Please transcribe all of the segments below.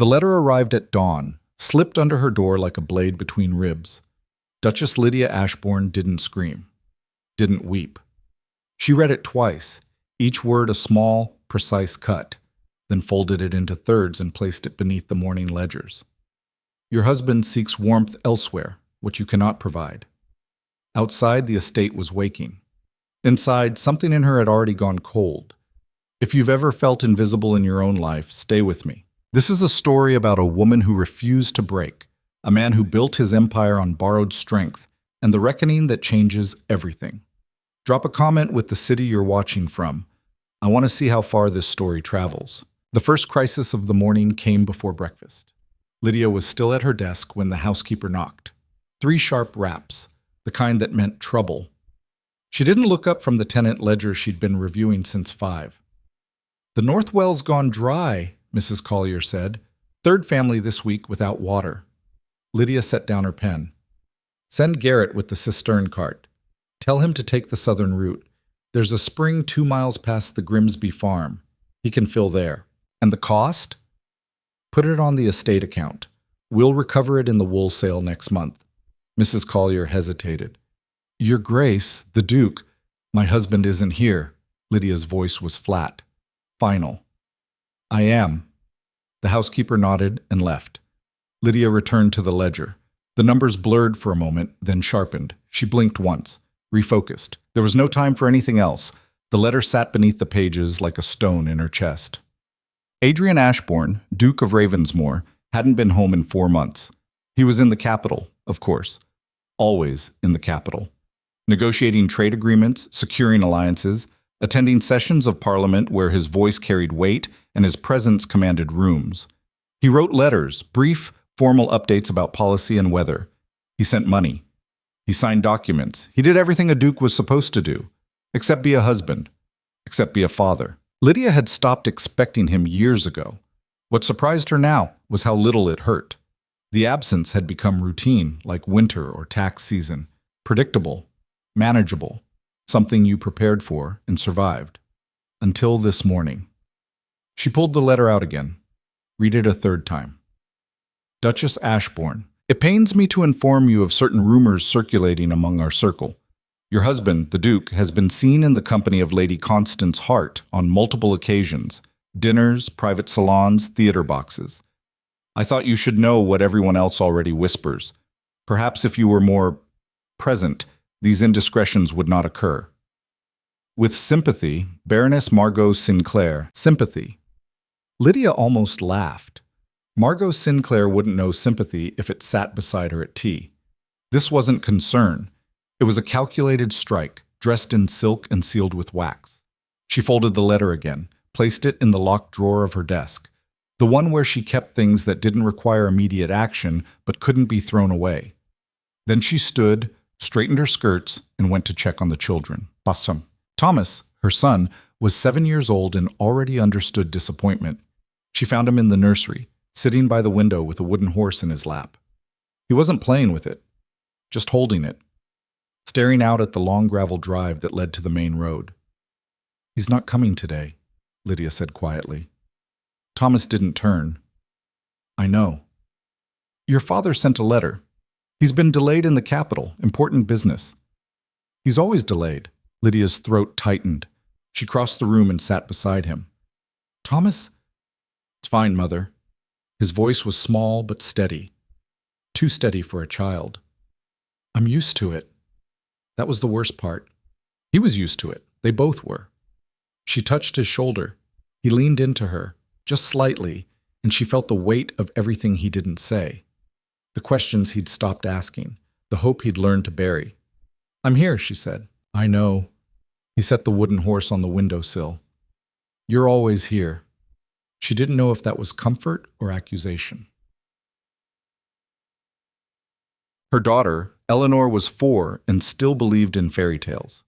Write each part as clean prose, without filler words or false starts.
The letter arrived at dawn, slipped under her door like a blade between ribs. Duchess Lydia Ashbourne didn't scream, didn't weep. She read it twice, each word a small, precise cut, then folded it into thirds and placed it beneath the morning ledgers. Your husband seeks warmth elsewhere, which you cannot provide. Outside, the estate was waking. Inside, something in her had already gone cold. If you've ever felt invisible in your own life, stay with me. This is a story about a woman who refused to break, a man who built his empire on borrowed strength, and the reckoning that changes everything. Drop a comment with the city you're watching from. I want to see how far this story travels. The first crisis of the morning came before breakfast. Lydia was still at her desk when the housekeeper knocked. 3 sharp raps, the kind that meant trouble. She didn't look up from the tenant ledger she'd been reviewing since 5. "The North Well's gone dry," Mrs. Collier said. "Third family this week without water." Lydia set down her pen. "Send Garrett with the cistern cart. Tell him to take the southern route. There's a spring 2 miles past the Grimsby farm. He can fill there. And the cost? Put it on the estate account. We'll recover it in the wool sale next month." Mrs. Collier hesitated. "Your Grace, the Duke, my husband isn't here." Lydia's voice was flat, final. "I am." The housekeeper nodded and left. Lydia returned to the ledger. The numbers blurred for a moment, then sharpened. She blinked once, refocused. There was no time for anything else. The letter sat beneath the pages like a stone in her chest. Adrian Ashbourne, Duke of Ravensmoor, hadn't been home in 4 months. He was in the capital, of course. Always in the capital. Negotiating trade agreements, securing alliances, attending sessions of Parliament where his voice carried weight and his presence commanded rooms. He wrote letters, brief, formal updates about policy and weather. He sent money. He signed documents. He did everything a duke was supposed to do, except be a husband, except be a father. Lydia had stopped expecting him years ago. What surprised her now was how little it hurt. The absence had become routine, like winter or tax season, predictable, manageable, something you prepared for and survived. Until this morning. She pulled the letter out again. Read it a third time. Duchess Ashbourne, it pains me to inform you of certain rumors circulating among our circle. Your husband, the Duke, has been seen in the company of Lady Constance Hart on multiple occasions, dinners, private salons, theater boxes. I thought you should know what everyone else already whispers. Perhaps if you were more present, these indiscretions would not occur. With sympathy, Baroness Margot Sinclair. Sympathy. Lydia almost laughed. Margot Sinclair wouldn't know sympathy if it sat beside her at tea. This wasn't concern. It was a calculated strike, dressed in silk and sealed with wax. She folded the letter again, placed it in the locked drawer of her desk, the one where she kept things that didn't require immediate action but couldn't be thrown away. Then she stood, straightened her skirts, and went to check on the children. Bassam. Thomas, her son, was 7 years old and already understood disappointment. She found him in the nursery, sitting by the window with a wooden horse in his lap. He wasn't playing with it, just holding it, staring out at the long gravel drive that led to the main road. "He's not coming today," Lydia said quietly. Thomas didn't turn. "I know. Your father sent a letter. He's been delayed in the capital, important business." "He's always delayed." Lydia's throat tightened. She crossed the room and sat beside him. "Thomas?" "It's fine, Mother." His voice was small but steady. Too steady for a child. "I'm used to it." That was the worst part. He was used to it. They both were. She touched his shoulder. He leaned into her, just slightly, and she felt the weight of everything he didn't say. The questions he'd stopped asking, the hope he'd learned to bury. "I'm here," she said. "I know." He set the wooden horse on the windowsill. "You're always here." She didn't know if that was comfort or accusation. Her daughter, Eleanor, was 4 and still believed in fairy tales.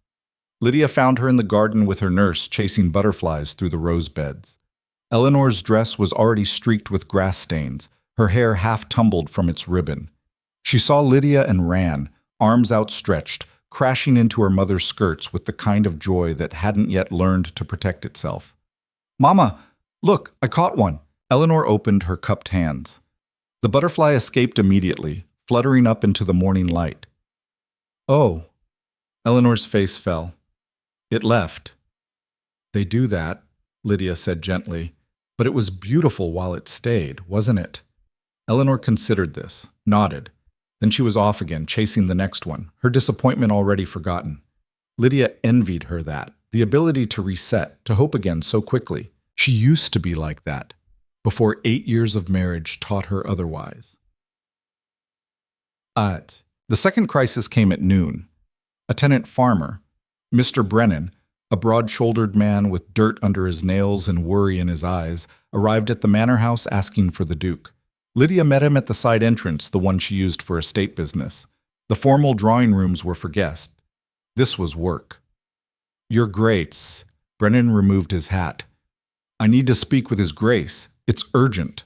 Lydia found her in the garden with her nurse chasing butterflies through the rose beds. Eleanor's dress was already streaked with grass stains, her hair half tumbled from its ribbon. She saw Lydia and ran, arms outstretched, crashing into her mother's skirts with the kind of joy that hadn't yet learned to protect itself. "Mama, look, I caught one!" Eleanor opened her cupped hands. The butterfly escaped immediately, fluttering up into the morning light. "Oh." Eleanor's face fell. "It left." "They do that," Lydia said gently. "But it was beautiful while it stayed, wasn't it?" Eleanor considered this, nodded. Then she was off again, chasing the next one, her disappointment already forgotten. Lydia envied her that, the ability to reset, to hope again so quickly. She used to be like that, before 8 years of marriage taught her otherwise. The second crisis came at noon. A tenant farmer, Mr. Brennan, a broad-shouldered man with dirt under his nails and worry in his eyes, arrived at the manor house asking for the Duke. Lydia met him at the side entrance, the one she used for estate business. The formal drawing rooms were for guests. This was work. "Your Grace." Brennan removed his hat. "I need to speak with His Grace. It's urgent."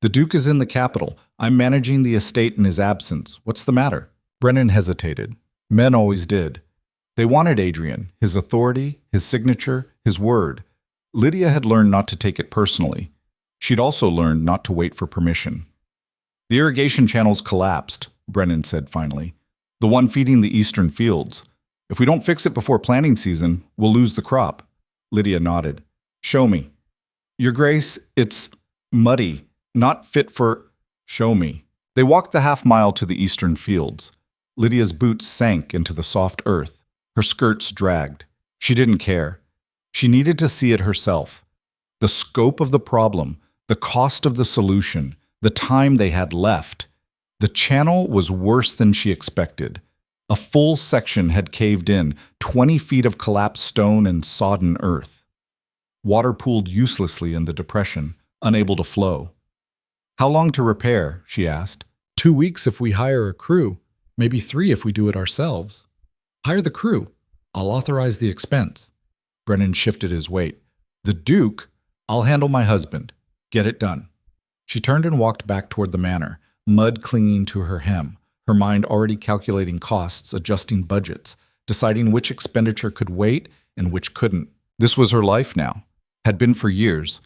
"The Duke is in the capital. I'm managing the estate in his absence. What's the matter?" Brennan hesitated. Men always did. They wanted Adrian, his authority, his signature, his word. Lydia had learned not to take it personally. She'd also learned not to wait for permission. "The irrigation channel's collapsed," Brennan said finally. "The one feeding the eastern fields. If we don't fix it before planting season, we'll lose the crop." Lydia nodded. "Show me." "Your Grace, it's muddy, not fit for—" "Show me." They walked the half-mile to the eastern fields. Lydia's boots sank into the soft earth. Her skirts dragged. She didn't care. She needed to see it herself. The scope of the problem, the cost of the solution, the time they had left. The channel was worse than she expected. A full section had caved in, 20 feet of collapsed stone and sodden earth. Water pooled uselessly in the depression, unable to flow. "How long to repair?" she asked. 2 weeks if we hire a crew, maybe 3 if we do it ourselves." "Hire the crew. I'll authorize the expense." Brennan shifted his weight. "The Duke? I'll handle my husband. Get it done." She turned and walked back toward the manor, mud clinging to her hem, her mind already calculating costs, adjusting budgets, deciding which expenditure could wait and which couldn't. This was her life now, had been for years.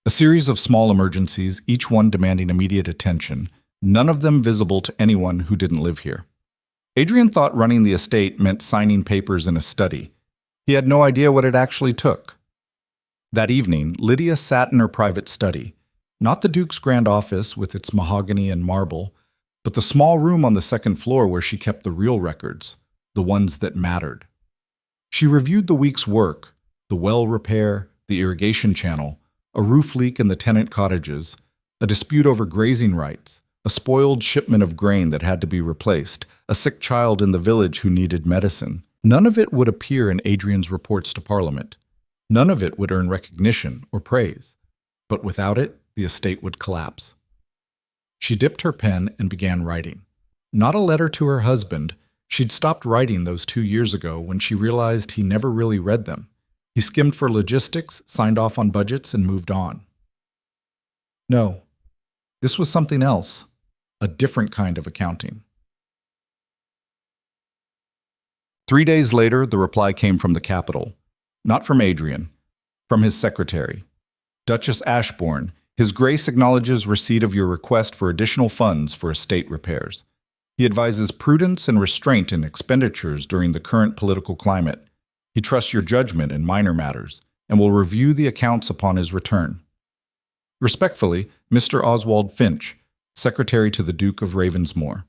A series of small emergencies, each one demanding immediate attention, none of them visible to anyone who didn't live here. Adrian thought running the estate meant signing papers in a study. He had no idea what it actually took. That evening, Lydia sat in her private study, not the Duke's grand office with its mahogany and marble, but the small room on the second floor where she kept the real records, the ones that mattered. She reviewed the week's work, the well repair, the irrigation channel, a roof leak in the tenant cottages, a dispute over grazing rights, a spoiled shipment of grain that had to be replaced, a sick child in the village who needed medicine. None of it would appear in Adrian's reports to Parliament. None of it would earn recognition or praise. But without it, the estate would collapse. She dipped her pen and began writing. Not a letter to her husband. She'd stopped writing those 2 years ago when she realized he never really read them. He skimmed for logistics, signed off on budgets, and moved on. No, this was something else, a different kind of accounting. 3 days later, the reply came from the capital. Not from Adrian, from his secretary. Duchess Ashbourne, His Grace acknowledges receipt of your request for additional funds for estate repairs. He advises prudence and restraint in expenditures during the current political climate. He trusts your judgment in minor matters and will review the accounts upon his return. Respectfully, Mr. Oswald Finch, Secretary to the Duke of Ravensmore.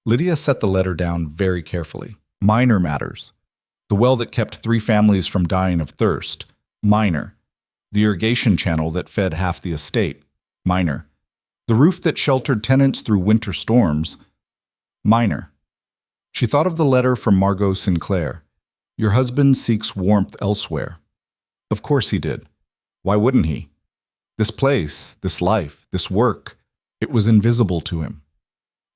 Lydia set the letter down very carefully. Minor matters. The well that kept 3 families from dying of thirst. Minor. The irrigation channel that fed half the estate. Minor. The roof that sheltered tenants through winter storms. Minor. She thought of the letter from Margot Sinclair. Your husband seeks warmth elsewhere. Of course he did. Why wouldn't he? This place, this life, this work, it was invisible to him.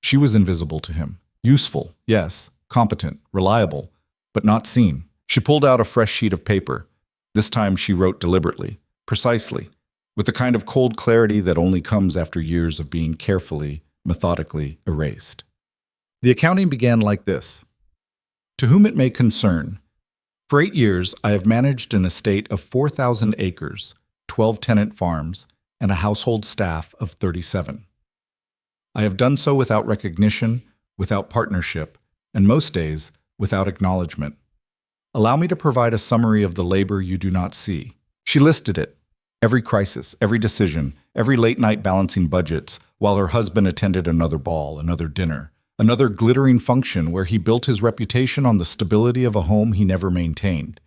She was invisible to him. Useful, yes, competent, reliable, but not seen. She pulled out a fresh sheet of paper. This time she wrote deliberately, precisely, with the kind of cold clarity that only comes after years of being carefully, methodically erased. The accounting began like this. To whom it may concern, for 8 years I have managed an estate of 4,000 acres, 12 tenant farms, and a household staff of 37. I have done so without recognition, without partnership, and most days, without acknowledgement. Allow me to provide a summary of the labor you do not see. She listed it. Every crisis, every decision, every late night balancing budgets, while her husband attended another ball, another dinner, another glittering function where he built his reputation on the stability of a home he never maintained.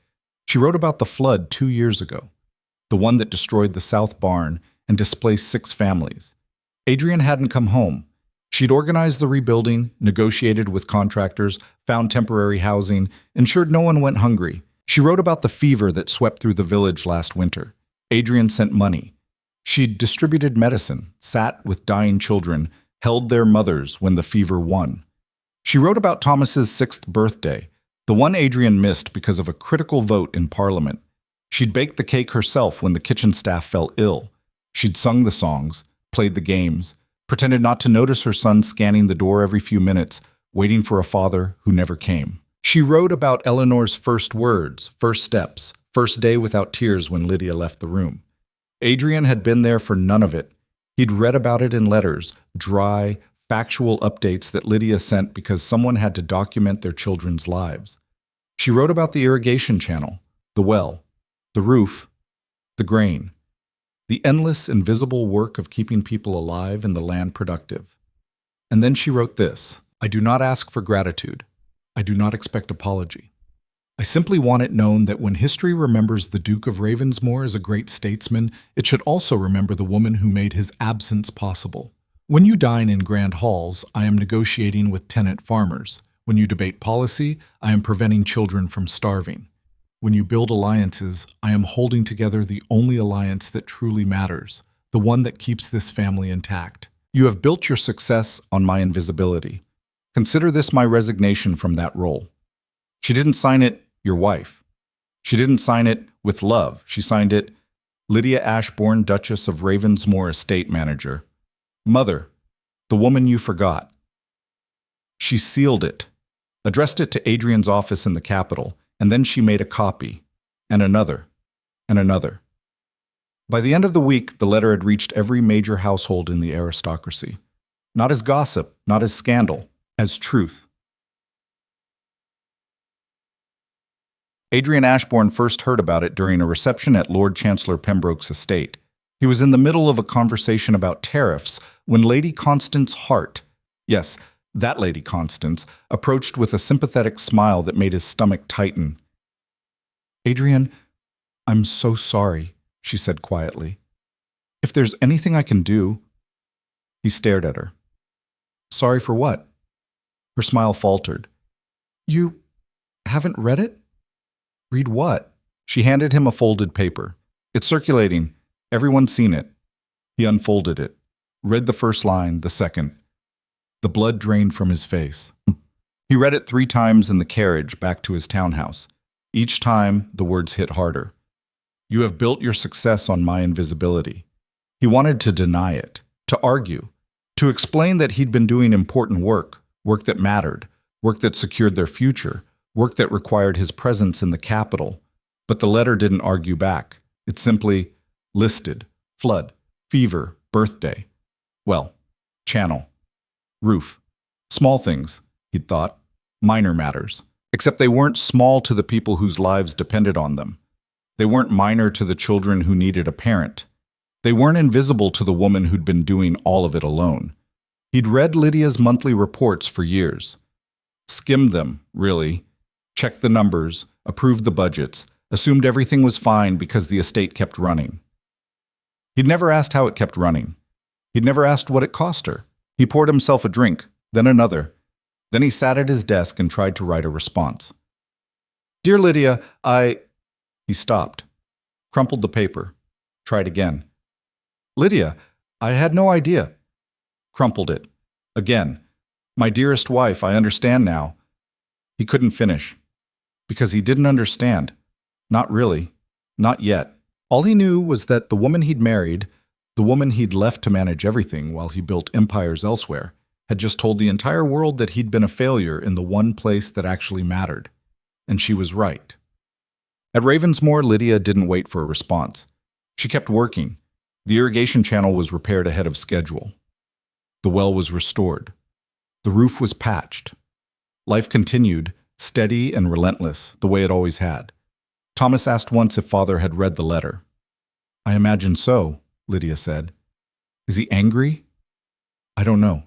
She wrote about the flood 2 years ago, the one that destroyed the South Barn and displaced 6 families. Adrian hadn't come home. She'd organized the rebuilding, negotiated with contractors, found temporary housing, ensured no one went hungry. She wrote about the fever that swept through the village last winter. Adrian sent money. She'd distributed medicine, sat with dying children, held their mothers when the fever won. She wrote about Thomas's 6th birthday, the one Adrian missed because of a critical vote in Parliament. She'd baked the cake herself when the kitchen staff fell ill. She'd sung the songs, played the games, pretended not to notice her son scanning the door every few minutes, waiting for a father who never came. She wrote about Eleanor's first words, first steps, first day without tears when Lydia left the room. Adrian had been there for none of it. He'd read about it in letters, dry, factual updates that Lydia sent because someone had to document their children's lives. She wrote about the irrigation channel, the well, the roof, the grain, the endless, invisible work of keeping people alive and the land productive. And then she wrote this: I do not ask for gratitude. I do not expect apology. I simply want it known that when history remembers the Duke of Ravensmore as a great statesman, it should also remember the woman who made his absence possible. When you dine in grand halls, I am negotiating with tenant farmers. When you debate policy, I am preventing children from starving. When you build alliances, I am holding together the only alliance that truly matters, the one that keeps this family intact. You have built your success on my invisibility. Consider this my resignation from that role. She didn't sign it, your wife. She didn't sign it with love. She signed it, Lydia Ashbourne, Duchess of Ravensmore Estate Manager. Mother, the woman you forgot. She sealed it, addressed it to Adrian's office in the capital, and then she made a copy, and another, and another. By the end of the week, the letter had reached every major household in the aristocracy. Not as gossip, not as scandal, as truth. Adrian Ashbourne first heard about it during a reception at Lord Chancellor Pembroke's estate. He was in the middle of a conversation about tariffs when Lady Constance Hart, yes, that Lady Constance, approached with a sympathetic smile that made his stomach tighten. Adrian, I'm so sorry, she said quietly. If there's anything I can do. He stared at her. Sorry for what? Her smile faltered. You haven't read it? Read what? She handed him a folded paper. It's circulating. Everyone's seen it. He unfolded it, read the first line, the second. The blood drained from his face. He read it 3 times in the carriage back to his townhouse. Each time, the words hit harder. You have built your success on my invisibility. He wanted to deny it, to argue, to explain that he'd been doing important work, work that mattered, work that secured their future, work that required his presence in the capital. But the letter didn't argue back. It simply listed flood, fever, birthday. Well, channel, roof. Small things, he'd thought, minor matters. Except they weren't small to the people whose lives depended on them. They weren't minor to the children who needed a parent. They weren't invisible to the woman who'd been doing all of it alone. He'd read Lydia's monthly reports for years. Skimmed them, really. Checked the numbers, approved the budgets, assumed everything was fine because the estate kept running. He'd never asked how it kept running. He'd never asked what it cost her. He poured himself a drink, then another. Then he sat at his desk and tried to write a response. Dear Lydia, He stopped, crumpled the paper, tried again. Lydia, I had no idea. Crumpled it. Again. My dearest wife, I understand now. He couldn't finish. Because he didn't understand. Not really. Not yet. All he knew was that the woman he'd married, the woman he'd left to manage everything while he built empires elsewhere, had just told the entire world that he'd been a failure in the one place that actually mattered. And she was right. At Ravensmore, Lydia didn't wait for a response. She kept working. The irrigation channel was repaired ahead of schedule. The well was restored. The roof was patched. Life continued, steady and relentless, the way it always had. Thomas asked once if Father had read the letter. "I imagine so," Lydia said. "Is he angry?" "I don't know."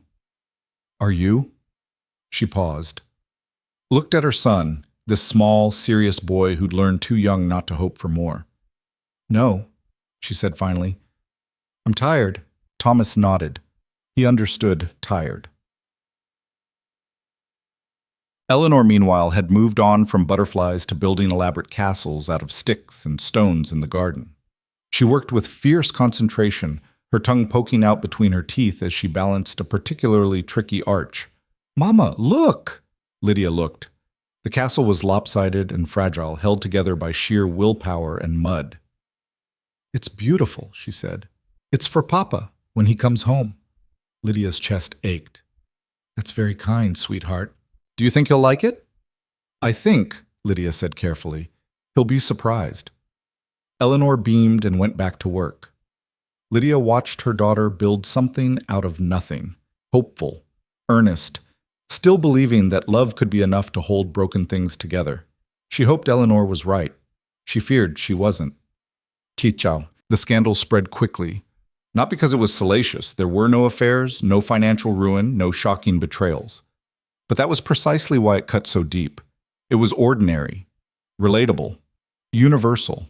"Are you?" She paused. Looked at her son, this small, serious boy who'd learned too young not to hope for more. "No," she said finally. "I'm tired." Thomas nodded. He understood tired. Eleanor, meanwhile, had moved on from butterflies to building elaborate castles out of sticks and stones in the garden. She worked with fierce concentration, her tongue poking out between her teeth as she balanced a particularly tricky arch. "Mama, look!" Lydia looked. The castle was lopsided and fragile, held together by sheer willpower and mud. "It's beautiful," she said. "It's for Papa, when he comes home." Lydia's chest ached. "That's very kind, sweetheart. Do you think he'll like it?" "I think," Lydia said carefully, "he'll be surprised." Eleanor beamed and went back to work. Lydia watched her daughter build something out of nothing, hopeful, earnest, still believing that love could be enough to hold broken things together. She hoped Eleanor was right. She feared she wasn't. Chichao. The scandal spread quickly. Not because it was salacious. There were no affairs, no financial ruin, no shocking betrayals. But that was precisely why it cut so deep. It was ordinary, relatable, universal.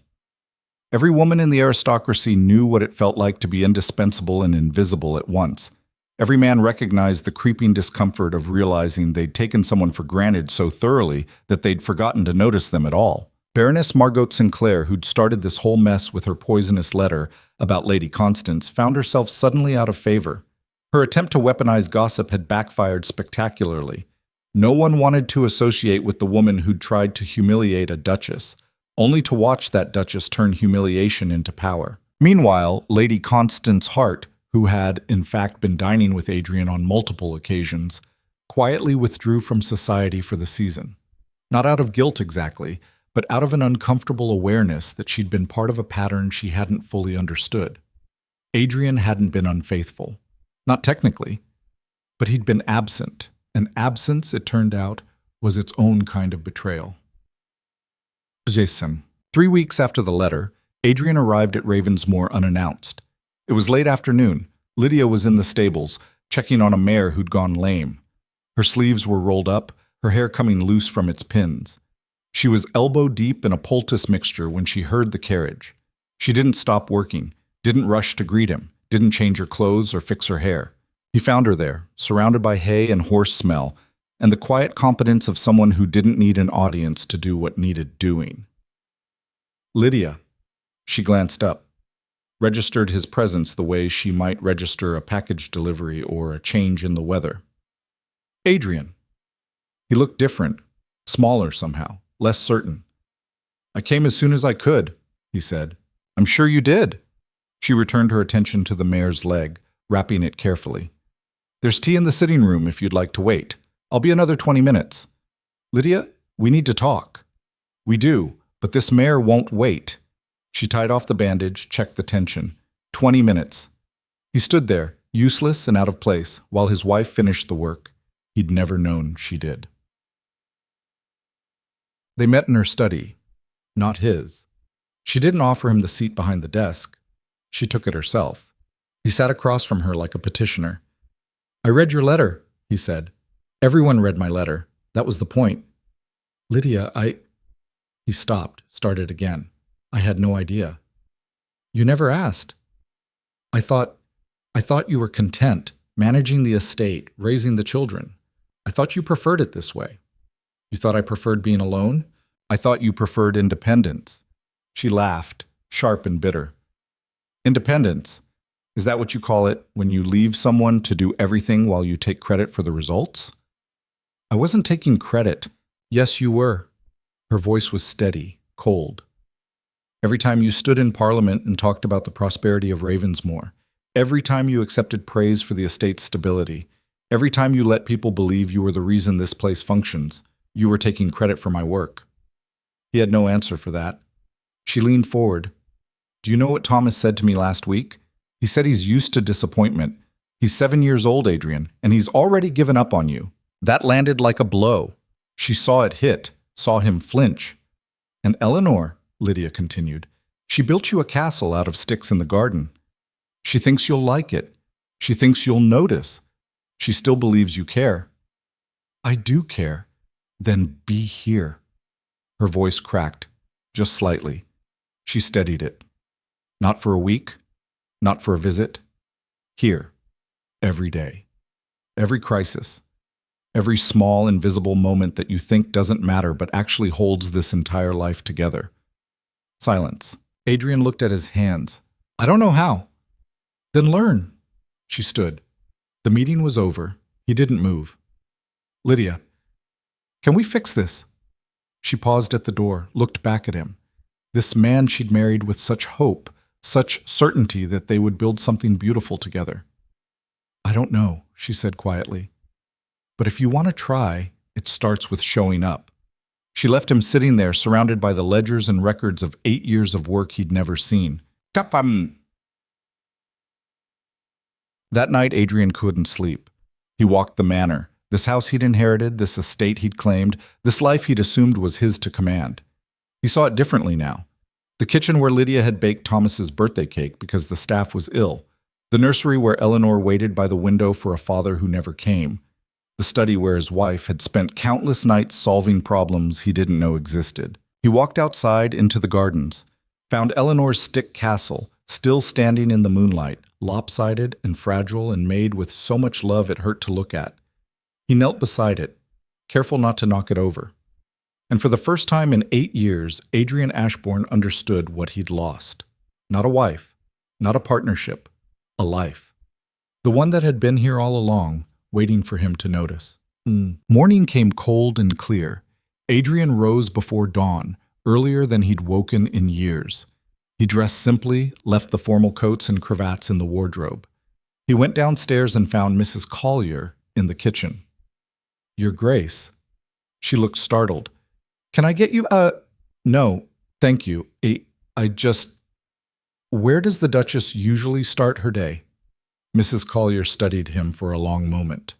Every woman in the aristocracy knew what it felt like to be indispensable and invisible at once. Every man recognized the creeping discomfort of realizing they'd taken someone for granted so thoroughly that they'd forgotten to notice them at all. Baroness Margot Sinclair, who'd started this whole mess with her poisonous letter about Lady Constance, found herself suddenly out of favor. Her attempt to weaponize gossip had backfired spectacularly. No one wanted to associate with the woman who'd tried to humiliate a duchess, only to watch that duchess turn humiliation into power. Meanwhile, Lady Constance Hart, who had, in fact, been dining with Adrian on multiple occasions, quietly withdrew from society for the season. Not out of guilt exactly, but out of an uncomfortable awareness that she'd been part of a pattern she hadn't fully understood. Adrian hadn't been unfaithful. Not technically, but he'd been absent. And absence, it turned out, was its own kind of betrayal. Jason. 3 weeks after the letter, Adrian arrived at Ravensmoor unannounced. It was late afternoon. Lydia was in the stables, checking on a mare who'd gone lame. Her sleeves were rolled up, her hair coming loose from its pins. She was elbow-deep in a poultice mixture when she heard the carriage. She didn't stop working, didn't rush to greet him, didn't change her clothes or fix her hair. He found her there, surrounded by hay and horse smell, and the quiet competence of someone who didn't need an audience to do what needed doing. "Lydia." She glanced up, registered his presence the way she might register a package delivery or a change in the weather. "Adrian." He looked different, smaller somehow, less certain. "I came as soon as I could," he said. "I'm sure you did." She returned her attention to the mare's leg, wrapping it carefully. "There's tea in the sitting room if you'd like to wait. I'll be another 20 minutes. Lydia, we need to talk." "We do, but this mare won't wait." She tied off the bandage, checked the tension. 20 minutes. He stood there, useless and out of place, while his wife finished the work he'd never known she did. They met in her study, not his. She didn't offer him the seat behind the desk. She took it herself. He sat across from her like a petitioner. "I read your letter," he said. "Everyone read my letter. That was the point." "Lydia, He stopped, started again. "I had no idea." "You never asked." I thought you were content, managing the estate, raising the children. I thought you preferred it this way." "You thought I preferred being alone?" "I thought you preferred independence." She laughed, sharp and bitter. "Independence? Is that what you call it, when you leave someone to do everything while you take credit for the results?" "I wasn't taking credit." "Yes, you were." Her voice was steady, cold. "Every time you stood in Parliament and talked about the prosperity of Ravensmoor, every time you accepted praise for the estate's stability, every time you let people believe you were the reason this place functions, you were taking credit for my work." He had no answer for that. She leaned forward. "Do you know what Thomas said to me last week? He said he's used to disappointment. He's 7 years old, Adrian, and he's already given up on you. That landed like a blow. She saw it hit, saw him flinch. And Eleanor, Lydia continued, she built you a castle out of sticks in the garden. She thinks you'll like it. She thinks you'll notice. She still believes you care. I do care. Then be here. Her voice cracked, just slightly. She steadied it. Not for a week, not for a visit. Here, every day, every crisis, every small, invisible moment that you think doesn't matter but actually holds this entire life together. Silence. Adrian looked at his hands. I don't know how. Then learn. She stood. The meeting was over. He didn't move. Lydia, can we fix this? She paused at the door, looked back at him. This man she'd married with such hope, such certainty that they would build something beautiful together. I don't know, she said quietly. But if you want to try, it starts with showing up. She left him sitting there, surrounded by the ledgers and records of 8 years of work he'd never seen. Kapam! That night, Adrian couldn't sleep. He walked the manor, this house he'd inherited, this estate he'd claimed, this life he'd assumed was his to command. He saw it differently now. The kitchen where Lydia had baked Thomas's birthday cake because the staff was ill. The nursery where Eleanor waited by the window for a father who never came. The study where his wife had spent countless nights solving problems he didn't know existed. He walked outside into the gardens, found Eleanor's stick castle, still standing in the moonlight, lopsided and fragile and made with so much love it hurt to look at. He knelt beside it, careful not to knock it over. And for the first time in 8 years, Adrian Ashbourne understood what he'd lost. Not a wife, not a partnership, a life. The one that had been here all along, waiting for him to notice. Morning came cold and clear. Adrian rose before dawn, earlier than he'd woken in years. He dressed simply, left the formal coats and cravats in the wardrobe. He went downstairs and found Mrs. Collier in the kitchen. Your Grace. She looked startled. Can I get you No, thank you. I just... Where does the Duchess usually start her day? Mrs. Collier studied him for a long moment.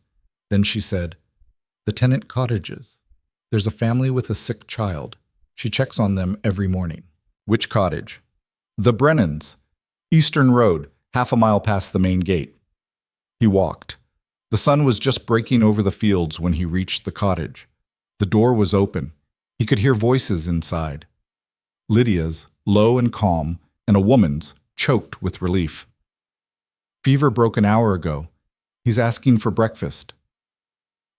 Then she said, The Tennant Cottages. There's a family with a sick child. She checks on them every morning. Which cottage? The Brennans. Eastern Road, half a mile past the main gate. He walked. The sun was just breaking over the fields when he reached the cottage. The door was open. He could hear voices inside. Lydia's, low and calm, and a woman's, choked with relief. Fever broke an hour ago. He's asking for breakfast.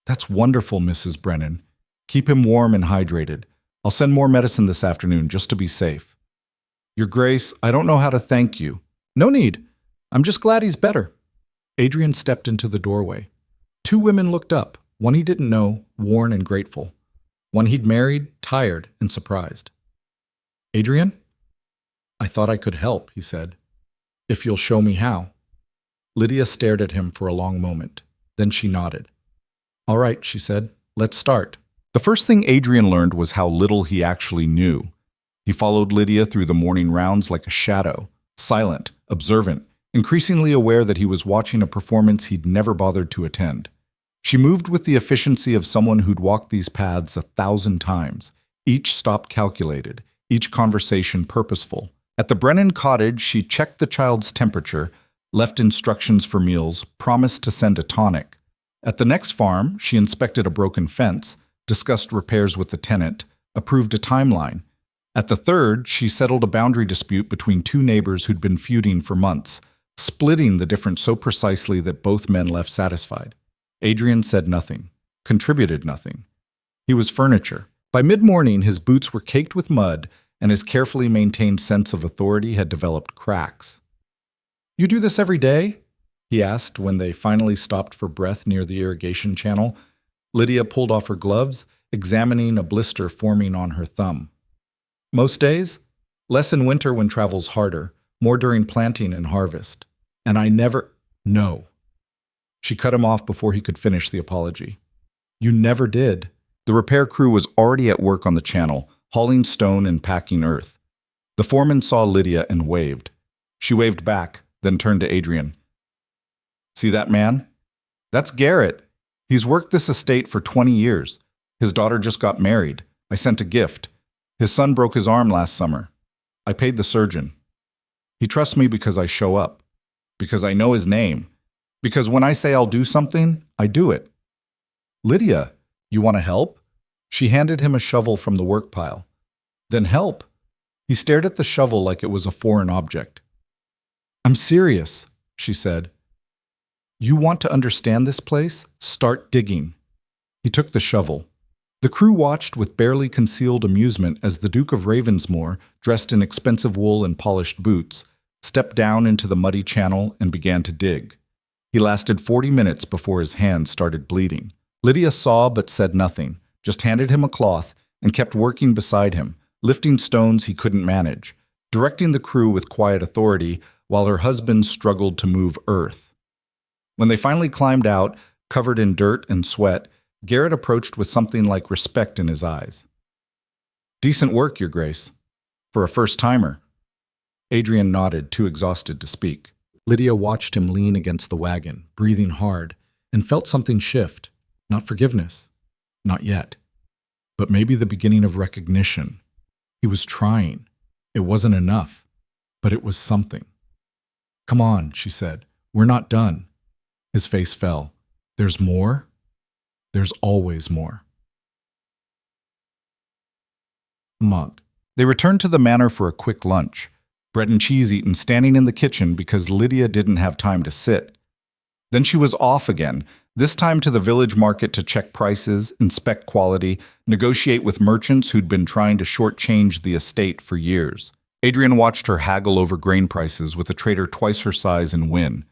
That's wonderful, Mrs. Brennan. Keep him warm and hydrated. I'll send more medicine this afternoon just to be safe. Your Grace, I don't know how to thank you. No need. I'm just glad he's better. Adrian stepped into the doorway. 2 women looked up, one he didn't know, worn and grateful. One he'd married, tired and surprised. Adrian? I thought I could help, he said. If you'll show me how. Lydia stared at him for a long moment. Then she nodded. All right, she said. Let's start. The first thing Adrian learned was how little he actually knew. He followed Lydia through the morning rounds like a shadow, silent, observant, increasingly aware that he was watching a performance he'd never bothered to attend. She moved with the efficiency of someone who'd walked these paths 1,000 times, each stop calculated, each conversation purposeful. At the Brennan cottage, she checked the child's temperature, left instructions for meals, promised to send a tonic. At the next farm, she inspected a broken fence, discussed repairs with the tenant, approved a timeline. At the third, she settled a boundary dispute between 2 neighbors who'd been feuding for months, splitting the difference so precisely that both men left satisfied. Adrian said nothing, contributed nothing. He was furniture. By mid-morning, his boots were caked with mud, and his carefully maintained sense of authority had developed cracks. You do this every day? He asked when they finally stopped for breath near the irrigation channel. Lydia pulled off her gloves, examining a blister forming on her thumb. Most days? Less in winter when travel's harder, more during planting and harvest. And I never... No. She cut him off before he could finish the apology. You never did. The repair crew was already at work on the channel, hauling stone and packing earth. The foreman saw Lydia and waved. She waved back, then turned to Adrian. See that man? That's Garrett. He's worked this estate for 20 years. His daughter just got married. I sent a gift. His son broke his arm last summer. I paid the surgeon. He trusts me because I show up, because I know his name, because when I say I'll do something, I do it. Lydia, you want to help? She handed him a shovel from the work pile. Then help. He stared at the shovel like it was a foreign object. I'm serious, she said. You want to understand this place? Start digging. He took the shovel. The crew watched with barely concealed amusement as the Duke of Ravensmoor, dressed in expensive wool and polished boots, stepped down into the muddy channel and began to dig. He lasted 40 minutes before his hands started bleeding. Lydia saw but said nothing, just handed him a cloth and kept working beside him, lifting stones he couldn't manage, directing the crew with quiet authority while her husband struggled to move earth. When they finally climbed out, covered in dirt and sweat, Garrett approached with something like respect in his eyes. Decent work, Your Grace. For a first-timer. Adrian nodded, too exhausted to speak. Lydia watched him lean against the wagon, breathing hard, and felt something shift. Not forgiveness. Not yet. But maybe the beginning of recognition. He was trying. It wasn't enough. But it was something. Come on, she said. We're not done. His face fell. There's more? There's always more. Mug. They returned to the manor for a quick lunch. Bread and cheese eaten standing in the kitchen because Lydia didn't have time to sit. Then she was off again, this time to the village market to check prices, inspect quality, negotiate with merchants who'd been trying to shortchange the estate for years. Adrian watched her haggle over grain prices with a trader twice her size and win.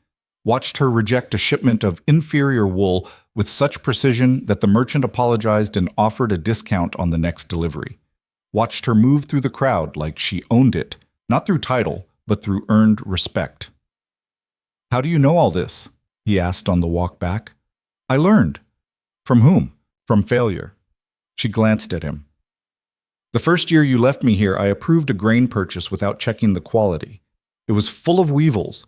Watched her reject a shipment of inferior wool with such precision that the merchant apologized and offered a discount on the next delivery. Watched her move through the crowd like she owned it, not through title, but through earned respect. How do you know all this? He asked on the walk back. I learned. From whom? From failure. She glanced at him. The first year you left me here, I approved a grain purchase without checking the quality. It was full of weevils.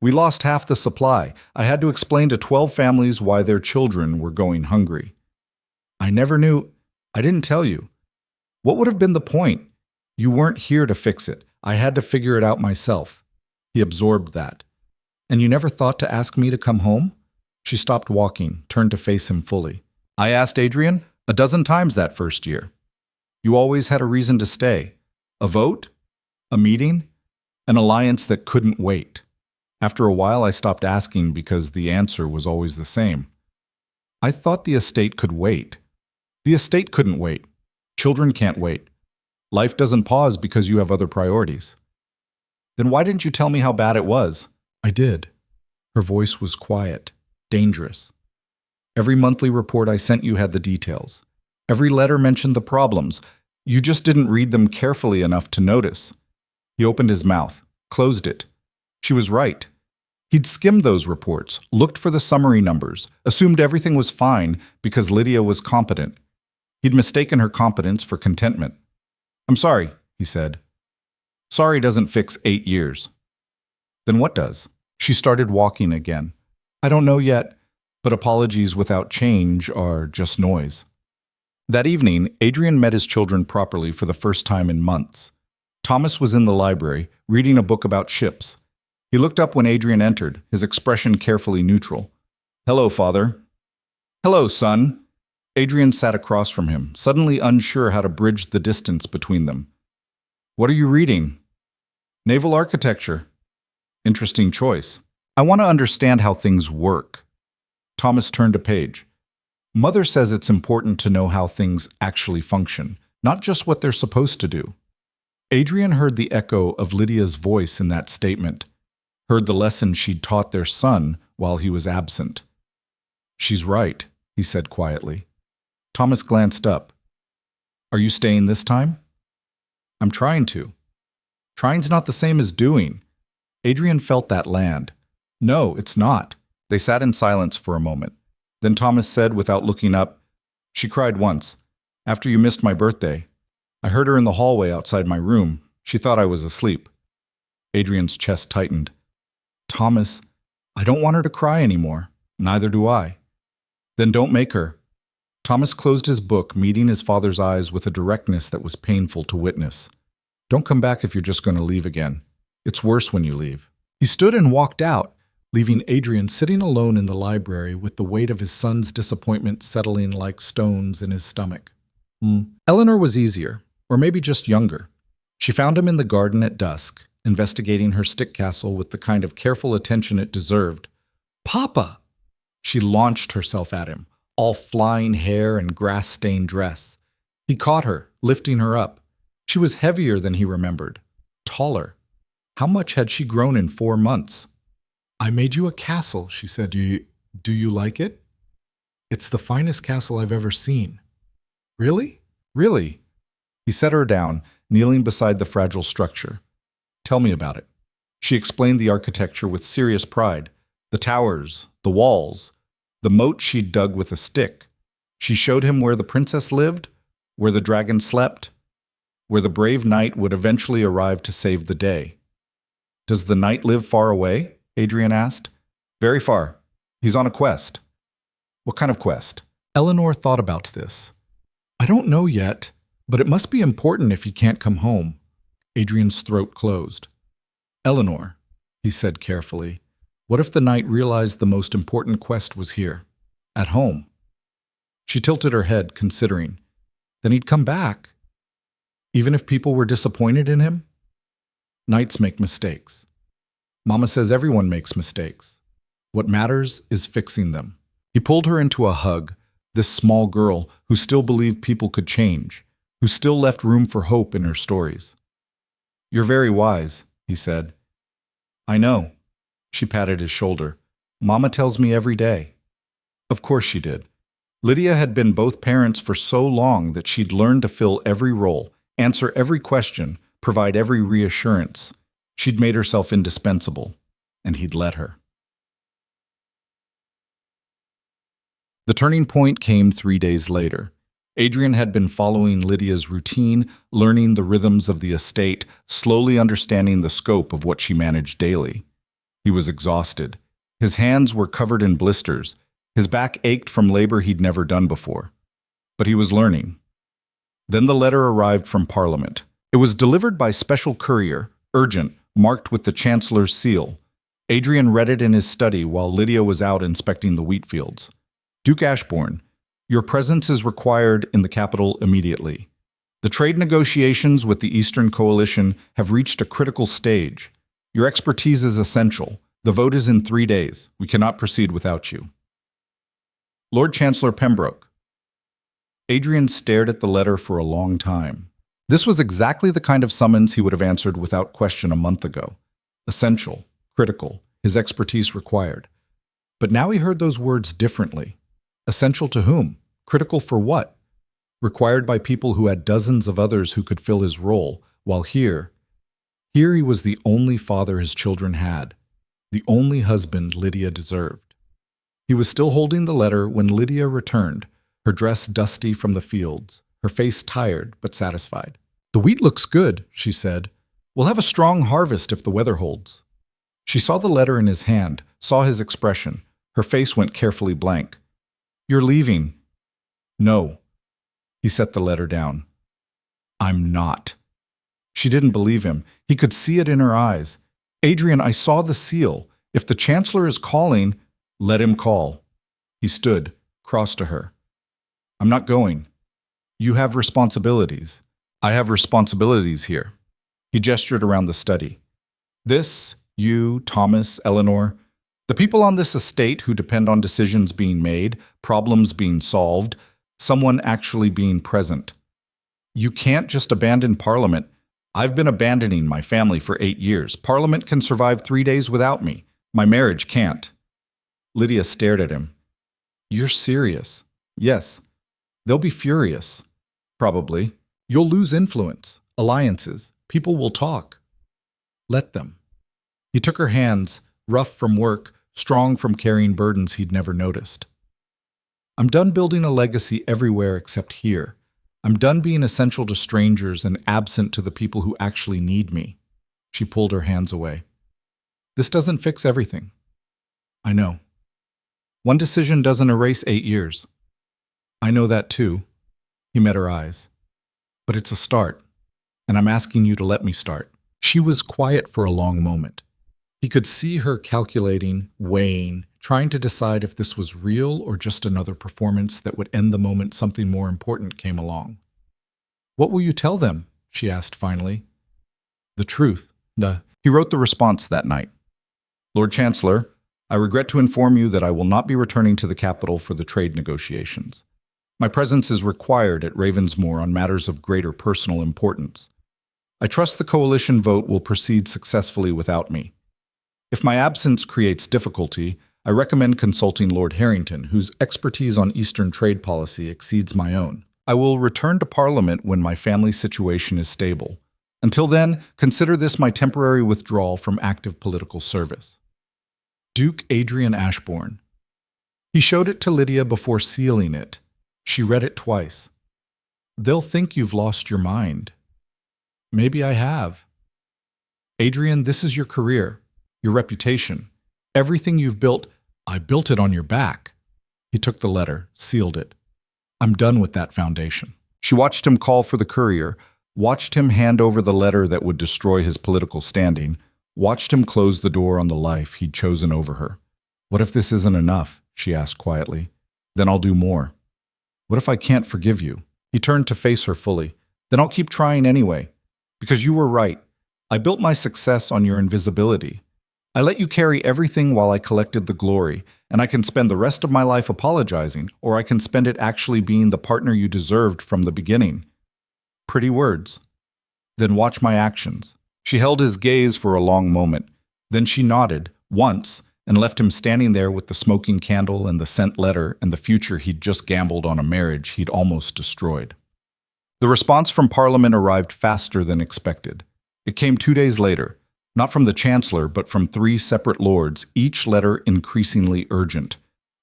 We lost half the supply. I had to explain to 12 families why their children were going hungry. I never knew. I didn't tell you. What would have been the point? You weren't here to fix it. I had to figure it out myself. He absorbed that. And you never thought to ask me to come home? She stopped walking, turned to face him fully. I asked Adrian 12 times that first year. You always had a reason to stay. A vote? A meeting? An alliance that couldn't wait. After a while, I stopped asking because the answer was always the same. I thought the estate could wait. The estate couldn't wait. Children can't wait. Life doesn't pause because you have other priorities. Then why didn't you tell me how bad it was? I did. Her voice was quiet, dangerous. Every monthly report I sent you had the details. Every letter mentioned the problems. You just didn't read them carefully enough to notice. He opened his mouth, closed it. She was right. He'd skimmed those reports, looked for the summary numbers, assumed everything was fine because Lydia was competent. He'd mistaken her competence for contentment. I'm sorry, he said. Sorry doesn't fix 8 years. Then what does? She started walking again. I don't know yet, but apologies without change are just noise. That evening, Adrian met his children properly for the first time in months. Thomas was in the library, reading a book about ships. He looked up when Adrian entered, his expression carefully neutral. Hello, father. Hello, son. Adrian sat across from him, suddenly unsure how to bridge the distance between them. What are you reading? Naval architecture. Interesting choice. I want to understand how things work. Thomas turned a page. Mother says it's important to know how things actually function, not just what they're supposed to do. Adrian heard the echo of Lydia's voice in that statement, heard the lesson she'd taught their son while he was absent. She's right, he said quietly. Thomas glanced up. Are you staying this time? I'm trying to. Trying's not the same as doing. Adrian felt that land. No, it's not. They sat in silence for a moment. Then Thomas said without looking up, She cried once, after you missed my birthday. I heard her in the hallway outside my room. She thought I was asleep. Adrian's chest tightened. Thomas, I don't want her to cry anymore. Neither do I. Then don't make her. Thomas closed his book, meeting his father's eyes with a directness that was painful to witness. Don't come back if you're just going to leave again. It's worse when you leave. He stood and walked out, leaving Adrian sitting alone in the library with the weight of his son's disappointment settling like stones in his stomach. Eleanor was easier, or maybe just younger. She found him in the garden at dusk, investigating her stick castle with the kind of careful attention it deserved. "Papa!" She launched herself at him, all flying hair and grass-stained dress. He caught her, lifting her up. She was heavier than he remembered, taller. How much had she grown in 4 months? "I made you a castle," she said. Do you like it?" "It's the finest castle I've ever seen." "Really?" "Really." He set her down, kneeling beside the fragile structure. "Tell me about it." She explained the architecture with serious pride. The towers, the walls, the moat she'd dug with a stick. She showed him where the princess lived, where the dragon slept, where the brave knight would eventually arrive to save the day. "Does the knight live far away?" Adrian asked. "Very far. He's on a quest." "What kind of quest?" Eleanor thought about this. "I don't know yet, but it must be important if he can't come home." Adrian's throat closed. "Eleanor," he said carefully, "what if the knight realized the most important quest was here, at home?" She tilted her head, considering. Then he'd come back. Even if people were disappointed in him? Knights make mistakes. Mama says everyone makes mistakes. What matters is fixing them. He pulled her into a hug, this small girl who still believed people could change, who still left room for hope in her stories. "You're very wise," he said. "I know." She patted his shoulder. "Mama tells me every day." Of course she did. Lydia had been both parents for so long that she'd learned to fill every role, answer every question, provide every reassurance. She'd made herself indispensable, and he'd let her. The turning point came 3 days later. Adrian had been following Lydia's routine, learning the rhythms of the estate, slowly understanding the scope of what she managed daily. He was exhausted. His hands were covered in blisters. His back ached from labor he'd never done before. But he was learning. Then the letter arrived from Parliament. It was delivered by special courier, urgent, marked with the Chancellor's seal. Adrian read it in his study while Lydia was out inspecting the wheat fields. "Duke Ashbourne, your presence is required in the capital immediately. The trade negotiations with the Eastern Coalition have reached a critical stage. Your expertise is essential. The vote is in 3 days. We cannot proceed without you. Lord Chancellor Pembroke." Adrian stared at the letter for a long time. This was exactly the kind of summons he would have answered without question a month ago. Essential, critical, his expertise required. But now he heard those words differently. Essential to whom? Critical for what? Required by people who had dozens of others who could fill his role, while here he was the only father his children had, the only husband Lydia deserved. He was still holding the letter when Lydia returned, her dress dusty from the fields, her face tired but satisfied. "The wheat looks good," she said. "We'll have a strong harvest if the weather holds." She saw the letter in his hand, saw his expression. Her face went carefully blank. "You're leaving." "No." He set the letter down. "I'm not." She didn't believe him. He could see it in her eyes. "Adrian, I saw the seal. If the Chancellor is calling, let him call." He stood, crossed to her. "I'm not going. You have responsibilities. I have responsibilities here." He gestured around the study. "This, you, Thomas, Eleanor, the people on this estate who depend on decisions being made, problems being solved, someone actually being present. You can't just abandon Parliament. I've been abandoning my family for 8 years. Parliament can survive 3 days without me. My marriage can't." Lydia stared at him. "You're serious?" "Yes. They'll be furious. Probably. You'll lose influence, alliances. People will talk. Let them." He took her hands, rough from work, strong from carrying burdens he'd never noticed. "I'm done building a legacy everywhere except here. I'm done being essential to strangers and absent to the people who actually need me." She pulled her hands away. This doesn't fix everything. I know. One decision doesn't erase 8 years. I know that too. He met her eyes. But it's a start, and I'm asking you to let me start. She was quiet for a long moment. He could see her calculating, weighing, trying to decide if this was real or just another performance that would end the moment something more important came along. What will you tell them? She asked finally. The truth. He wrote the response that night. Lord Chancellor, I regret to inform you that I will not be returning to the capital for the trade negotiations. My presence is required at Ravensmoor on matters of greater personal importance. I trust the coalition vote will proceed successfully without me. If my absence creates difficulty, I recommend consulting Lord Harrington, whose expertise on Eastern trade policy exceeds my own. I will return to Parliament when my family situation is stable. Until then, consider this my temporary withdrawal from active political service. Duke Adrian Ashbourne. He showed it to Lydia before sealing it. She read it twice. They'll think you've lost your mind. Maybe I have. Adrian, this is your career, your reputation. Everything you've built, I built it on your back. He took the letter, sealed it. I'm done with that foundation. She watched him call for the courier, watched him hand over the letter that would destroy his political standing, watched him close the door on the life he'd chosen over her. What if this isn't enough? She asked quietly. Then I'll do more. What if I can't forgive you? He turned to face her fully. Then I'll keep trying anyway. Because you were right. I built my success on your invisibility. I let you carry everything while I collected the glory, and I can spend the rest of my life apologizing, or I can spend it actually being the partner you deserved from the beginning. Pretty words. Then watch my actions. She held his gaze for a long moment. Then she nodded, once, and left him standing there with the smoking candle and the sent letter and the future he'd just gambled on a marriage he'd almost destroyed. The response from Parliament arrived faster than expected. It came 2 days later, not from the Chancellor, but from 3 separate lords, each letter increasingly urgent.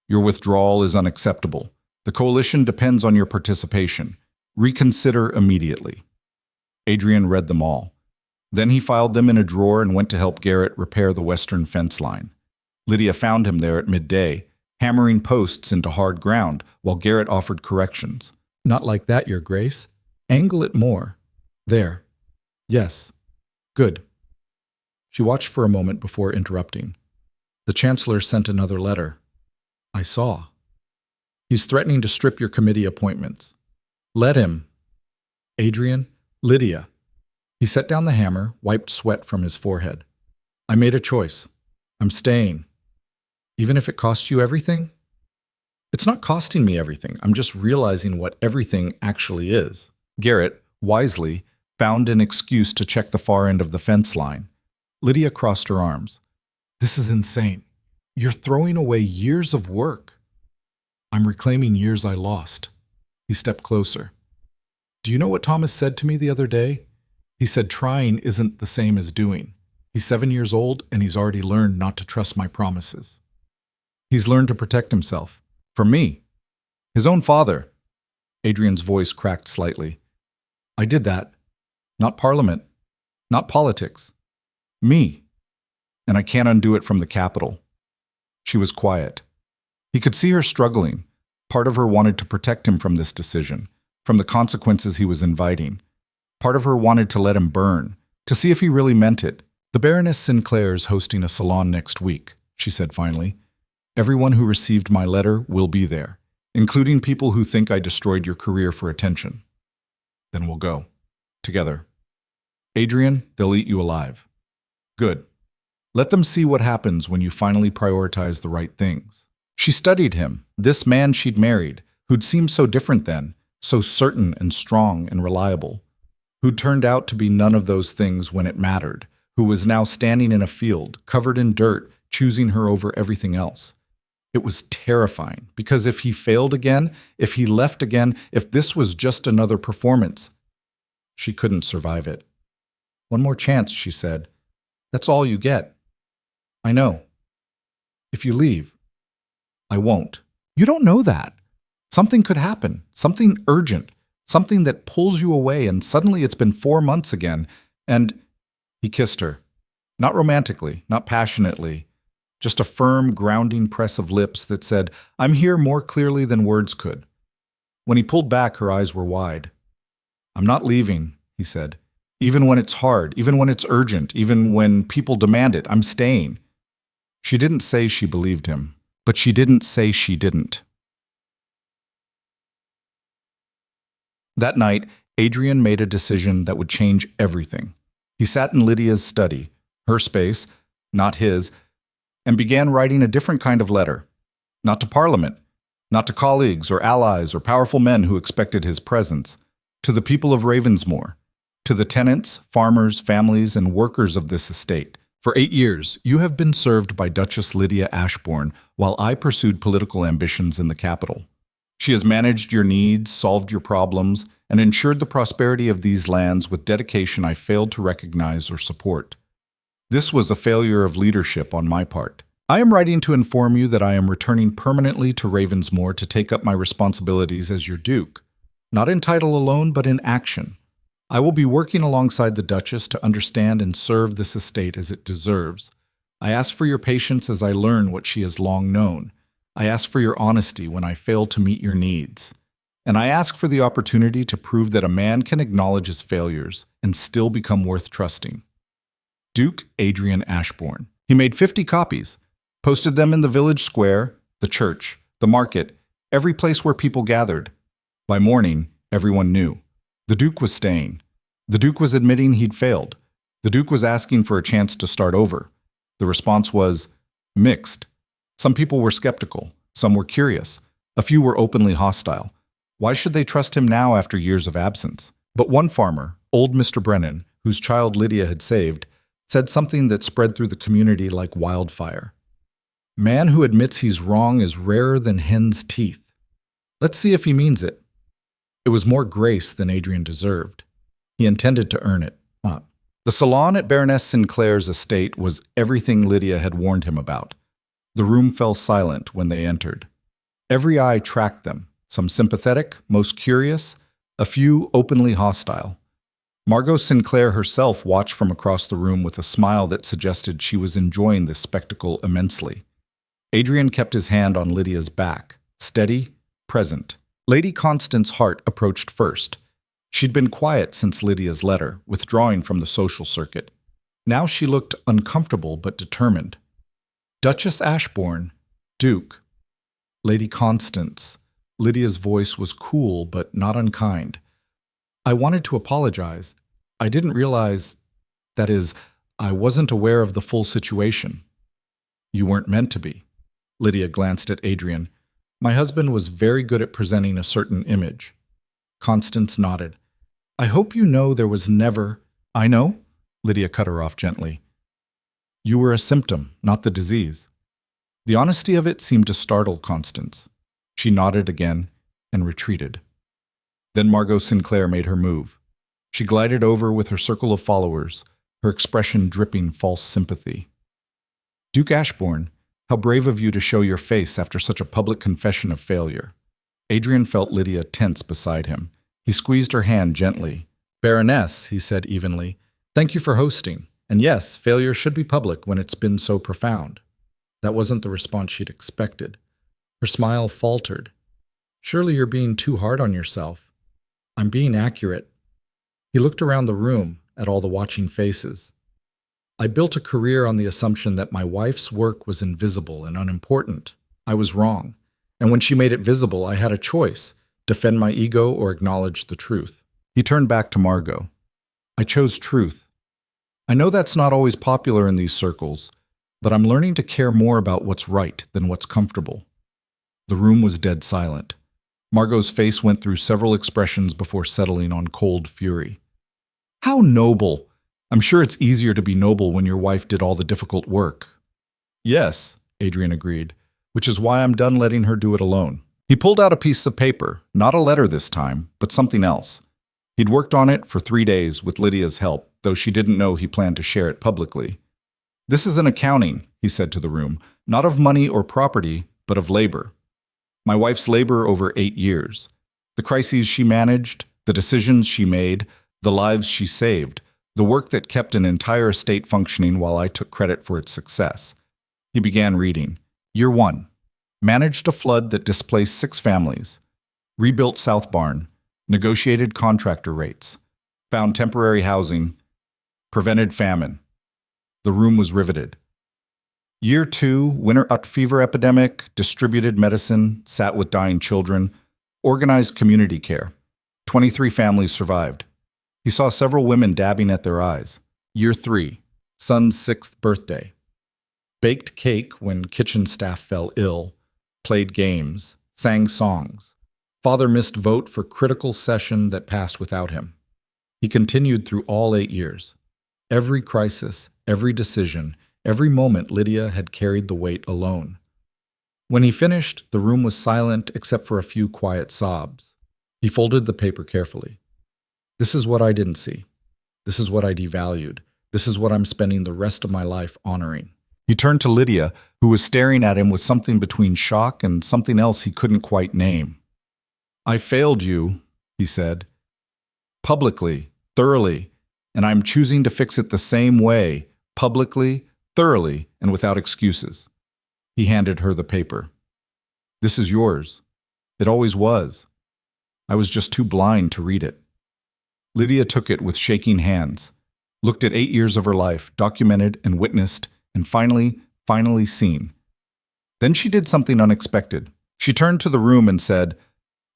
Your withdrawal is unacceptable. The coalition depends on your participation. Reconsider immediately. Adrian read them all. Then he filed them in a drawer and went to help Garrett repair the western fence line. Lydia found him there at midday, hammering posts into hard ground, while Garrett offered corrections. Not like that, Your Grace. Angle it more. There. Yes. Good. She watched for a moment before interrupting. The Chancellor sent another letter. I saw. He's threatening to strip your committee appointments. Let him. Adrian, Lydia. He set down the hammer, wiped sweat from his forehead. I made a choice. I'm staying. Even if it costs you everything? It's not costing me everything. I'm just realizing what everything actually is. Garrett, wisely, found an excuse to check the far end of the fence line. Lydia crossed her arms. This is insane. You're throwing away years of work. I'm reclaiming years I lost. He stepped closer. Do you know what Thomas said to me the other day? He said trying isn't the same as doing. He's 7 years old and he's already learned not to trust my promises. He's learned to protect himself. From me. His own father. Adrian's voice cracked slightly. I did that. Not Parliament. Not politics. Me. And I can't undo it from the capital. She was quiet. He could see her struggling. Part of her wanted to protect him from this decision, from the consequences he was inviting. Part of her wanted to let him burn, to see if he really meant it. The Baroness Sinclair's hosting a salon next week, she said finally. Everyone who received my letter will be there, including people who think I destroyed your career for attention. Then we'll go. Together. Adrian, they'll eat you alive. Good. Let them see what happens when you finally prioritize the right things. She studied him, this man she'd married, who'd seemed so different then, so certain and strong and reliable, who'd turned out to be none of those things when it mattered, who was now standing in a field, covered in dirt, choosing her over everything else. It was terrifying, because if he failed again, if he left again, if this was just another performance, she couldn't survive it. One more chance, she said. That's all you get. I know. If you leave, I won't. You don't know that. Something could happen, something urgent, something that pulls you away, and suddenly it's been 4 months again, and he kissed her. Not romantically, not passionately, just a firm, grounding press of lips that said, "I'm here," more clearly than words could. When he pulled back, her eyes were wide. "I'm not leaving," he said. "Even when it's hard, even when it's urgent, even when people demand it, I'm staying." She didn't say she believed him, but she didn't say she didn't. That night, Adrian made a decision that would change everything. He sat in Lydia's study, her space, not his, and began writing a different kind of letter. Not to Parliament, not to colleagues or allies or powerful men who expected his presence, to the people of Ravensmoor, to the tenants, farmers, families, and workers of this estate. For 8 years, you have been served by Duchess Lydia Ashbourne while I pursued political ambitions in the capital. She has managed your needs, solved your problems, and ensured the prosperity of these lands with dedication I failed to recognize or support. This was a failure of leadership on my part. I am writing to inform you that I am returning permanently to Ravensmoor to take up my responsibilities as your Duke, not in title alone, but in action. I will be working alongside the Duchess to understand and serve this estate as it deserves. I ask for your patience as I learn what she has long known. I ask for your honesty when I fail to meet your needs. And I ask for the opportunity to prove that a man can acknowledge his failures and still become worth trusting. Duke Adrian Ashbourne. He made 50 copies, posted them in the village square, the church, the market, every place where people gathered. By morning, everyone knew. The Duke was staying. The Duke was admitting he'd failed. The Duke was asking for a chance to start over. The response was mixed. Some people were skeptical. Some were curious. A few were openly hostile. Why should they trust him now after years of absence? But one farmer, old Mr. Brennan, whose child Lydia had saved, said something that spread through the community like wildfire. Man who admits he's wrong is rarer than hen's teeth. Let's see if he means it. It was more grace than Adrian deserved. He intended to earn it. The salon at Baroness Sinclair's estate was everything Lydia had warned him about. The room fell silent when they entered. Every eye tracked them, some sympathetic, most curious, a few openly hostile. Margot Sinclair herself watched from across the room with a smile that suggested she was enjoying this spectacle immensely. Adrian kept his hand on Lydia's back, steady, present. Lady Constance Hart approached first. She'd been quiet since Lydia's letter, withdrawing from the social circuit. Now she looked uncomfortable but determined. Duchess Ashbourne, Duke. Lady Constance. Lydia's voice was cool but not unkind. I wanted to apologize. I didn't realize, that is, I wasn't aware of the full situation. You weren't meant to be. Lydia glanced at Adrian. My husband was very good at presenting a certain image. Constance nodded. I hope you know there was never— I know, Lydia cut her off gently. You were a symptom, not the disease. The honesty of it seemed to startle Constance. She nodded again and retreated. Then Margot Sinclair made her move. She glided over with her circle of followers, her expression dripping false sympathy. Duke Ashbourne, how brave of you to show your face after such a public confession of failure. Adrian felt Lydia tense beside him. He squeezed her hand gently. Baroness, he said evenly, thank you for hosting. And yes, failure should be public when it's been so profound. That wasn't the response she'd expected. Her smile faltered. Surely you're being too hard on yourself. I'm being accurate. He looked around the room at all the watching faces. I built a career on the assumption that my wife's work was invisible and unimportant. I was wrong. And when she made it visible, I had a choice: defend my ego or acknowledge the truth. He turned back to Margot. I chose truth. I know that's not always popular in these circles, but I'm learning to care more about what's right than what's comfortable. The room was dead silent. Margot's face went through several expressions before settling on cold fury. How noble! I'm sure it's easier to be noble when your wife did all the difficult work. Yes, Adrian agreed, which is why I'm done letting her do it alone. He pulled out a piece of paper, not a letter this time, but something else. He'd worked on it for 3 days with Lydia's help, though she didn't know he planned to share it publicly. This is an accounting, he said to the room, not of money or property, but of labor. My wife's labor over 8 years. The crises she managed, the decisions she made, the lives she saved, The work that kept an entire estate functioning while I took credit for its success. He began reading. Year 1. Managed a flood that displaced 6 families. Rebuilt South Barn. Negotiated contractor rates. Found temporary housing. Prevented famine. The room was riveted. Year 2, winter fever epidemic, distributed medicine, sat with dying children, organized community care. 23 families survived. He saw several women dabbing at their eyes. Year 3, son's 6th birthday. Baked cake when kitchen staff fell ill, played games, sang songs. Father missed vote for critical session that passed without him. He continued through all 8 years. Every crisis, every decision, every moment Lydia had carried the weight alone. When he finished, the room was silent except for a few quiet sobs. He folded the paper carefully. This is what I didn't see. This is what I devalued. This is what I'm spending the rest of my life honoring. He turned to Lydia, who was staring at him with something between shock and something else he couldn't quite name. I failed you, he said. Publicly, thoroughly, and I'm choosing to fix it the same way, publicly, thoroughly, and without excuses. He handed her the paper. This is yours. It always was. I was just too blind to read it. Lydia took it with shaking hands, looked at 8 years of her life, documented and witnessed, and finally seen. Then she did something unexpected. She turned to the room and said,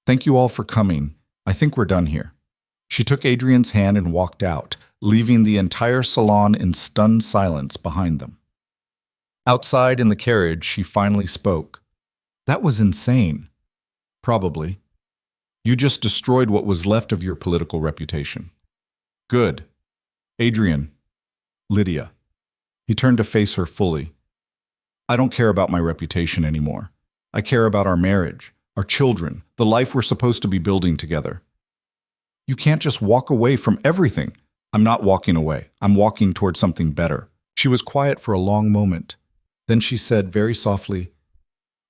"Thank you all for coming. I think we're done here." She took Adrian's hand and walked out, leaving the entire salon in stunned silence behind them. Outside in the carriage, she finally spoke. That was insane. Probably. You just destroyed what was left of your political reputation. Good. Adrian. Lydia. He turned to face her fully. I don't care about my reputation anymore. I care about our marriage, our children, the life we're supposed to be building together. You can't just walk away from everything. I'm not walking away. I'm walking toward something better. She was quiet for a long moment. Then she said very softly,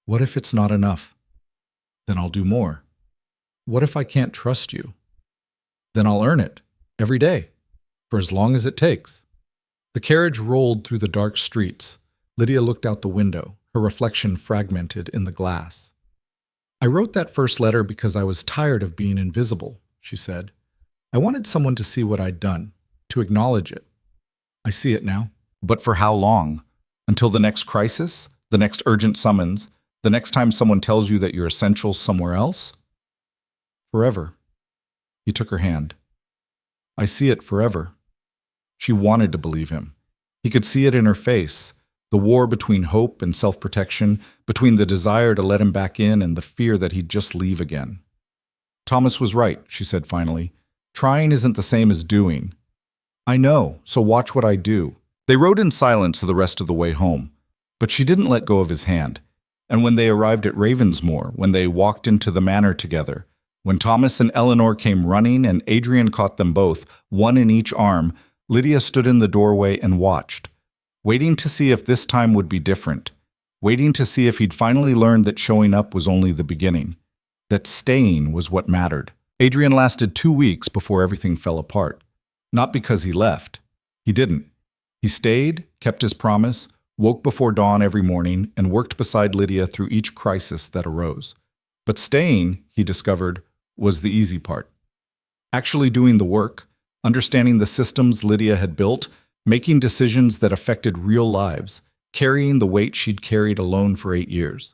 "What if it's not enough? Then I'll do more. What if I can't trust you? Then I'll earn it, every day, for as long as it takes." The carriage rolled through the dark streets. Lydia looked out the window, her reflection fragmented in the glass. I wrote that first letter because I was tired of being invisible, she said. I wanted someone to see what I'd done, to acknowledge it. I see it now. But for how long? Until the next crisis? The next urgent summons? The next time someone tells you that you're essential somewhere else? Forever. He took her hand. I see it forever. She wanted to believe him. He could see it in her face, the war between hope and self-protection, between the desire to let him back in and the fear that he'd just leave again. Thomas was right, she said finally. Trying isn't the same as doing. I know, so watch what I do. They rode in silence the rest of the way home, but she didn't let go of his hand. And when they arrived at Ravensmoor, when they walked into the manor together, when Thomas and Eleanor came running and Adrian caught them both, one in each arm, Lydia stood in the doorway and watched, waiting to see if this time would be different, waiting to see if he'd finally learned that showing up was only the beginning, that staying was what mattered. Adrian lasted 2 weeks before everything fell apart. Not because he left. He didn't. He stayed, kept his promise, woke before dawn every morning, and worked beside Lydia through each crisis that arose. But staying, he discovered, was the easy part. Actually doing the work, understanding the systems Lydia had built, making decisions that affected real lives, carrying the weight she'd carried alone for 8 years.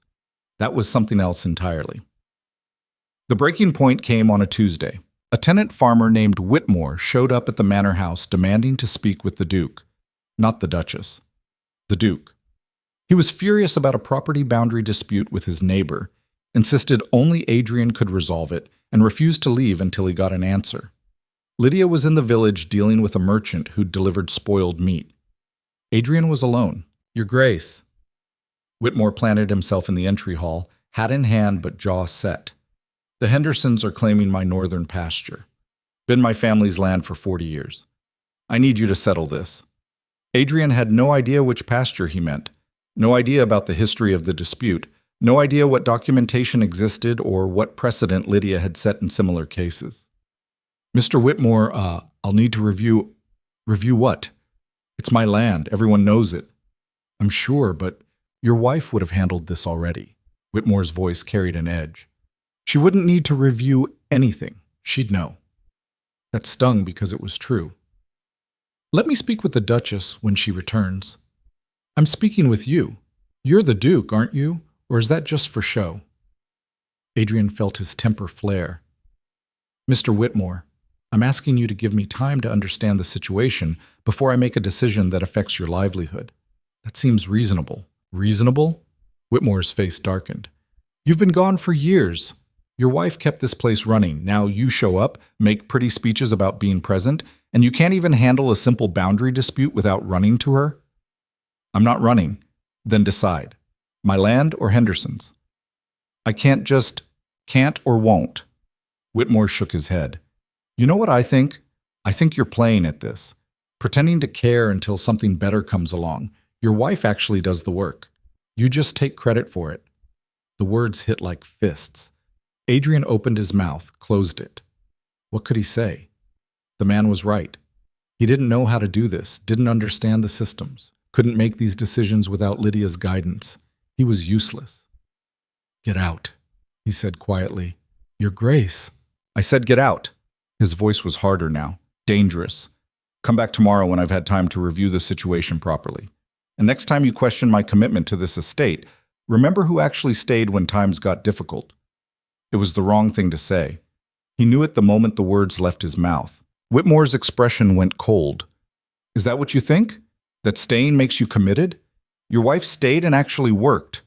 That was something else entirely. The breaking point came on a Tuesday. A tenant farmer named Whitmore showed up at the manor house demanding to speak with the Duke. Not the Duchess. The Duke. He was furious about a property boundary dispute with his neighbor, insisted only Adrian could resolve it, and refused to leave until he got an answer. Lydia was in the village dealing with a merchant who'd delivered spoiled meat. Adrian was alone. Your Grace. Whitmore planted himself in the entry hall, hat in hand but jaw set. The Hendersons are claiming my northern pasture. Been my family's land for 40 years. I need you to settle this. Adrian had no idea which pasture he meant, no idea about the history of the dispute, no idea what documentation existed or what precedent Lydia had set in similar cases. Mr. Whitmore, I'll need to review. Review what? It's my land. Everyone knows it. I'm sure, but your wife would have handled this already. Whitmore's voice carried an edge. She wouldn't need to review anything. She'd know. That stung because it was true. Let me speak with the Duchess when she returns. I'm speaking with you. You're the Duke, aren't you? Or is that just for show? Adrian felt his temper flare. Mr. Whitmore, I'm asking you to give me time to understand the situation before I make a decision that affects your livelihood. That seems reasonable. Reasonable? Whitmore's face darkened. You've been gone for years. Your wife kept this place running. Now you show up, make pretty speeches about being present, and you can't even handle a simple boundary dispute without running to her? I'm not running. Then decide. My land or Henderson's? I can't or won't. Whitmore shook his head. You know what I think? I think you're playing at this, pretending to care until something better comes along. Your wife actually does the work. You just take credit for it. The words hit like fists. Adrian opened his mouth, closed it. What could he say? The man was right. He didn't know how to do this, didn't understand the systems, couldn't make these decisions without Lydia's guidance. He was useless. Get out, he said quietly. Your Grace. I said get out. His voice was harder now, dangerous. Come back tomorrow when I've had time to review the situation properly. And next time you question my commitment to this estate, remember who actually stayed when times got difficult. It was the wrong thing to say. He knew it the moment the words left his mouth. Whitmore's expression went cold. Is that what you think? That staying makes you committed? Your wife stayed and actually worked.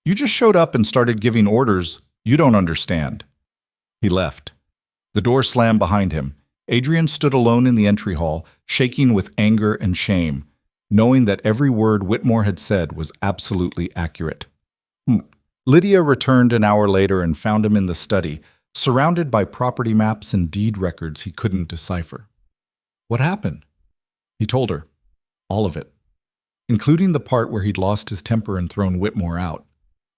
You just showed up and started giving orders you don't understand. He left. The door slammed behind him. Adrian stood alone in the entry hall, shaking with anger and shame, knowing that every word Whitmore had said was absolutely accurate. Lydia returned an hour later and found him in the study, surrounded by property maps and deed records he couldn't decipher. What happened? He told her. All of it. Including the part where he'd lost his temper and thrown Whitmore out.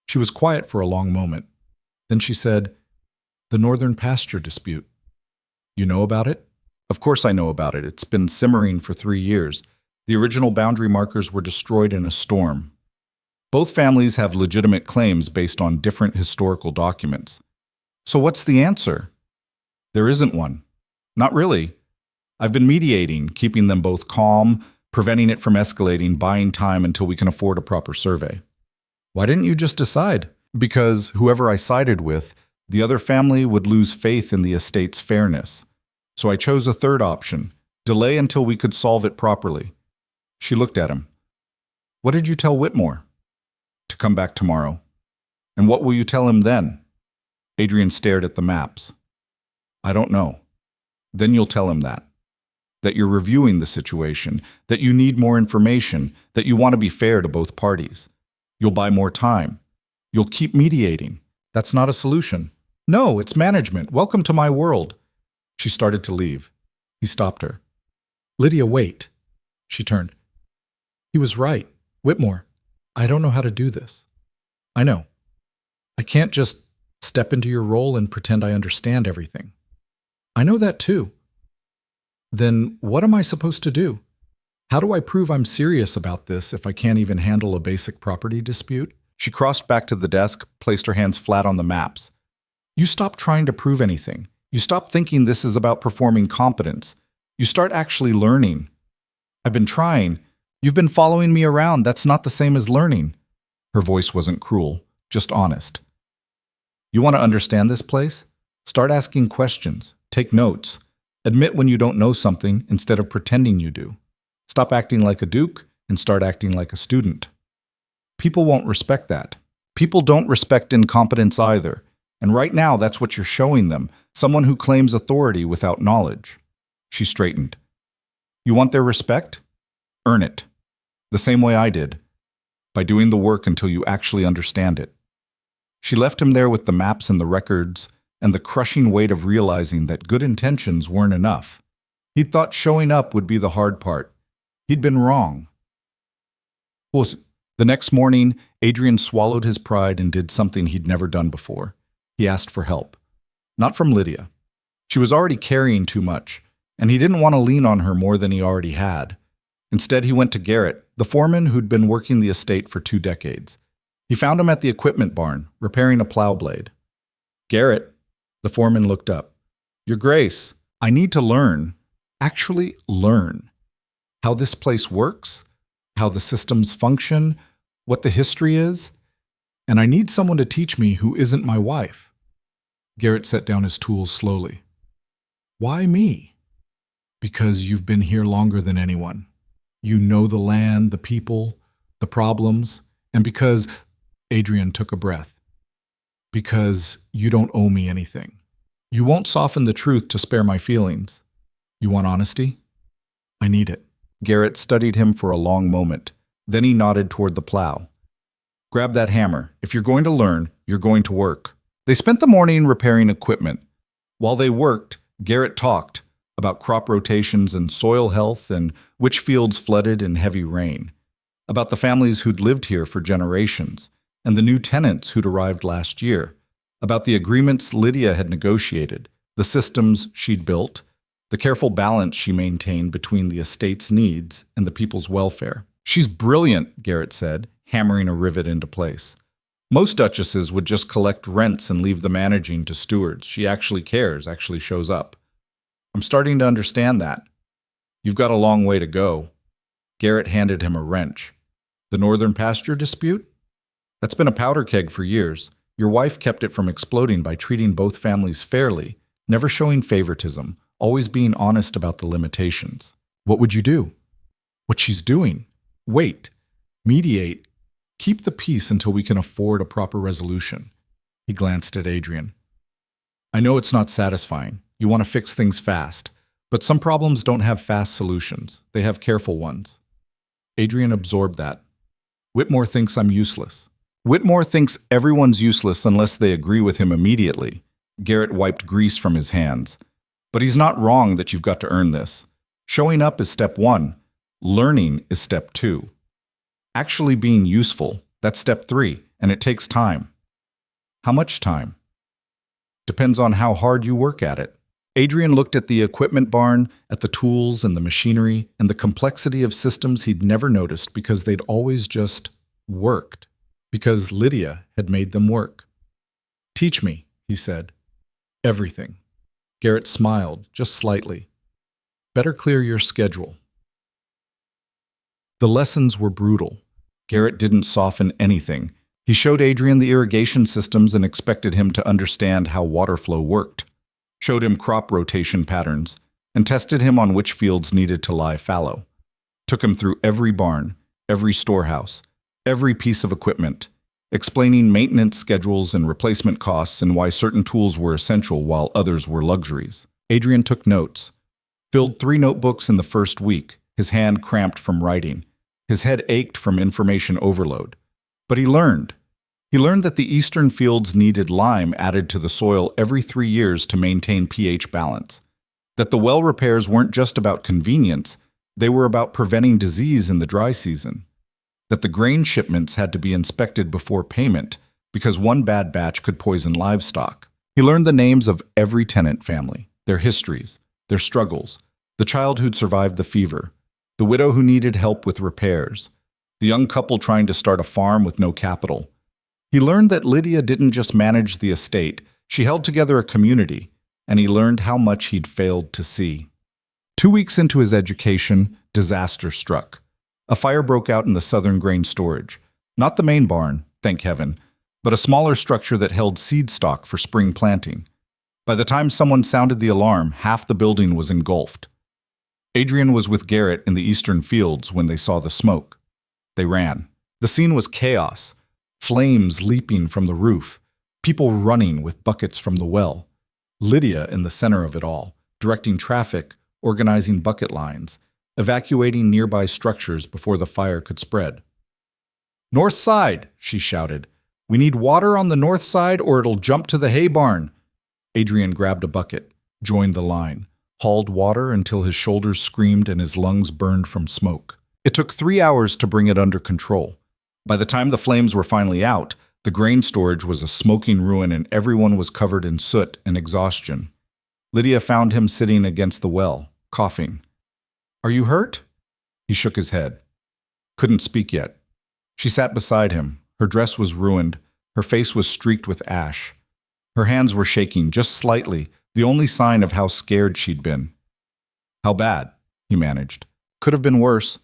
She was quiet for a long moment. Then she said, The northern pasture dispute. You know about it? Of course I know about it. It's been simmering for 3 years. The original boundary markers were destroyed in a storm. Both families have legitimate claims based on different historical documents. So what's the answer? There isn't one. Not really. I've been mediating, keeping them both calm, preventing it from escalating, buying time until we can afford a proper survey. Why didn't you just decide? Because whoever I sided with, the other family would lose faith in the estate's fairness. So I chose a third option, delay until we could solve it properly. She looked at him. What did you tell Whitmore? To come back tomorrow. And what will you tell him then? Adrian stared at the maps. I don't know. Then you'll tell him that you're reviewing the situation, that you need more information, that you want to be fair to both parties. You'll buy more time. You'll keep mediating. That's not a solution. No, it's management. Welcome to my world. She started to leave. He stopped her. Lydia, wait. She turned. He was right. Whitmore, I don't know how to do this. I know. I can't just step into your role and pretend I understand everything. I know that too. Then what am I supposed to do? How do I prove I'm serious about this if I can't even handle a basic property dispute? She crossed back to the desk, placed her hands flat on the maps. You stop trying to prove anything. You stop thinking this is about performing competence. You start actually learning. I've been trying. You've been following me around. That's not the same as learning. Her voice wasn't cruel, just honest. You want to understand this place? Start asking questions. Take notes. Admit when you don't know something instead of pretending you do. Stop acting like a duke and start acting like a student. People won't respect that. People don't respect incompetence either. And right now, that's what you're showing them, someone who claims authority without knowledge. She straightened. You want their respect? Earn it. The same way I did. By doing the work until you actually understand it. She left him there with the maps and the records, and the crushing weight of realizing that good intentions weren't enough. He'd thought showing up would be the hard part. He'd been wrong. The next morning, Adrian swallowed his pride and did something he'd never done before. He asked for help. Not from Lydia. She was already carrying too much. and he didn't want to lean on her more than he already had. Instead, he went to Garrett, the foreman who'd been working the estate for 2 decades. He found him at the equipment barn, repairing a plow blade. "Garrett," the foreman looked up. "Your Grace, I need to learn, actually learn, how this place works, how the systems function, what the history is, and I need someone to teach me who isn't my wife." Garrett set down his tools slowly. "Why me?" "Because you've been here longer than anyone. You know the land, the people, the problems, and because," Adrian took a breath, "because you don't owe me anything. You won't soften the truth to spare my feelings. You want honesty? I need it." Garrett studied him for a long moment. Then he nodded toward the plow. "Grab that hammer. If you're going to learn, you're going to work." They spent the morning repairing equipment. While they worked, Garrett talked about crop rotations and soil health and which fields flooded in heavy rain, about the families who'd lived here for generations and the new tenants who'd arrived last year, about the agreements Lydia had negotiated, the systems she'd built, the careful balance she maintained between the estate's needs and the people's welfare. "She's brilliant," Garrett said, hammering a rivet into place. "Most duchesses would just collect rents and leave the managing to stewards. She actually cares, actually shows up." "I'm starting to understand that." "You've got a long way to go." Garrett handed him a wrench. "The northern pasture dispute? That's been a powder keg for years. Your wife kept it from exploding by treating both families fairly, never showing favoritism, always being honest about the limitations." "What would you do?" "What she's doing. Wait. Mediate. Keep the peace until we can afford a proper resolution." He glanced at Adrian. "I know it's not satisfying. You want to fix things fast. But some problems don't have fast solutions. They have careful ones." Adrian absorbed that. "Whitmore thinks I'm useless." "Whitmore thinks everyone's useless unless they agree with him immediately." Garrett wiped grease from his hands. "But he's not wrong that you've got to earn this. Showing up is step 1. Learning is step 2. Actually being useful, that's step 3, and it takes time." "How much time?" "Depends on how hard you work at it." Adrian looked at the equipment barn, at the tools and the machinery, and the complexity of systems he'd never noticed because they'd always just worked, because Lydia had made them work. "Teach me," he said. "Everything." Garrett smiled, just slightly. "Better clear your schedule." The lessons were brutal. Garrett didn't soften anything. He showed Adrian the irrigation systems and expected him to understand how water flow worked, showed him crop rotation patterns, and tested him on which fields needed to lie fallow. Took him through every barn, every storehouse, every piece of equipment, explaining maintenance schedules and replacement costs and why certain tools were essential while others were luxuries. Adrian took notes, filled 3 notebooks in the first week, his hand cramped from writing. His head ached from information overload. But he learned. He learned that the eastern fields needed lime added to the soil every 3 years to maintain pH balance. That the well repairs weren't just about convenience, they were about preventing disease in the dry season. That the grain shipments had to be inspected before payment because one bad batch could poison livestock. He learned the names of every tenant family, their histories, their struggles, the child who'd survived the fever, the widow who needed help with repairs, the young couple trying to start a farm with no capital. He learned that Lydia didn't just manage the estate, she held together a community, and he learned how much he'd failed to see. 2 weeks into his education, disaster struck. A fire broke out in the southern grain storage. Not the main barn, thank heaven, but a smaller structure that held seed stock for spring planting. By the time someone sounded the alarm, half the building was engulfed. Adrian was with Garrett in the eastern fields when they saw the smoke. They ran. The scene was chaos. Flames leaping from the roof. People running with buckets from the well. Lydia in the center of it all, directing traffic, organizing bucket lines, evacuating nearby structures before the fire could spread. "North side," she shouted. "We need water on the north side or it'll jump to the hay barn." Adrian grabbed a bucket, joined the line, hauled water until his shoulders screamed and his lungs burned from smoke. It took 3 hours to bring it under control. By the time the flames were finally out, the grain storage was a smoking ruin and everyone was covered in soot and exhaustion. Lydia found him sitting against the well, coughing. "Are you hurt?" He shook his head. Couldn't speak yet. She sat beside him. Her dress was ruined. Her face was streaked with ash. Her hands were shaking, just slightly, the only sign of how scared she'd been. "How bad?" he managed. "Could have been worse.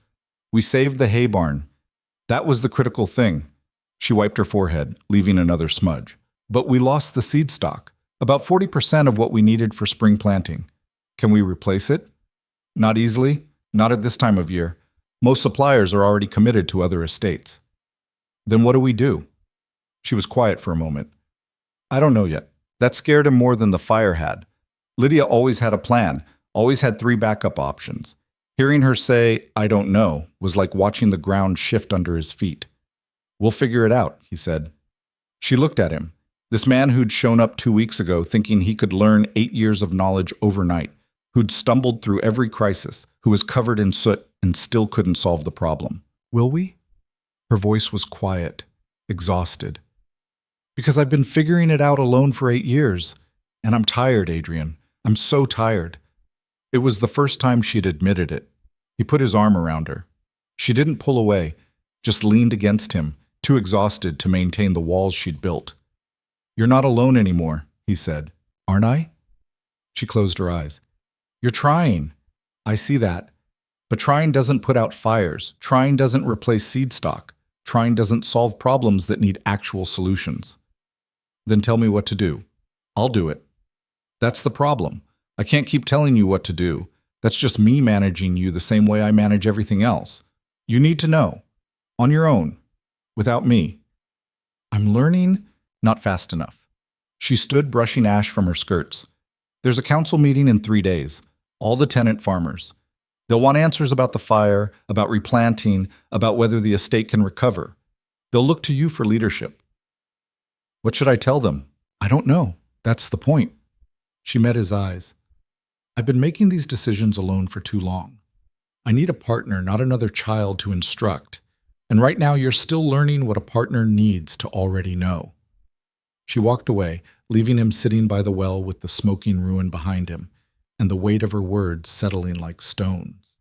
We saved the hay barn. That was the critical thing." She wiped her forehead, leaving another smudge. "But we lost the seed stock, about 40% of what we needed for spring planting. Can we replace it?" "Not easily. Not at this time of year. Most suppliers are already committed to other estates." "Then what do we do?" She was quiet for a moment. "I don't know yet. That scared him more than the fire had. Lydia always had a plan, always had 3 backup options. Hearing her say, 'I don't know,' was like watching the ground shift under his feet. "We'll figure it out," he said. She looked at him. This man who'd shown up 2 weeks ago thinking he could learn 8 years of knowledge overnight, who'd stumbled through every crisis, who was covered in soot and still couldn't solve the problem. "Will we?" Her voice was quiet, exhausted. "Because I've been figuring it out alone for 8 years. And I'm tired, Adrian. I'm so tired." It was the first time she'd admitted it. He put his arm around her. She didn't pull away, just leaned against him, too exhausted to maintain the walls she'd built. "You're not alone anymore," he said. "Aren't I?" She closed her eyes. "You're trying. I see that. But trying doesn't put out fires. Trying doesn't replace seed stock. Trying doesn't solve problems that need actual solutions." "Then tell me what to do. I'll do it." "That's the problem. I can't keep telling you what to do. That's just me managing you the same way I manage everything else. You need to know. On your own. Without me." "I'm learning." Not fast enough. She stood brushing ash from her skirts. "There's a council meeting in 3 days. All the tenant farmers. They'll want answers about the fire, about replanting, about whether the estate can recover. They'll look to you for leadership." "What should I tell them?" "I don't know. That's the point." She met his eyes. "I've been making these decisions alone for too long. I need a partner, not another child to instruct. And right now you're still learning what a partner needs to already know." She walked away, leaving him sitting by the well with the smoking ruin behind him, and the weight of her words settling like stones.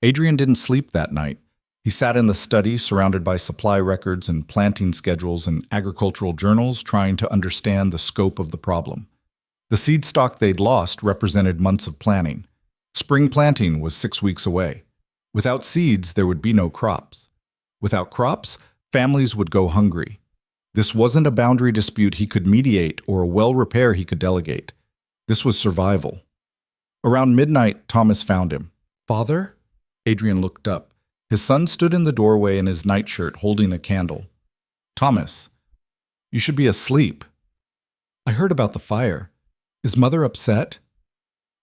Adrian didn't sleep that night. He sat in the study, surrounded by supply records and planting schedules and agricultural journals, trying to understand the scope of the problem. The seed stock they'd lost represented months of planning. Spring planting was 6 weeks away. Without seeds, there would be no crops. Without crops, families would go hungry. This wasn't a boundary dispute he could mediate or a well repair he could delegate. This was survival. Around midnight, Thomas found him. "Father?" Adrian looked up. His son stood in the doorway in his nightshirt, holding a candle. "Thomas, you should be asleep." "I heard about the fire. Is Mother upset?"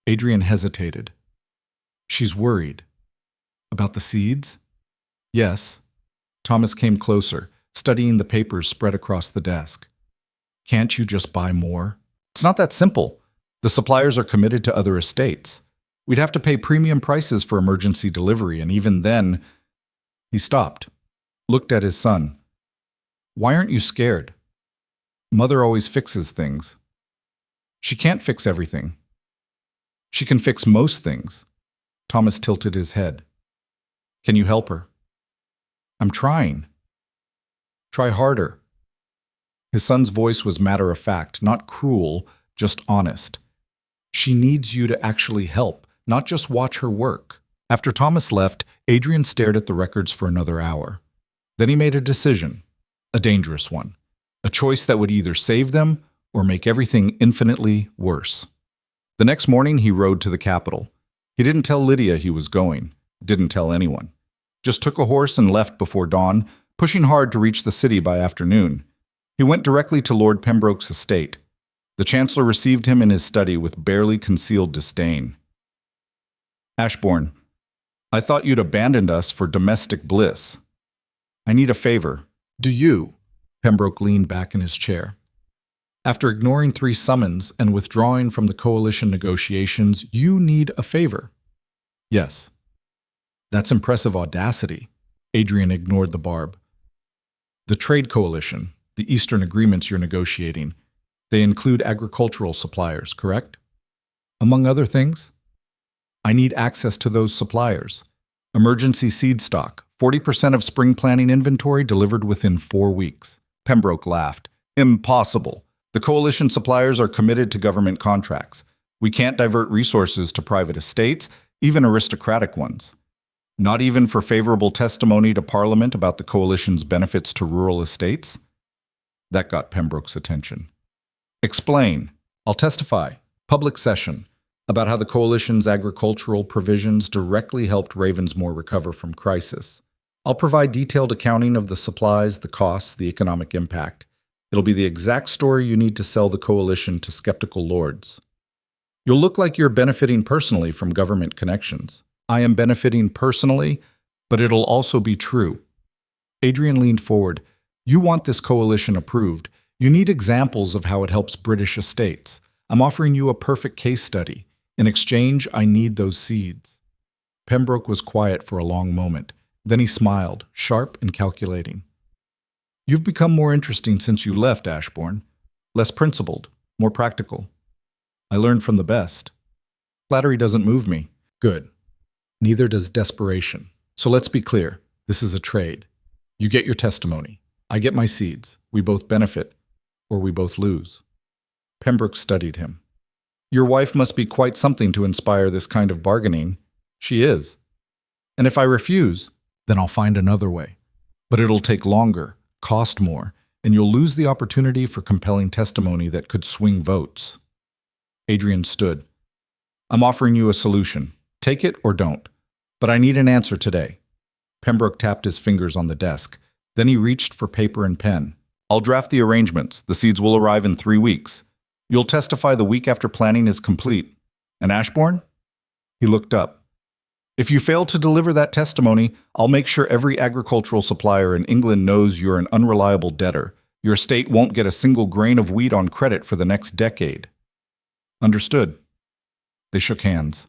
Adrian hesitated. "She's worried." "About the seeds?" "Yes." Thomas came closer, studying the papers spread across the desk. "Can't you just buy more?" "It's not that simple. The suppliers are committed to other estates. We'd have to pay premium prices for emergency delivery, and even then—" He stopped, looked at his son. "Why aren't you scared?" "Mother always fixes things." "She can't fix everything." "She can fix most things." Thomas tilted his head. "Can you help her?" "I'm trying." "Try harder." His son's voice was matter-of-fact, not cruel, just honest. "She needs you to actually help, not just watch her work." After Thomas left, Adrian stared at the records for another hour. Then he made a decision, a dangerous one, a choice that would either save them or make everything infinitely worse. The next morning, he rode to the capital. He didn't tell Lydia he was going, didn't tell anyone. Just took a horse and left before dawn, pushing hard to reach the city by afternoon. He went directly to Lord Pembroke's estate. The Chancellor received him in his study with barely concealed disdain. "Ashbourne, I thought you'd abandoned us for domestic bliss. I need a favor." "Do you?" Pembroke leaned back in his chair. "After ignoring 3 summons and withdrawing from the coalition negotiations, you need a favor." "Yes." "That's impressive audacity." Adrian ignored the barb. "The trade coalition, the Eastern agreements you're negotiating, they include agricultural suppliers, correct? Among other things?" I need access to those suppliers. Emergency seed stock, 40% of spring planting inventory delivered within 4 weeks. Pembroke laughed. Impossible. The coalition suppliers are committed to government contracts. We can't divert resources to private estates, even aristocratic ones. Not even for favorable testimony to Parliament about the coalition's benefits to rural estates? That got Pembroke's attention. Explain. I'll testify. Public session. About how the coalition's agricultural provisions directly helped Ravensmore recover from crisis. I'll provide detailed accounting of the supplies, the costs, the economic impact. It'll be the exact story you need to sell the coalition to skeptical lords. You'll look like you're benefiting personally from government connections. I am benefiting personally, but it'll also be true. Adrian leaned forward. You want this coalition approved. You need examples of how it helps British estates. I'm offering you a perfect case study. In exchange, I need those seeds. Pembroke was quiet for a long moment. Then he smiled, sharp and calculating. You've become more interesting since you left, Ashbourne. Less principled, more practical. I learned from the best. Flattery doesn't move me. Good. Neither does desperation. So let's be clear. This is a trade. You get your testimony. I get my seeds. We both benefit, or we both lose. Pembroke studied him. Your wife must be quite something to inspire this kind of bargaining. She is. And if I refuse, then I'll find another way. But it'll take longer, cost more, and you'll lose the opportunity for compelling testimony that could swing votes. Adrian stood. I'm offering you a solution. Take it or don't. But I need an answer today. Pembroke tapped his fingers on the desk. Then he reached for paper and pen. I'll draft the arrangements. The seeds will arrive in 3 weeks. You'll testify the week after planning is complete. And Ashbourne? He looked up. If you fail to deliver that testimony, I'll make sure every agricultural supplier in England knows you're an unreliable debtor. Your estate won't get a single grain of wheat on credit for the next decade. Understood. They shook hands.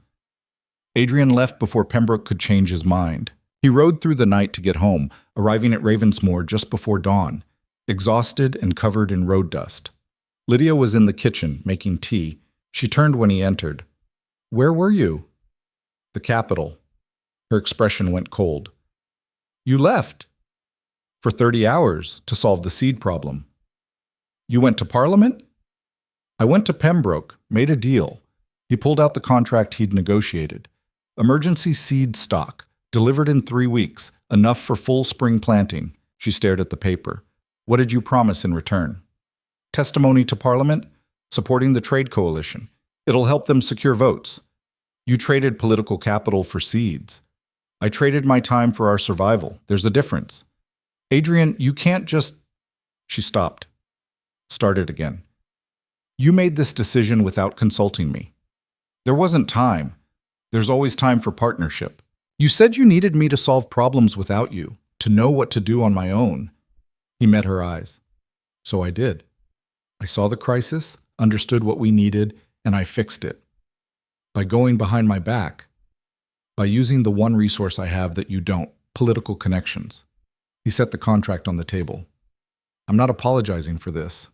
Adrian left before Pembroke could change his mind. He rode through the night to get home, arriving at Ravensmore just before dawn, exhausted and covered in road dust. Lydia was in the kitchen, making tea. She turned when he entered. Where were you? The capital. Her expression went cold. You left. For 30 hours, to solve the seed problem. You went to Parliament? I went to Pembroke, made a deal. He pulled out the contract he'd negotiated. Emergency seed stock, delivered in 3 weeks, enough for full spring planting. She stared at the paper. What did you promise in return? Testimony to Parliament, supporting the trade coalition. It'll help them secure votes. You traded political capital for seeds. I traded my time for our survival. There's a difference. Adrian, you can't just... She stopped. Started again. You made this decision without consulting me. There wasn't time. There's always time for partnership. You said you needed me to solve problems without you, to know what to do on my own. He met her eyes. So I did. I saw the crisis, understood what we needed, and I fixed it. By going behind my back. By using the one resource I have that you don't, political connections. He set the contract on the table. I'm not apologizing for this.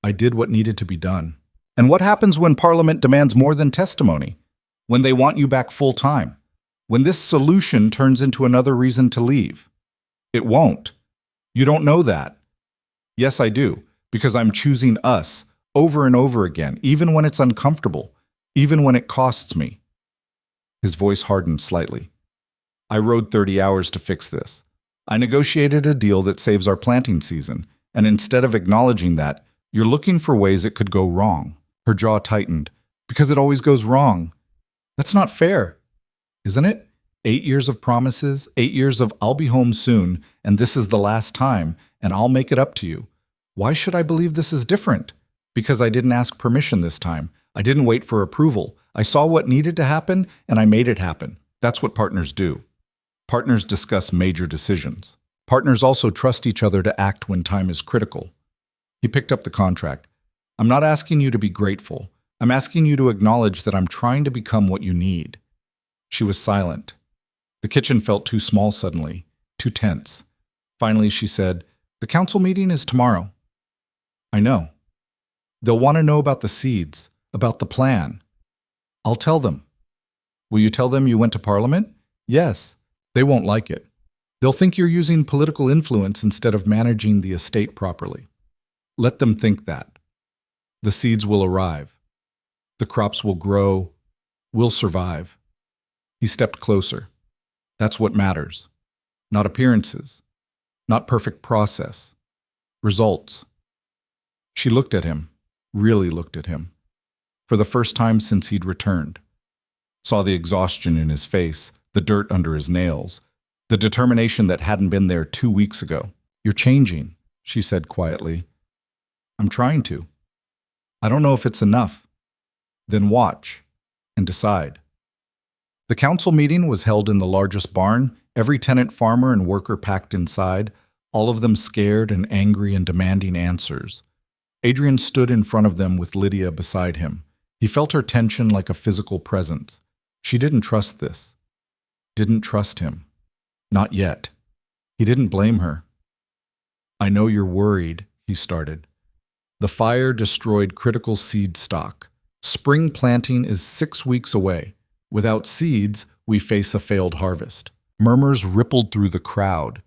I did what needed to be done. And what happens when Parliament demands more than testimony? When they want you back full time? When this solution turns into another reason to leave? It won't. You don't know that. Yes, I do, because I'm choosing us over and over again, even when it's uncomfortable, even when it costs me. His voice hardened slightly. I rode 30 hours to fix this. I negotiated a deal that saves our planting season, and instead of acknowledging that, you're looking for ways it could go wrong. Her jaw tightened. Because it always goes wrong. That's not fair, isn't it? 8 years of promises, 8 years of I'll be home soon, and this is the last time, and I'll make it up to you. Why should I believe this is different? Because I didn't ask permission this time. I didn't wait for approval. I saw what needed to happen, and I made it happen. That's what partners do. Partners discuss major decisions. Partners also trust each other to act when time is critical. He picked up the contract. I'm not asking you to be grateful. I'm asking you to acknowledge that I'm trying to become what you need. She was silent. The kitchen felt too small suddenly, too tense. Finally, she said, The council meeting is tomorrow. I know. They'll want to know about the seeds, about the plan. I'll tell them. Will you tell them you went to Parliament? Yes. They won't like it. They'll think you're using political influence instead of managing the estate properly. Let them think that. The seeds will arrive. The crops will grow. We'll survive. He stepped closer. That's what matters. Not appearances. Not perfect process. Results. She looked at him, really looked at him, for the first time since he'd returned. Saw the exhaustion in his face, the dirt under his nails, the determination that hadn't been there 2 weeks ago. You're changing, she said quietly. I'm trying to. I don't know if it's enough. Then watch and decide. The council meeting was held in the largest barn, every tenant, farmer, and worker packed inside, all of them scared and angry and demanding answers. Adrian stood in front of them with Lydia beside him. He felt her tension like a physical presence. She didn't trust this. Didn't trust him. Not yet. He didn't blame her. I know you're worried, he started. The fire destroyed critical seed stock. Spring planting is 6 weeks away. Without seeds, we face a failed harvest. Murmurs rippled through the crowd.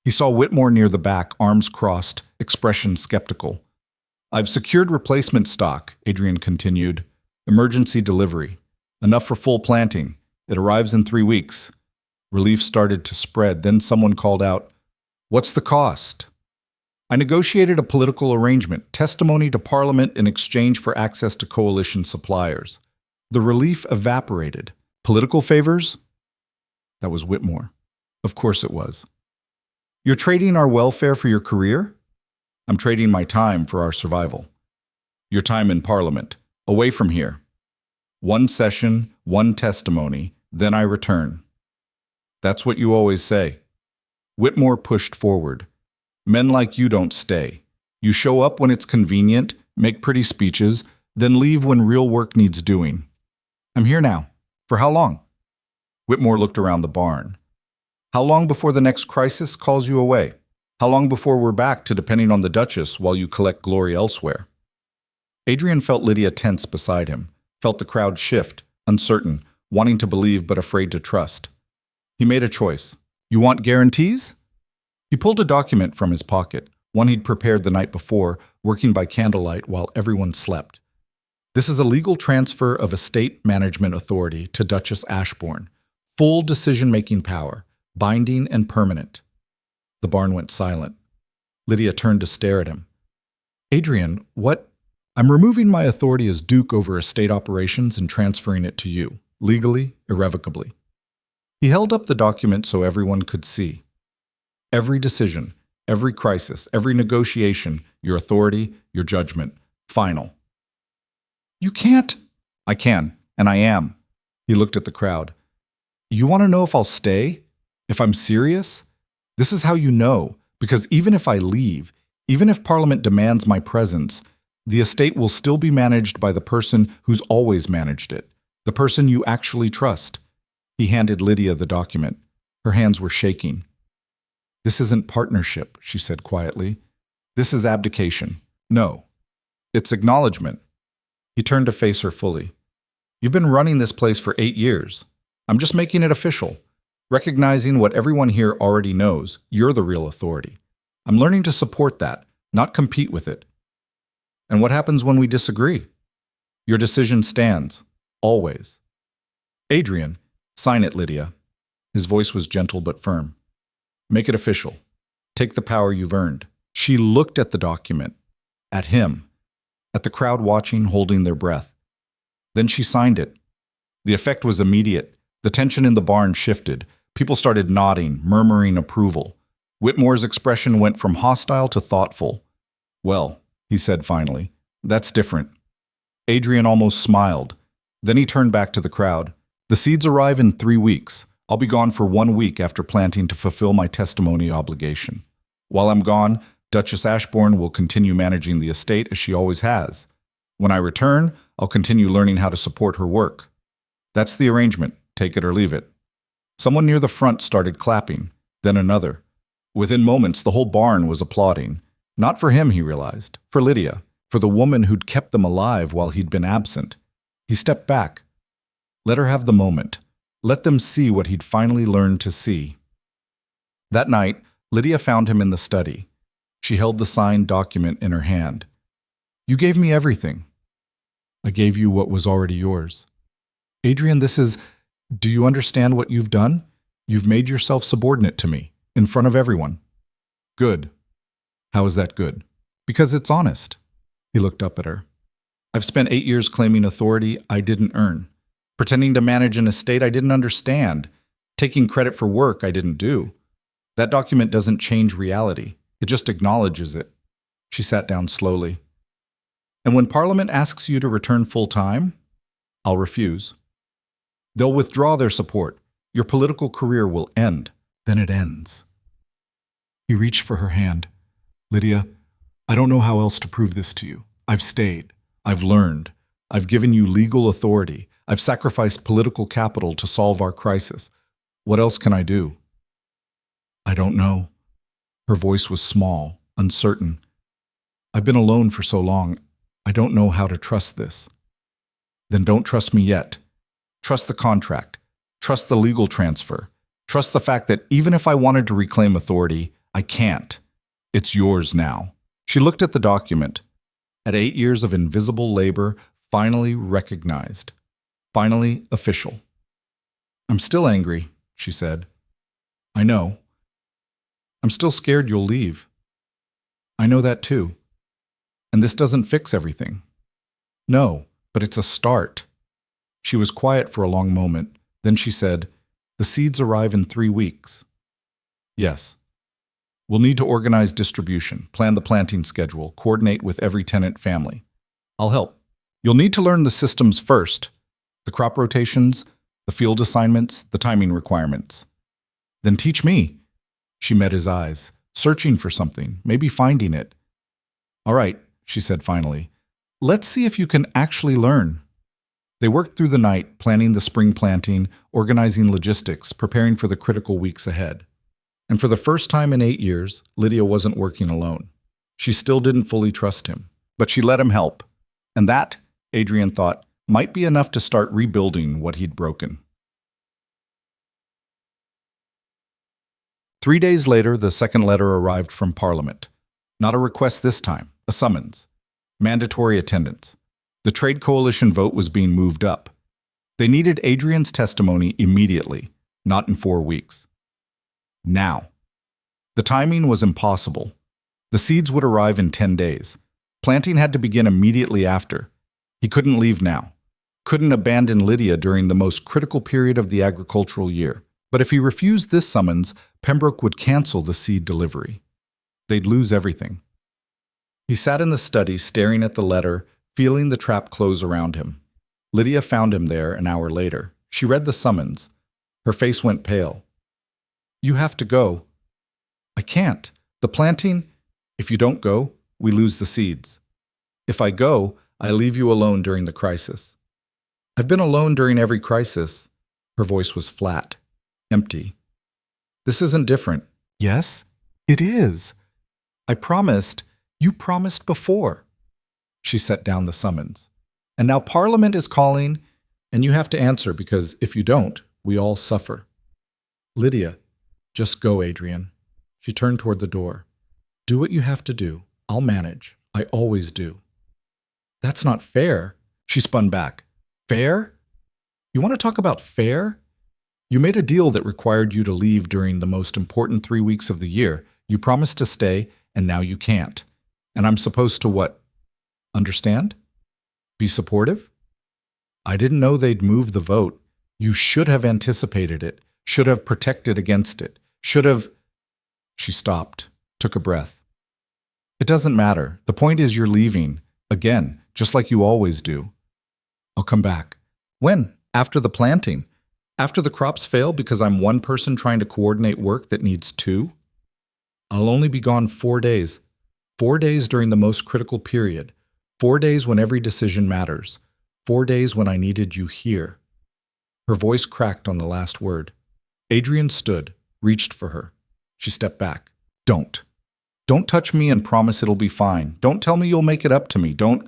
He saw Whitmore near the back, arms crossed, expression skeptical. I've secured replacement stock, Adrian continued. Emergency delivery. Enough for full planting. It arrives in 3 weeks. Relief started to spread. Then someone called out, What's the cost? I negotiated a political arrangement, testimony to Parliament in exchange for access to coalition suppliers. The relief evaporated. Political favors? That was Whitmore. Of course it was. You're trading our welfare for your career? I'm trading my time for our survival. Your time in Parliament, away from here. 1 session, 1 testimony, then I return. That's what you always say. Whitmore pushed forward. Men like you don't stay. You show up when it's convenient, make pretty speeches, then leave when real work needs doing. I'm here now. For how long? Whitmore looked around the barn. How long before the next crisis calls you away? How long before we're back to depending on the Duchess while you collect glory elsewhere? Adrian felt Lydia tense beside him, felt the crowd shift, uncertain, wanting to believe but afraid to trust. He made a choice. You want guarantees? He pulled a document from his pocket, one he'd prepared the night before, working by candlelight while everyone slept. This is a legal transfer of estate management authority to Duchess Ashbourne. Full decision-making power, binding and permanent. The barn went silent. Lydia turned to stare at him. Adrian, what? I'm removing my authority as Duke over estate operations and transferring it to you, legally, irrevocably. He held up the document so everyone could see. Every decision, every crisis, every negotiation, your authority, your judgment, final. You can't. I can, and I am. He looked at the crowd. You want to know if I'll stay? If I'm serious? This is how you know, because even if I leave, even if Parliament demands my presence, the estate will still be managed by the person who's always managed it, the person you actually trust. He handed Lydia the document. Her hands were shaking. This isn't partnership, she said quietly. This is abdication. No. It's acknowledgement. He turned to face her fully. You've been running this place for 8 years. I'm just making it official. Recognizing what everyone here already knows, you're the real authority. I'm learning to support that, not compete with it. And what happens when we disagree? Your decision stands, always. Adrian, sign it, Lydia. His voice was gentle but firm. Make it official. Take the power you've earned. She looked at the document, at him, at the crowd watching, holding their breath. Then she signed it. The effect was immediate. The tension in the barn shifted. People started nodding, murmuring approval. Whitmore's expression went from hostile to thoughtful. Well, he said finally, that's different. Adrian almost smiled. Then he turned back to the crowd. The seeds arrive in 3 weeks. I'll be gone for 1 week after planting to fulfill my testimony obligation. While I'm gone, Duchess Ashbourne will continue managing the estate as she always has. When I return, I'll continue learning how to support her work. That's the arrangement, take it or leave it. Someone near the front started clapping, then another. Within moments, the whole barn was applauding. Not for him, he realized, for Lydia, for the woman who'd kept them alive while he'd been absent. He stepped back. Let her have the moment. Let them see what he'd finally learned to see. That night, Lydia found him in the study. She held the signed document in her hand. You gave me everything. I gave you what was already yours. Adrian, do you understand what you've done? You've made yourself subordinate to me, in front of everyone. Good. How is that good? Because it's honest. He looked up at her. I've spent 8 years claiming authority I didn't earn, pretending to manage an estate I didn't understand, taking credit for work I didn't do. That document doesn't change reality. It just acknowledges it. She sat down slowly. And when Parliament asks you to return full-time, I'll refuse. They'll withdraw their support. Your political career will end. Then it ends. He reached for her hand. Lydia, I don't know how else to prove this to you. I've stayed. I've learned. I've given you legal authority. I've sacrificed political capital to solve our crisis. What else can I do? I don't know. Her voice was small, uncertain. I've been alone for so long. I don't know how to trust this. Then don't trust me yet. Trust the contract. Trust the legal transfer. Trust the fact that even if I wanted to reclaim authority, I can't. It's yours now. She looked at the document. At 8 years of invisible labor, finally recognized. Finally official. I'm still angry, she said. I know. I'm still scared you'll leave. I know that too. And this doesn't fix everything. No, but it's a start. She was quiet for a long moment. Then she said, the seeds arrive in 3 weeks. Yes. We'll need to organize distribution, plan the planting schedule, coordinate with every tenant family. I'll help. You'll need to learn the systems first, the crop rotations, the field assignments, the timing requirements. Then teach me. She met his eyes, searching for something, maybe finding it. All right, she said finally. Let's see if you can actually learn. They worked through the night, planning the spring planting, organizing logistics, preparing for the critical weeks ahead. And for the first time in 8 years, Lydia wasn't working alone. She still didn't fully trust him, but she let him help. And that, Adrian thought, might be enough to start rebuilding what he'd broken. 3 days later, the second letter arrived from Parliament. Not a request this time, a summons. Mandatory attendance. The trade coalition vote was being moved up. They needed Adrian's testimony immediately, not in 4 weeks. Now. The timing was impossible. The seeds would arrive in 10 days. Planting had to begin immediately after. He couldn't leave now. Couldn't abandon Lydia during the most critical period of the agricultural year. But if he refused this summons, Pembroke would cancel the seed delivery. They'd lose everything. He sat in the study, staring at the letter, feeling the trap close around him. Lydia found him there an hour later. She read the summons. Her face went pale. You have to go. I can't. The planting, if you don't go, we lose the seeds. If I go, I leave you alone during the crisis. I've been alone during every crisis. Her voice was flat, empty. This isn't different. Yes, it is. I promised. You promised before. She set down the summons. And now Parliament is calling, and you have to answer because if you don't, we all suffer. Lydia, just go, Adrian. She turned toward the door. Do what you have to do. I'll manage. I always do. That's not fair. She spun back. Fair? You want to talk about fair? You made a deal that required you to leave during the most important 3 weeks of the year. You promised to stay, and now you can't. And I'm supposed to what? Understand? Be supportive? I didn't know they'd move the vote. You should have anticipated it, should have protected against it, should have... She stopped, took a breath. It doesn't matter. The point is you're leaving, again, just like you always do. I'll come back. When? After the planting? After the crops fail because I'm one person trying to coordinate work that needs 2? I'll only be gone 4 days. 4 days during the most critical period. 4 days when every decision matters. 4 days when I needed you here. Her voice cracked on the last word. Adrian stood, reached for her. She stepped back. Don't. Don't touch me and promise it'll be fine. Don't tell me you'll make it up to me. Don't...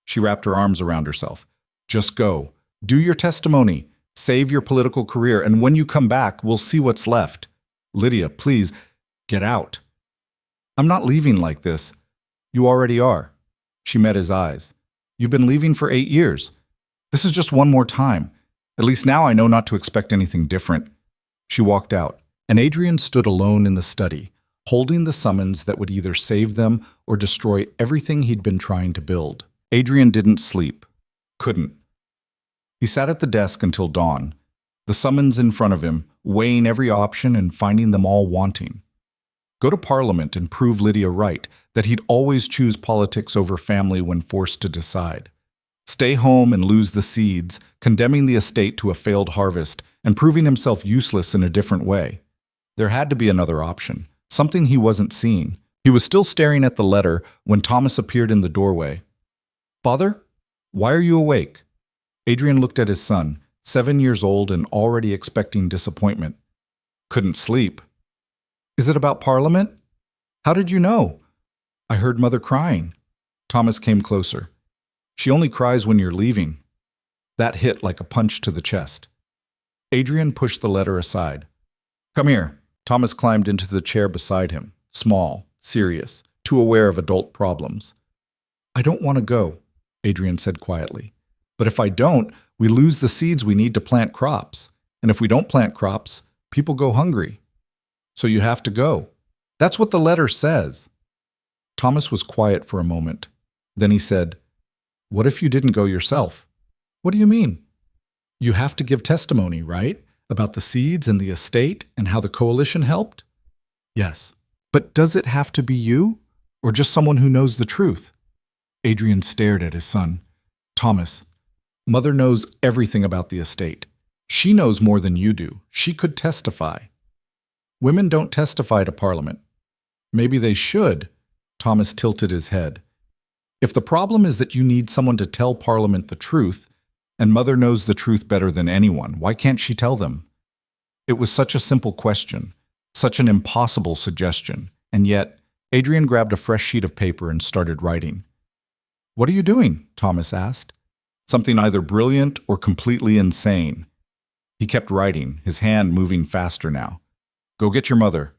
She wrapped her arms around herself. Just go. Do your testimony. Save your political career, and when you come back, we'll see what's left. Lydia, please, get out. I'm not leaving like this. You already are. She met his eyes. You've been leaving for 8 years. This is just one more time. At least now I know not to expect anything different. She walked out, and Adrian stood alone in the study, holding the summons that would either save them or destroy everything he'd been trying to build. Adrian didn't sleep. Couldn't. He sat at the desk until dawn, the summons in front of him, weighing every option and finding them all wanting. Go to Parliament and prove Lydia right, that he'd always choose politics over family when forced to decide. Stay home and lose the seeds, condemning the estate to a failed harvest and proving himself useless in a different way. There had to be another option, something he wasn't seeing. He was still staring at the letter when Thomas appeared in the doorway. "Father, why are you awake?" Adrian looked at his son, 7 years old and already expecting disappointment. "Couldn't sleep." "Is it about Parliament?" "How did you know?" "I heard Mother crying." Thomas came closer. "She only cries when you're leaving." That hit like a punch to the chest. Adrian pushed the letter aside. "Come here." Thomas climbed into the chair beside him, small, serious, too aware of adult problems. "I don't want to go," Adrian said quietly. "But if I don't, we lose the seeds we need to plant crops. And if we don't plant crops, people go hungry. So you have to go. That's what the letter says." Thomas was quiet for a moment. Then he said, "What if you didn't go yourself?" "What do you mean?" "You have to give testimony, right? About the seeds and the estate and how the coalition helped?" "Yes. But does it have to be you? Or just someone who knows the truth?" Adrian stared at his son. "Thomas, Mother knows everything about the estate. She knows more than you do. She could testify." "Women don't testify to Parliament." "Maybe they should." Thomas tilted his head. "If the problem is that you need someone to tell Parliament the truth, and Mother knows the truth better than anyone, why can't she tell them?" It was such a simple question, such an impossible suggestion, and yet Adrian grabbed a fresh sheet of paper and started writing. "What are you doing?" Thomas asked. "Something either brilliant or completely insane." He kept writing, his hand moving faster now. "Go get your mother.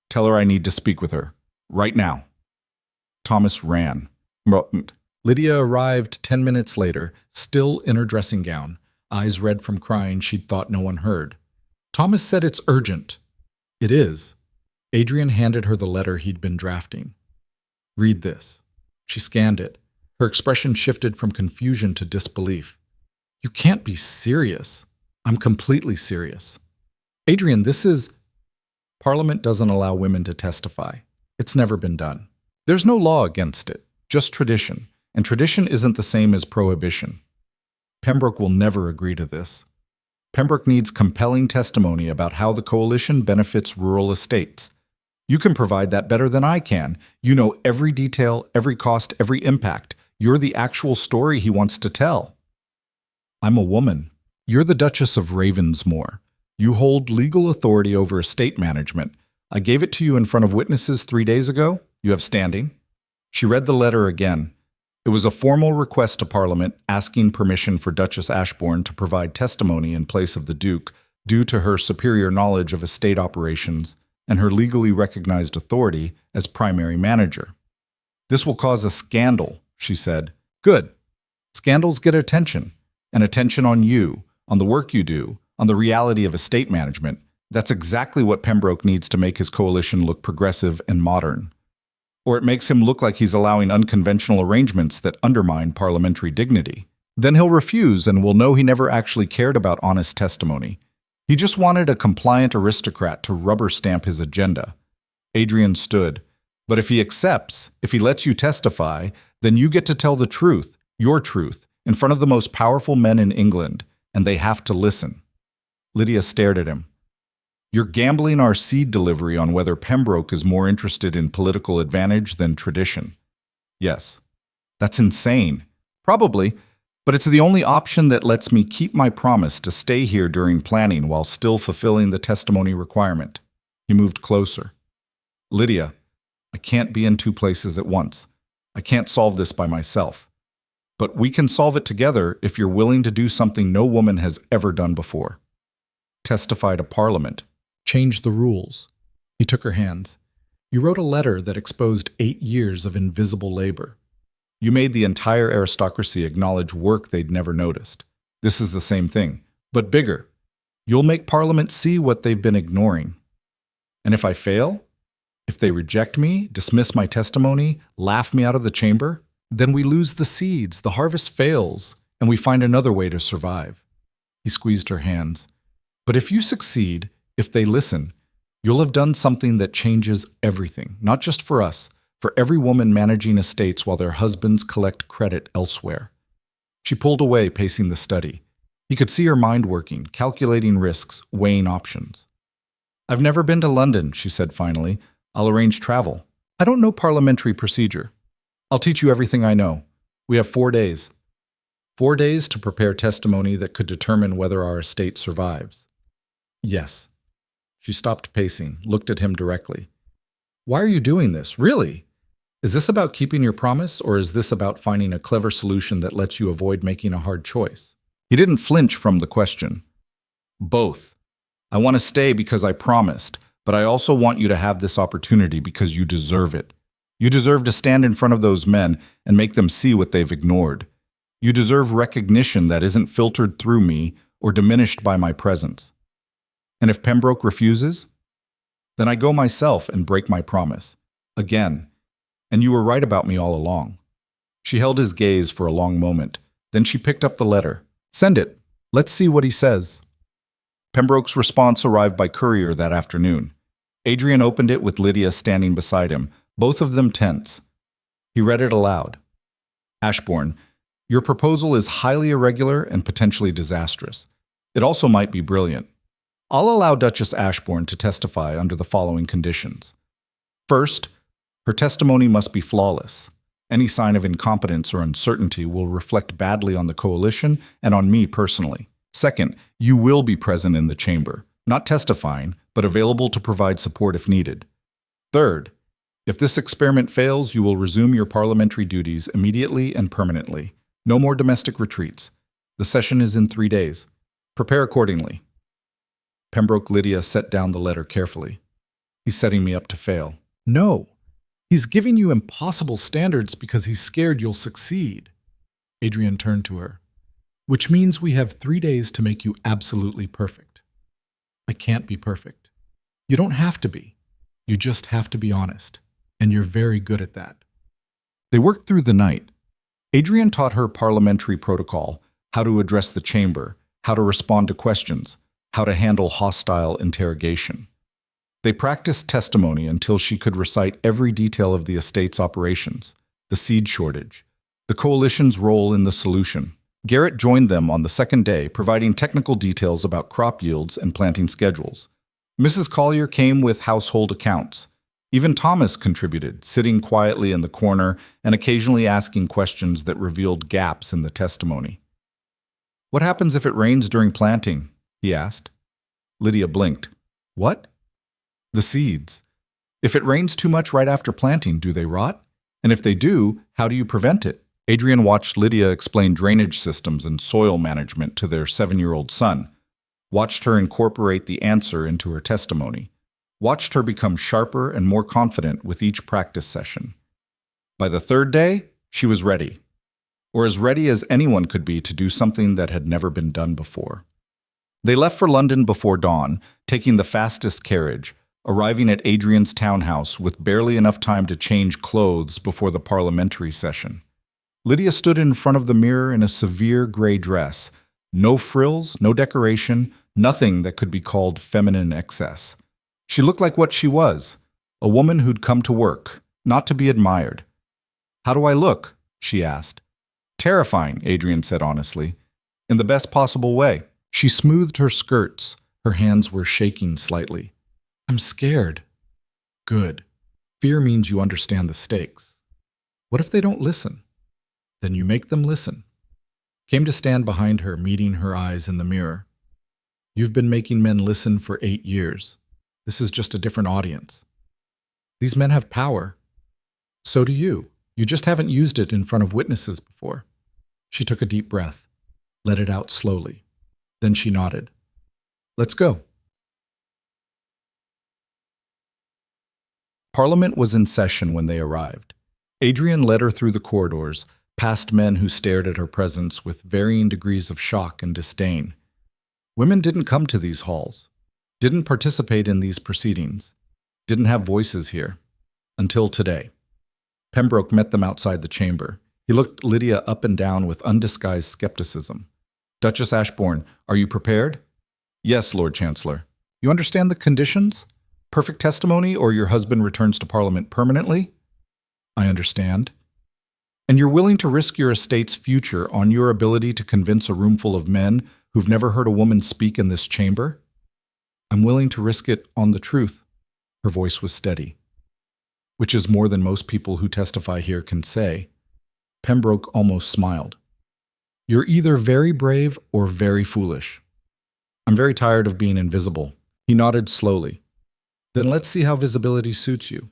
Tell her I need to speak with her. Right now." Thomas ran. Lydia arrived 10 minutes later, still in her dressing gown, eyes red from crying she'd thought no one heard. Thomas said it's urgent. "It is." Adrian handed her the letter he'd been drafting. "Read this." She scanned it. Her expression shifted from confusion to disbelief. "You can't be serious." "I'm completely serious." "Adrian, this is—" "Parliament doesn't allow women to testify. It's never been done. There's no law against it, just tradition, and tradition isn't the same as prohibition. Pembroke will never agree to this. Pembroke needs compelling testimony about how the coalition benefits rural estates. You can provide that better than I can. You know every detail, every cost, every impact. You're the actual story he wants to tell." "I'm a woman. You're the Duchess of Ravensmore. You hold legal authority over estate management. I gave it to you in front of witnesses 3 days ago. You have standing." She read the letter again. It was a formal request to Parliament asking permission for Duchess Ashbourne to provide testimony in place of the Duke due to her superior knowledge of estate operations and her legally recognized authority as primary manager. "This will cause a scandal," she said. "Good. Scandals get attention, and attention on you, on the work you do, on the reality of estate management. That's exactly what Pembroke needs to make his coalition look progressive and modern. Or it makes him look like he's allowing unconventional arrangements that undermine parliamentary dignity. Then he'll refuse and we'll know he never actually cared about honest testimony. He just wanted a compliant aristocrat to rubber stamp his agenda." Adrian stood. "But if he accepts, if he lets you testify, then you get to tell the truth, your truth, in front of the most powerful men in England, and they have to listen." Lydia stared at him. "You're gambling our seed delivery on whether Pembroke is more interested in political advantage than tradition." "Yes." "That's insane." "Probably, but it's the only option that lets me keep my promise to stay here during planning while still fulfilling the testimony requirement." He moved closer. "Lydia, I can't be in 2 places at once. I can't solve this by myself. But we can solve it together if you're willing to do something no woman has ever done before. Testify to Parliament. Change the rules. He took her hands. You wrote a letter that exposed 8 years of invisible labor. You made the entire aristocracy acknowledge work they'd never noticed. This is the same thing, but bigger. You'll make Parliament see what they've been ignoring. And if I fail, if they reject me, dismiss my testimony, laugh me out of the chamber, then we lose the seeds, the harvest fails, and we find another way to survive. He squeezed her hands. But if you succeed, if they listen, you'll have done something that changes everything, not just for us, for every woman managing estates while their husbands collect credit elsewhere. She pulled away, pacing the study. He could see her mind working, calculating risks, weighing options. I've never been to London, she said finally. I'll arrange travel. I don't know parliamentary procedure. I'll teach you everything I know. We have 4 days. 4 days to prepare testimony that could determine whether our estate survives. Yes. She stopped pacing, looked at him directly. Why are you doing this? Really? Is this about keeping your promise, or is this about finding a clever solution that lets you avoid making a hard choice? He didn't flinch from the question. Both. I want to stay because I promised, but I also want you to have this opportunity because you deserve it. You deserve to stand in front of those men and make them see what they've ignored. You deserve recognition that isn't filtered through me or diminished by my presence. And if Pembroke refuses, then I go myself and break my promise. Again. And you were right about me all along. She held his gaze for a long moment. Then she picked up the letter. Send it. Let's see what he says. Pembroke's response arrived by courier that afternoon. Adrian opened it with Lydia standing beside him, both of them tense. He read it aloud. Ashbourne, your proposal is highly irregular and potentially disastrous. It also might be brilliant. I'll allow Duchess Ashbourne to testify under the following conditions. First, her testimony must be flawless. Any sign of incompetence or uncertainty will reflect badly on the coalition and on me personally. Second, you will be present in the chamber, not testifying, but available to provide support if needed. Third, if this experiment fails, you will resume your parliamentary duties immediately and permanently. No more domestic retreats. The session is in 3 days. Prepare accordingly. Pembroke Lydia set down the letter carefully. He's setting me up to fail. No. He's giving you impossible standards because he's scared you'll succeed. Adrian turned to her. Which means we have 3 days to make you absolutely perfect. I can't be perfect. You don't have to be. You just have to be honest. And you're very good at that. They worked through the night. Adrian taught her parliamentary protocol, how to address the chamber, how to respond to questions, how to handle hostile interrogation. They practiced testimony until she could recite every detail of the estate's operations, the seed shortage, the coalition's role in the solution. Garrett joined them on the second day, providing technical details about crop yields and planting schedules. Mrs. Collier came with household accounts. Even Thomas contributed, sitting quietly in the corner and occasionally asking questions that revealed gaps in the testimony. What happens if it rains during planting? He asked. Lydia blinked. What? The seeds. If it rains too much right after planting, do they rot? And if they do, how do you prevent it? Adrian watched Lydia explain drainage systems and soil management to their 7-year-old son, watched her incorporate the answer into her testimony, watched her become sharper and more confident with each practice session. By the 3rd day, she was ready, or as ready as anyone could be to do something that had never been done before. They left for London before dawn, taking the fastest carriage, arriving at Adrian's townhouse with barely enough time to change clothes before the parliamentary session. Lydia stood in front of the mirror in a severe gray dress. No frills, no decoration, nothing that could be called feminine excess. She looked like what she was, a woman who'd come to work, not to be admired. How do I look? She asked. Terrifying, Adrian said honestly. In the best possible way. She smoothed her skirts. Her hands were shaking slightly. I'm scared. Good. Fear means you understand the stakes. What if they don't listen? Then you make them listen. Came to stand behind her, meeting her eyes in the mirror. You've been making men listen for 8 years. This is just a different audience. These men have power. So do you. You just haven't used it in front of witnesses before. She took a deep breath, let it out slowly. Then she nodded. Let's go. Parliament was in session when they arrived. Adrian led her through the corridors, past men who stared at her presence with varying degrees of shock and disdain. Women didn't come to these halls, didn't participate in these proceedings, didn't have voices here. Until today. Pembroke met them outside the chamber. He looked Lydia up and down with undisguised skepticism. Duchess Ashbourne, are you prepared? Yes, Lord Chancellor. You understand the conditions? Perfect testimony, or your husband returns to Parliament permanently? I understand. And you're willing to risk your estate's future on your ability to convince a roomful of men who've never heard a woman speak in this chamber? I'm willing to risk it on the truth. Her voice was steady. Which is more than most people who testify here can say. Pembroke almost smiled. You're either very brave or very foolish. I'm very tired of being invisible. He nodded slowly. Then let's see how visibility suits you.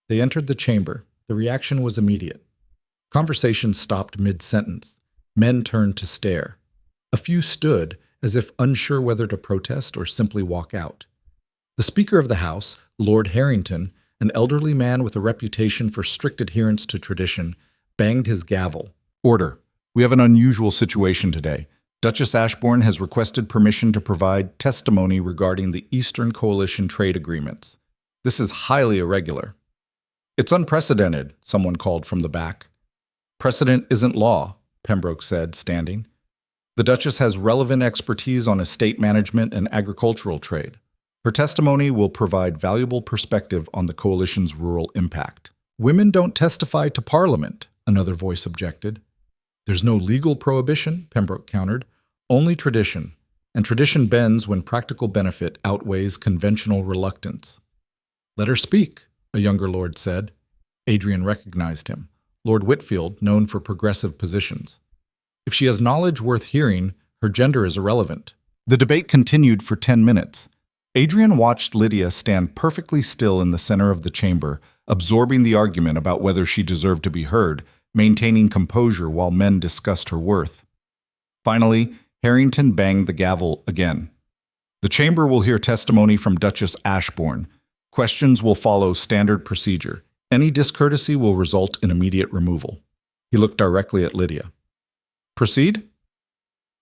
They entered the chamber. The reaction was immediate. Conversation stopped mid-sentence. Men turned to stare. A few stood, as if unsure whether to protest or simply walk out. The Speaker of the House, Lord Harrington, an elderly man with a reputation for strict adherence to tradition, banged his gavel. Order. We have an unusual situation today. Duchess Ashbourne has requested permission to provide testimony regarding the Eastern Coalition trade agreements. This is highly irregular. It's unprecedented, someone called from the back. Precedent isn't law, Pembroke said, standing. The Duchess has relevant expertise on estate management and agricultural trade. Her testimony will provide valuable perspective on the coalition's rural impact. Women don't testify to Parliament, another voice objected. There's no legal prohibition, Pembroke countered, only tradition, and tradition bends when practical benefit outweighs conventional reluctance. Let her speak, a younger lord said. Adrian recognized him, Lord Whitfield, known for progressive positions. If she has knowledge worth hearing, her gender is irrelevant. The debate continued for 10 minutes. Adrian watched Lydia stand perfectly still in the center of the chamber, absorbing the argument about whether she deserved to be heard, maintaining composure while men discussed her worth. Finally, Harrington banged the gavel again. The chamber will hear testimony from Duchess Ashbourne. Questions will follow standard procedure. Any discourtesy will result in immediate removal. He looked directly at Lydia. Proceed?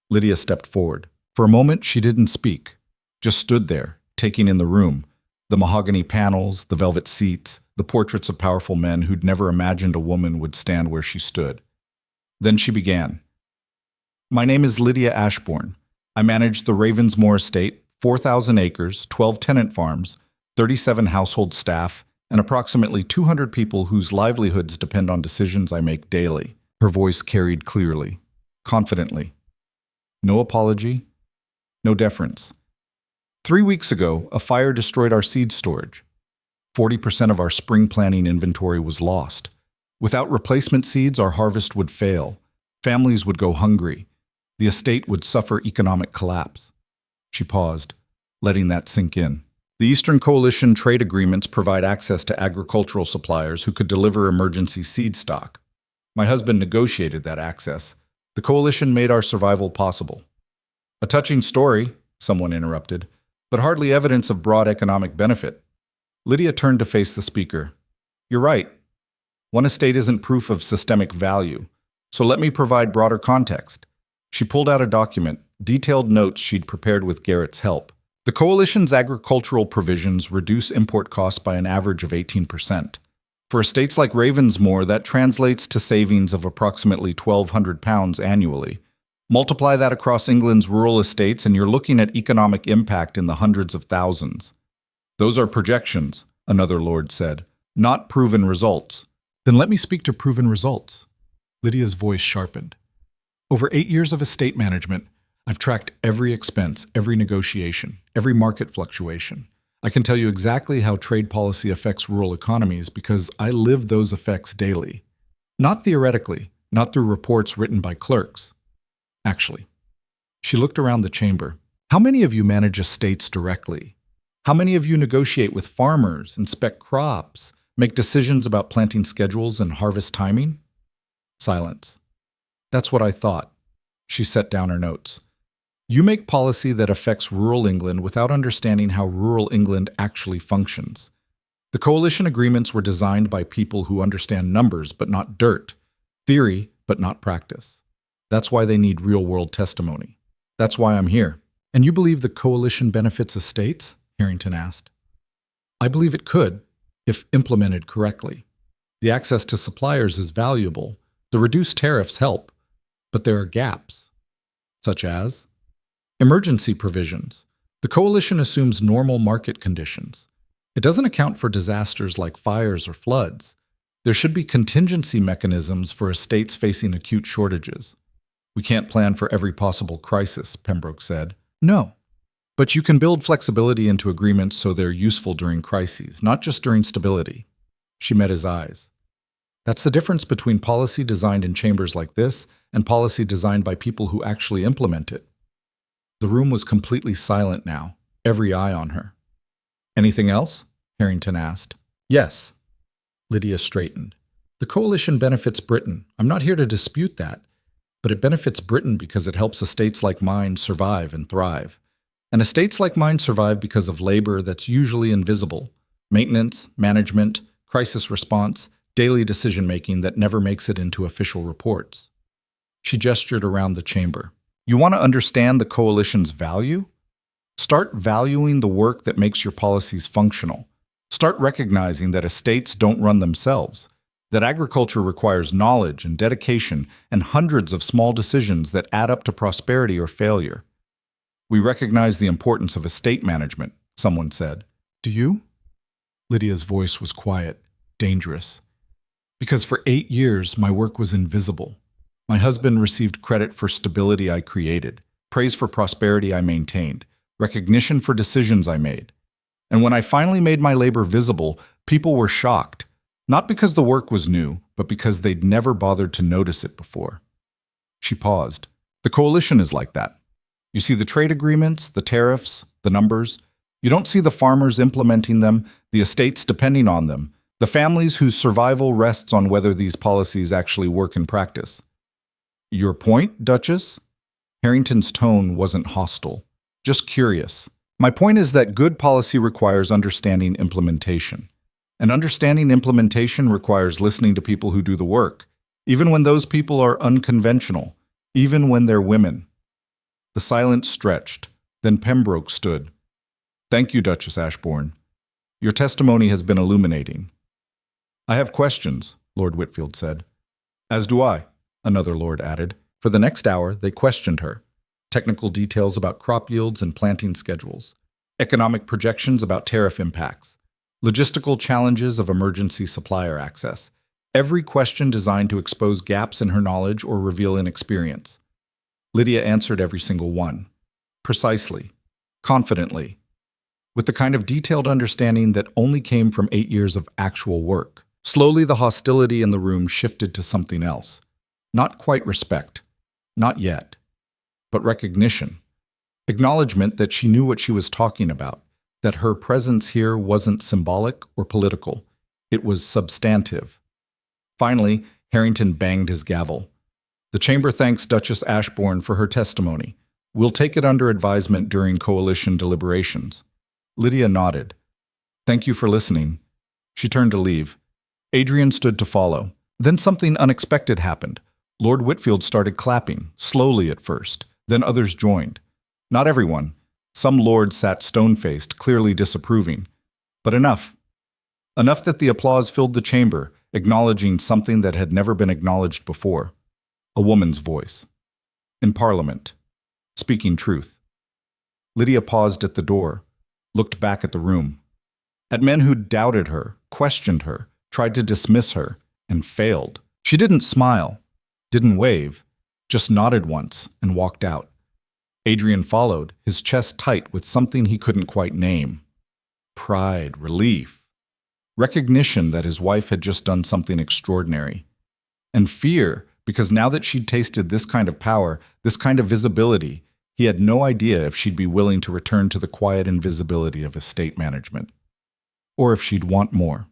Lydia stepped forward. For a moment, she didn't speak, just stood there, taking in the room, the mahogany panels, the velvet seats, the portraits of powerful men who'd never imagined a woman would stand where she stood. Then she began. My name is Lydia Ashbourne. I manage the Ravensmoor estate, 4,000 acres, 12 tenant farms, 37 household staff, and approximately 200 people whose livelihoods depend on decisions I make daily. Her voice carried clearly, confidently. No apology, no deference. 3 weeks ago, a fire destroyed our seed storage. 40% of our spring planting inventory was lost. Without replacement seeds, our harvest would fail. Families would go hungry. The estate would suffer economic collapse. She paused, letting that sink in. The Eastern Coalition trade agreements provide access to agricultural suppliers who could deliver emergency seed stock. My husband negotiated that access. The coalition made our survival possible. A touching story, someone interrupted, but hardly evidence of broad economic benefit. Lydia turned to face the speaker. You're right. One estate isn't proof of systemic value, so let me provide broader context. She pulled out a document, detailed notes she'd prepared with Garrett's help. The coalition's agricultural provisions reduce import costs by an average of 18%. For estates like Ravensmoor, that translates to savings of approximately £1,200 annually. Multiply that across England's rural estates and you're looking at economic impact in the hundreds of thousands. Those are projections, another lord said, not proven results. Then let me speak to proven results. Lydia's voice sharpened. Over 8 years of estate management, I've tracked every expense, every negotiation, every market fluctuation. I can tell you exactly how trade policy affects rural economies because I live those effects daily. Not theoretically, not through reports written by clerks. Actually. She looked around the chamber. How many of you manage estates directly? How many of you negotiate with farmers, inspect crops, make decisions about planting schedules and harvest timing? Silence. That's what I thought. She set down her notes. You make policy that affects rural England without understanding how rural England actually functions. The coalition agreements were designed by people who understand numbers but not dirt, theory but not practice. That's why they need real-world testimony. That's why I'm here. And you believe the coalition benefits estates? Harrington asked. I believe it could, if implemented correctly. The access to suppliers is valuable. The reduced tariffs help. But there are gaps, such as emergency provisions. The coalition assumes normal market conditions. It doesn't account for disasters like fires or floods. There should be contingency mechanisms for estates facing acute shortages. We can't plan for every possible crisis, Pembroke said. No. But you can build flexibility into agreements so they're useful during crises, not just during stability. She met his eyes. That's the difference between policy designed in chambers like this and policy designed by people who actually implement it. The room was completely silent now, every eye on her. Anything else? Harrington asked. Yes. Lydia straightened. The coalition benefits Britain. I'm not here to dispute that. But it benefits Britain because it helps estates like mine survive and thrive. And estates like mine survive because of labor that's usually invisible. Maintenance, management, crisis response, daily decision-making that never makes it into official reports. She gestured around the chamber. You want to understand the coalition's value? Start valuing the work that makes your policies functional. Start recognizing that estates don't run themselves, that agriculture requires knowledge and dedication and hundreds of small decisions that add up to prosperity or failure. We recognize the importance of estate management, someone said. Do you? Lydia's voice was quiet, dangerous. Because for 8 years, my work was invisible. My husband received credit for stability I created, praise for prosperity I maintained, recognition for decisions I made. And when I finally made my labor visible, people were shocked, not because the work was new, but because they'd never bothered to notice it before. She paused. The coalition is like that. You see the trade agreements, the tariffs, the numbers. You don't see the farmers implementing them, the estates depending on them, the families whose survival rests on whether these policies actually work in practice. Your point, Duchess? Harrington's tone wasn't hostile, just curious. My point is that good policy requires understanding implementation. And understanding implementation requires listening to people who do the work, even when those people are unconventional, even when they're women. The silence stretched. Then Pembroke stood. Thank you, Duchess Ashbourne. Your testimony has been illuminating. I have questions, Lord Whitfield said. As do I, another lord added. For the next hour, they questioned her. Technical details about crop yields and planting schedules. Economic projections about tariff impacts. Logistical challenges of emergency supplier access. Every question designed to expose gaps in her knowledge or reveal inexperience. Lydia answered every single one. Precisely. Confidently. With the kind of detailed understanding that only came from 8 years of actual work. Slowly, the hostility in the room shifted to something else. Not quite respect. Not yet. But recognition. Acknowledgement that she knew what she was talking about. That her presence here wasn't symbolic or political. It was substantive. Finally, Harrington banged his gavel. The chamber thanks Duchess Ashbourne for her testimony. We'll take it under advisement during coalition deliberations. Lydia nodded. Thank you for listening. She turned to leave. Adrian stood to follow. Then something unexpected happened. Lord Whitfield started clapping, slowly at first. Then others joined. Not everyone. Some lords sat stone-faced, clearly disapproving. But enough. Enough that the applause filled the chamber, acknowledging something that had never been acknowledged before. A woman's voice. In Parliament. Speaking truth. Lydia paused at the door, looked back at the room. At men who doubted her, questioned her, tried to dismiss her, and failed. She didn't smile, didn't wave, just nodded once and walked out. Adrian followed, his chest tight with something he couldn't quite name. Pride, relief, recognition that his wife had just done something extraordinary. And fear, because now that she'd tasted this kind of power, this kind of visibility, he had no idea if she'd be willing to return to the quiet invisibility of estate management. Or if she'd want more.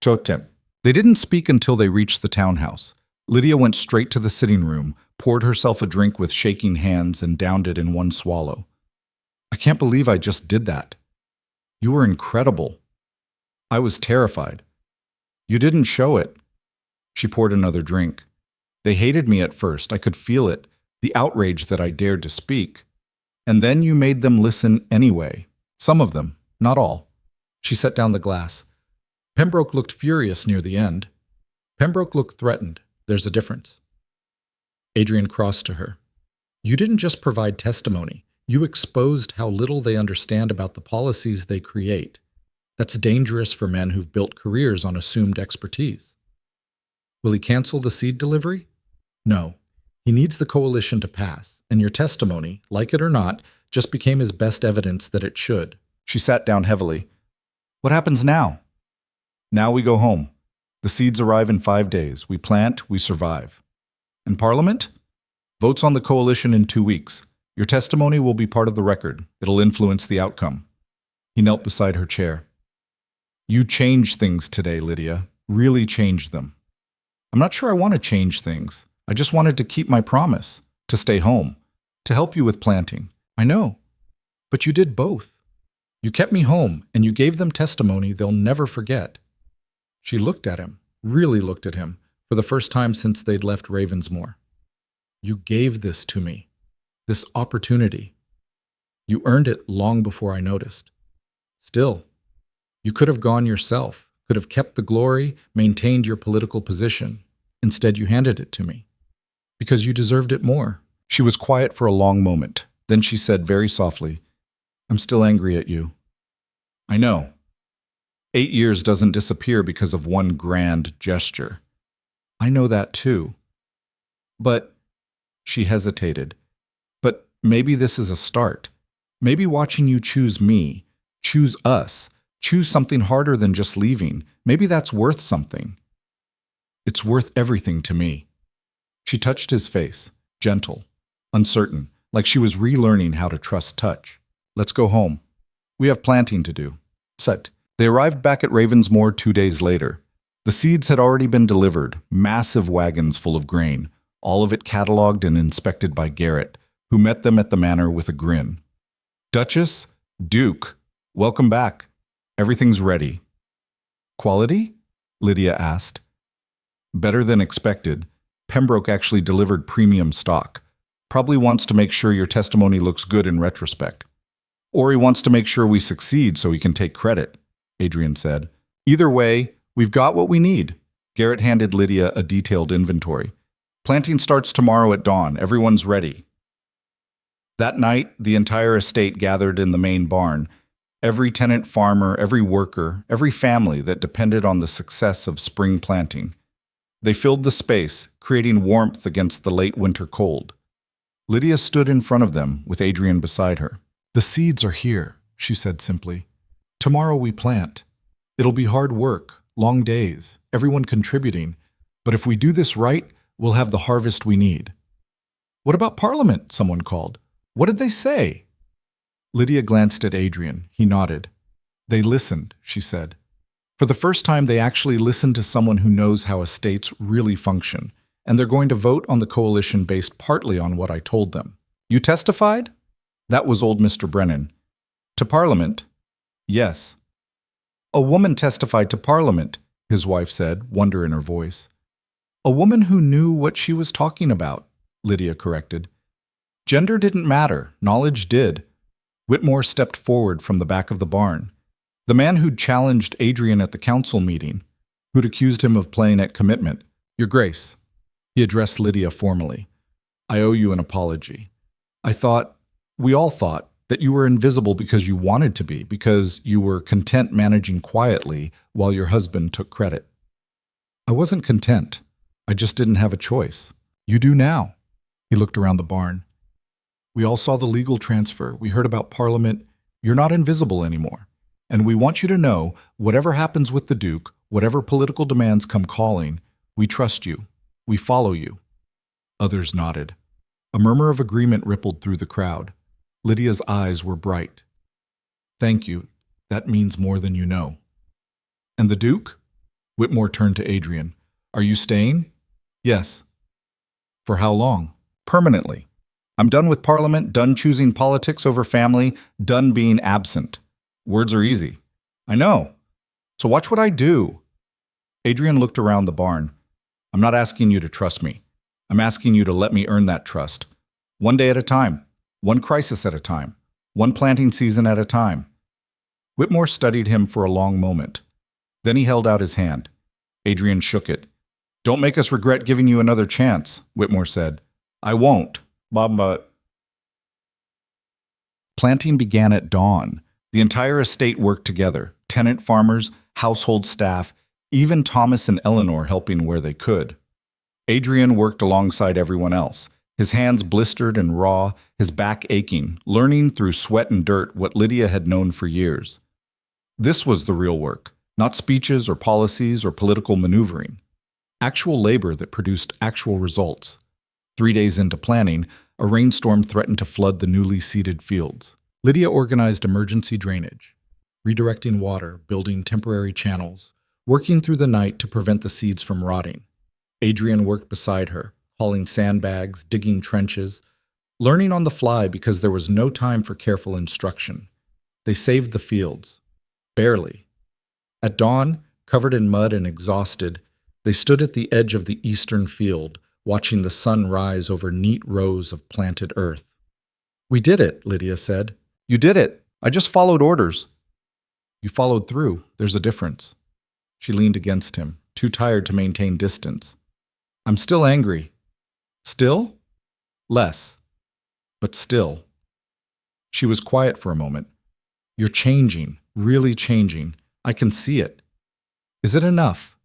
Totem. They didn't speak until they reached the townhouse. Lydia went straight to the sitting room, poured herself a drink with shaking hands, and downed it in one swallow. I can't believe I just did that. You were incredible. I was terrified. You didn't show it. She poured another drink. They hated me at first. I could feel it, the outrage that I dared to speak. And then you made them listen anyway. Some of them, not all. She set down the glass. Pembroke looked furious near the end. Pembroke looked threatened. There's a difference. Adrian crossed to her. You didn't just provide testimony. You exposed how little they understand about the policies they create. That's dangerous for men who've built careers on assumed expertise. Will he cancel the seed delivery? No. He needs the coalition to pass, and your testimony, like it or not, just became his best evidence that it should. She sat down heavily. What happens now? Now we go home. The seeds arrive in 5 days. We plant, we survive. And Parliament? Votes on the coalition in 2 weeks. Your testimony will be part of the record. It'll influence the outcome. He knelt beside her chair. You changed things today, Lydia. Really changed them. I'm not sure I want to change things. I just wanted to keep my promise, to stay home, to help you with planting. I know. But you did both. You kept me home, and you gave them testimony they'll never forget. She looked at him, really looked at him, for the first time since they'd left Ravensmoor. You gave this to me, this opportunity. You earned it long before I noticed. Still, you could have gone yourself, could have kept the glory, maintained your political position. Instead, you handed it to me. Because you deserved it more. She was quiet for a long moment. Then she said very softly, I'm still angry at you. I know. 8 years doesn't disappear because of one grand gesture. I know that too. But, she hesitated. But maybe this is a start. Maybe watching you choose me, choose us, choose something harder than just leaving, maybe that's worth something. It's worth everything to me. She touched his face, gentle, uncertain, like she was relearning how to trust touch. Let's go home. We have planting to do. Set. They arrived back at Ravensmoor 2 days later. The seeds had already been delivered, massive wagons full of grain, all of it catalogued and inspected by Garrett, who met them at the manor with a grin. Duchess, Duke, welcome back. Everything's ready. Quality? Lydia asked. Better than expected. Pembroke actually delivered premium stock. Probably wants to make sure your testimony looks good in retrospect. Or he wants to make sure we succeed so he can take credit, Adrian said. Either way, we've got what we need. Garrett handed Lydia a detailed inventory. Planting starts tomorrow at dawn. Everyone's ready. That night, the entire estate gathered in the main barn. Every tenant farmer, every worker, every family that depended on the success of spring planting. They filled the space, creating warmth against the late winter cold. Lydia stood in front of them, with Adrian beside her. The seeds are here, she said simply. Tomorrow we plant. It'll be hard work, long days, everyone contributing, but if we do this right, we'll have the harvest we need. What about Parliament? Someone called. What did they say? Lydia glanced at Adrian. He nodded. They listened, she said. For the first time, they actually listened to someone who knows how estates really function, and they're going to vote on the coalition based partly on what I told them. You testified? That was old Mr. Brennan. To Parliament? Yes. A woman testified to Parliament, his wife said, wonder in her voice. A woman who knew what she was talking about, Lydia corrected. Gender didn't matter, knowledge did. Whitmore stepped forward from the back of the barn. The man who'd challenged Adrian at the council meeting, who'd accused him of playing at commitment. Your Grace, he addressed Lydia formally. I owe you an apology. We all thought, that you were invisible because you wanted to be, because you were content managing quietly while your husband took credit. I wasn't content. I just didn't have a choice. You do now. He looked around the barn. We all saw the legal transfer. We heard about Parliament. You're not invisible anymore. And we want you to know, whatever happens with the Duke, whatever political demands come calling, we trust you. We follow you. Others nodded. A murmur of agreement rippled through the crowd. Lydia's eyes were bright. Thank you. That means more than you know. And the Duke? Whitmore turned to Adrian. Are you staying? Yes. For how long? Permanently. I'm done with Parliament, done choosing politics over family, done being absent. Words are easy. I know. So watch what I do. Adrian looked around the barn. I'm not asking you to trust me. I'm asking you to let me earn that trust. One day at a time. One crisis at a time. One planting season at a time. Whitmore studied him for a long moment. Then he held out his hand. Adrian shook it. Don't make us regret giving you another chance, Whitmore said. I won't. But planting began at dawn. The entire estate worked together. Tenant farmers, household staff, even Thomas and Eleanor helping where they could. Adrian worked alongside everyone else. His hands blistered and raw, his back aching, learning through sweat and dirt what Lydia had known for years. This was the real work, not speeches or policies or political maneuvering. Actual labor that produced actual results. 3 days into planning, a rainstorm threatened to flood the newly seeded fields. Lydia organized emergency drainage, redirecting water, building temporary channels, working through the night to prevent the seeds from rotting. Adrian worked beside her, hauling sandbags, digging trenches, learning on the fly because there was no time for careful instruction. They saved the fields. Barely. At dawn, covered in mud and exhausted, they stood at the edge of the eastern field, watching the sun rise over neat rows of planted earth. We did it, Lydia said. You did it. I just followed orders. You followed through. There's a difference. She leaned against him, too tired to maintain distance. I'm still angry. Still? Less. But still. She was quiet for a moment. You're changing, really changing. I can see it. Is it enough?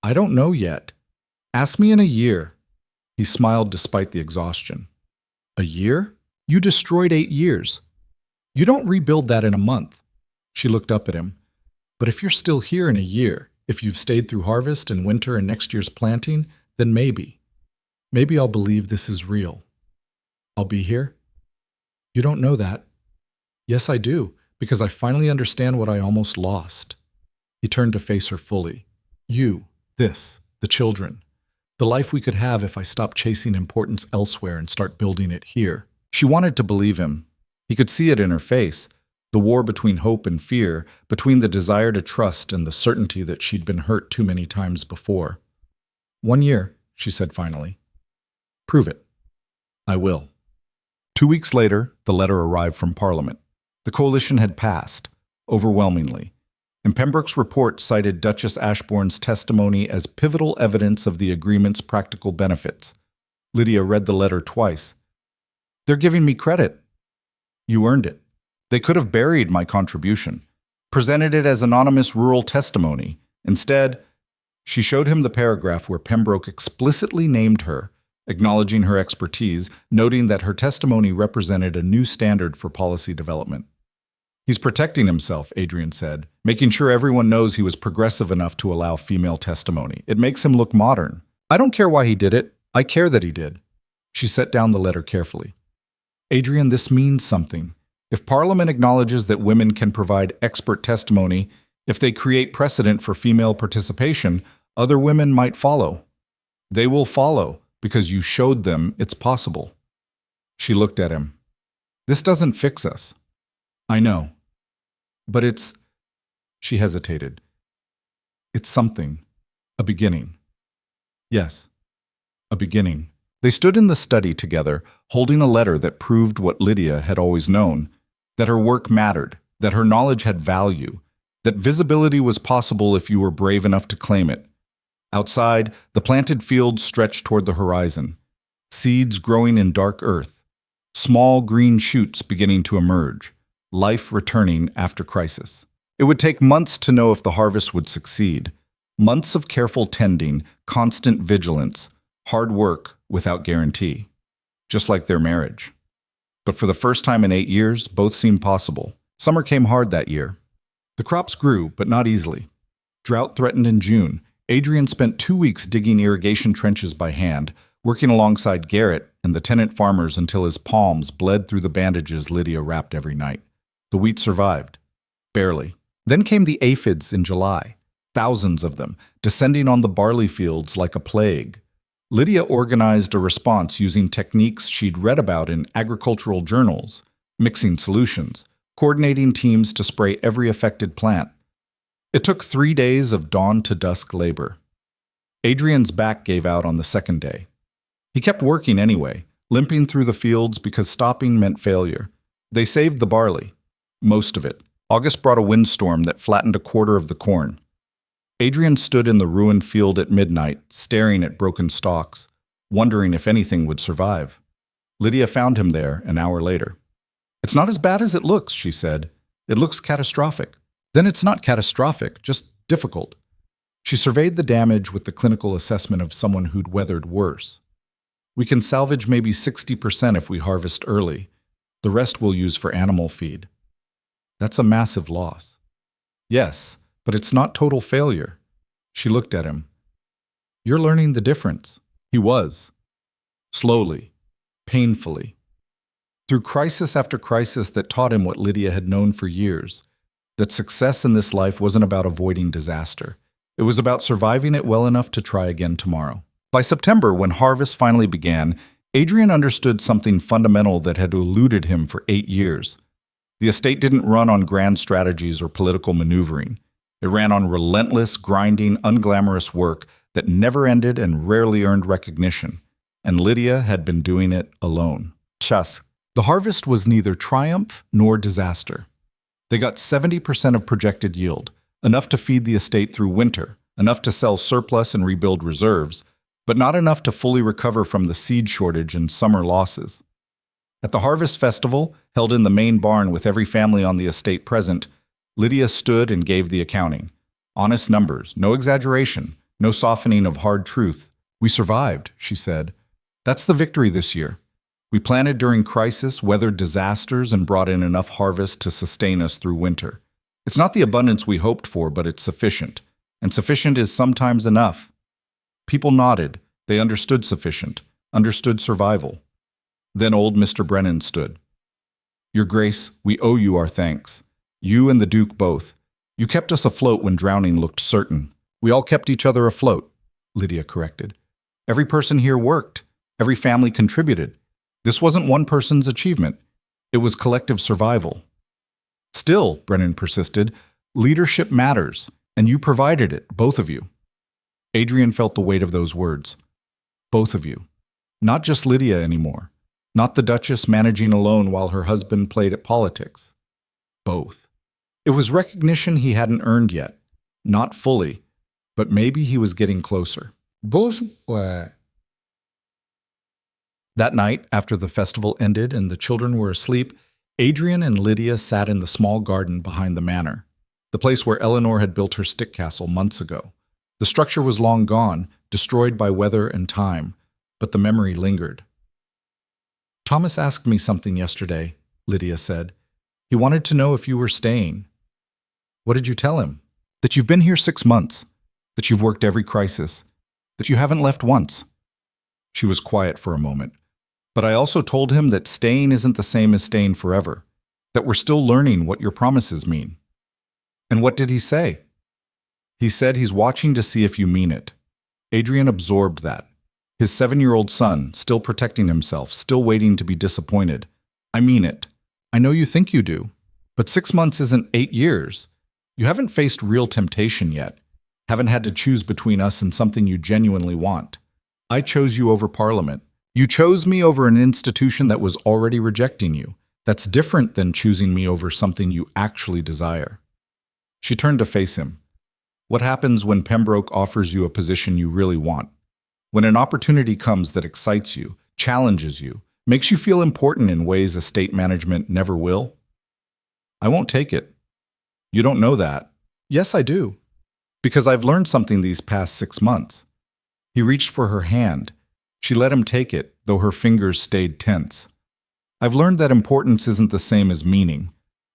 I don't know yet. Ask me in a year. He smiled despite the exhaustion. A year? You destroyed 8 years. You don't rebuild that in a month. She looked up at him. But if you're still here in a year, if you've stayed through harvest and winter and next year's planting, then maybe. Maybe I'll believe this is real. I'll be here? You don't know that. Yes, I do, because I finally understand what I almost lost. He turned to face her fully. You, this, the children. The life we could have if I stopped chasing importance elsewhere and start building it here. She wanted to believe him. He could see it in her face. The war between hope and fear, between the desire to trust and the certainty that she'd been hurt too many times before. 1 year, she said finally. Prove it. I will. 2 weeks later, the letter arrived from Parliament. The coalition had passed, overwhelmingly, and Pembroke's report cited Duchess Ashbourne's testimony as pivotal evidence of the agreement's practical benefits. Lydia read the letter twice. They're giving me credit. You earned it. They could have buried my contribution, presented it as anonymous rural testimony. Instead, she showed him the paragraph where Pembroke explicitly named her, acknowledging her expertise, noting that her testimony represented a new standard for policy development. He's protecting himself, Adrian said, making sure everyone knows he was progressive enough to allow female testimony. It makes him look modern. I don't care why he did it. I care that he did. She set down the letter carefully. Adrian, this means something. If Parliament acknowledges that women can provide expert testimony, if they create precedent for female participation, other women might follow. They will follow because you showed them it's possible. She looked at him. This doesn't fix us. I know. But it's... She hesitated. It's something. A beginning. Yes. A beginning. They stood in the study together, holding a letter that proved what Lydia had always known, that her work mattered, that her knowledge had value, that visibility was possible if you were brave enough to claim it. Outside, the planted fields stretched toward the horizon, seeds growing in dark earth, small green shoots beginning to emerge, life returning after crisis. It would take months to know if the harvest would succeed, months of careful tending, constant vigilance, hard work without guarantee, just like their marriage. But for the first time in 8 years, both seemed possible. Summer came hard that year. The crops grew, but not easily. Drought threatened in June. Adrian spent 2 weeks digging irrigation trenches by hand, working alongside Garrett and the tenant farmers until his palms bled through the bandages Lydia wrapped every night. The wheat survived. Barely. Then came the aphids in July, thousands of them, descending on the barley fields like a plague. Lydia organized a response using techniques she'd read about in agricultural journals, mixing solutions, coordinating teams to spray every affected plant. It took 3 days of dawn to dusk labor. Adrian's back gave out on the second day. He kept working anyway, limping through the fields because stopping meant failure. They saved the barley. Most of it. August brought a windstorm that flattened a quarter of the corn. Adrian stood in the ruined field at midnight, staring at broken stalks, wondering if anything would survive. Lydia found him there an hour later. "It's not as bad as it looks," she said. "It looks catastrophic." "Then it's not catastrophic, just difficult." She surveyed the damage with the clinical assessment of someone who'd weathered worse. "We can salvage maybe 60% if we harvest early. The rest we'll use for animal feed." "That's a massive loss." "Yes, but it's not total failure." She looked at him. "You're learning the difference." He was. Slowly, painfully. Through crisis after crisis that taught him what Lydia had known for years, that success in this life wasn't about avoiding disaster. It was about surviving it well enough to try again tomorrow. By September, when harvest finally began, Adrian understood something fundamental that had eluded him for 8 years. The estate didn't run on grand strategies or political maneuvering. It ran on relentless, grinding, unglamorous work that never ended and rarely earned recognition. And Lydia had been doing it alone. Chas. The harvest was neither triumph nor disaster. They got 70% of projected yield, enough to feed the estate through winter, enough to sell surplus and rebuild reserves, but not enough to fully recover from the seed shortage and summer losses. At the harvest festival, held in the main barn with every family on the estate present, Lydia stood and gave the accounting. Honest numbers, no exaggeration, no softening of hard truth. "We survived," she said. "That's the victory this year. We planted during crisis, weathered disasters, and brought in enough harvest to sustain us through winter. It's not the abundance we hoped for, but it's sufficient. And sufficient is sometimes enough." People nodded. They understood sufficient, understood survival. Then old Mr. Brennan stood. "Your Grace, we owe you our thanks. You and the Duke both. You kept us afloat when drowning looked certain. We all kept each other afloat," Lydia corrected. "Every person here worked. Every family contributed. This wasn't one person's achievement. It was collective survival." "Still," Brennan persisted, "leadership matters, and you provided it, both of you." Adrian felt the weight of those words. Both of you. Not just Lydia anymore. Not the Duchess managing alone while her husband played at politics. Both. It was recognition he hadn't earned yet. Not fully, but maybe he was getting closer. Both were. That night, after the festival ended and the children were asleep, Adrian and Lydia sat in the small garden behind the manor, the place where Eleanor had built her stick castle months ago. The structure was long gone, destroyed by weather and time, but the memory lingered. "Thomas asked me something yesterday," Lydia said. "He wanted to know if you were staying." "What did you tell him?" "That you've been here 6 months, that you've worked every crisis, that you haven't left once." She was quiet for a moment. "But I also told him that staying isn't the same as staying forever, that we're still learning what your promises mean." "And what did he say?" "He said he's watching to see if you mean it." Adrian absorbed that. His 7-year-old son, still protecting himself, still waiting to be disappointed. "I mean it. I know you think you do. But 6 months isn't 8 years. You haven't faced real temptation yet. Haven't had to choose between us and something you genuinely want. I chose you over Parliament. You chose me over an institution that was already rejecting you. That's different than choosing me over something you actually desire." She turned to face him. "What happens when Pembroke offers you a position you really want? When an opportunity comes that excites you, challenges you, makes you feel important in ways estate management never will?" "I won't take it." "You don't know that." "Yes, I do. Because I've learned something these past 6 months." He reached for her hand. She let him take it, though her fingers stayed tense. "I've learned that importance isn't the same as meaning.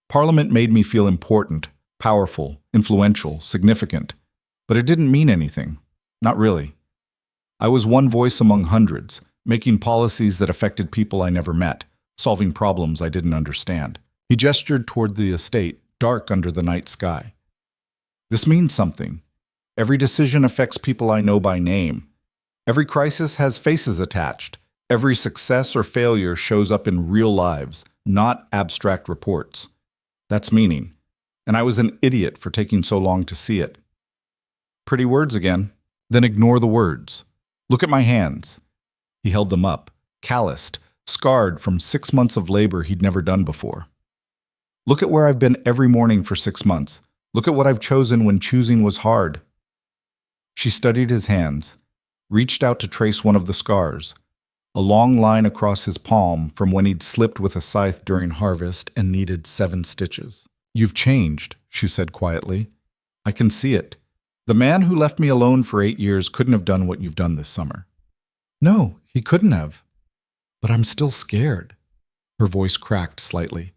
Parliament made me feel important, powerful, influential, significant. But it didn't mean anything. Not really. I was one voice among hundreds, making policies that affected people I never met, solving problems I didn't understand." He gestured toward the estate, dark under the night sky. "This means something. Every decision affects people I know by name. Every crisis has faces attached. Every success or failure shows up in real lives, not abstract reports. That's meaning. And I was an idiot for taking so long to see it. Pretty words again. Then ignore the words. Look at my hands. He held them up, calloused, scarred from 6 months of labor he'd never done before. Look at where I've been every morning for 6 months. Look at what I've chosen when choosing was hard. She studied his hands, reached out to trace one of the scars, a long line across his palm from when he'd slipped with a scythe during harvest and needed 7 stitches. You've changed, she said quietly. I can see it. The man who left me alone for 8 years couldn't have done what you've done this summer. No, he couldn't have. But I'm still scared. Her voice cracked slightly.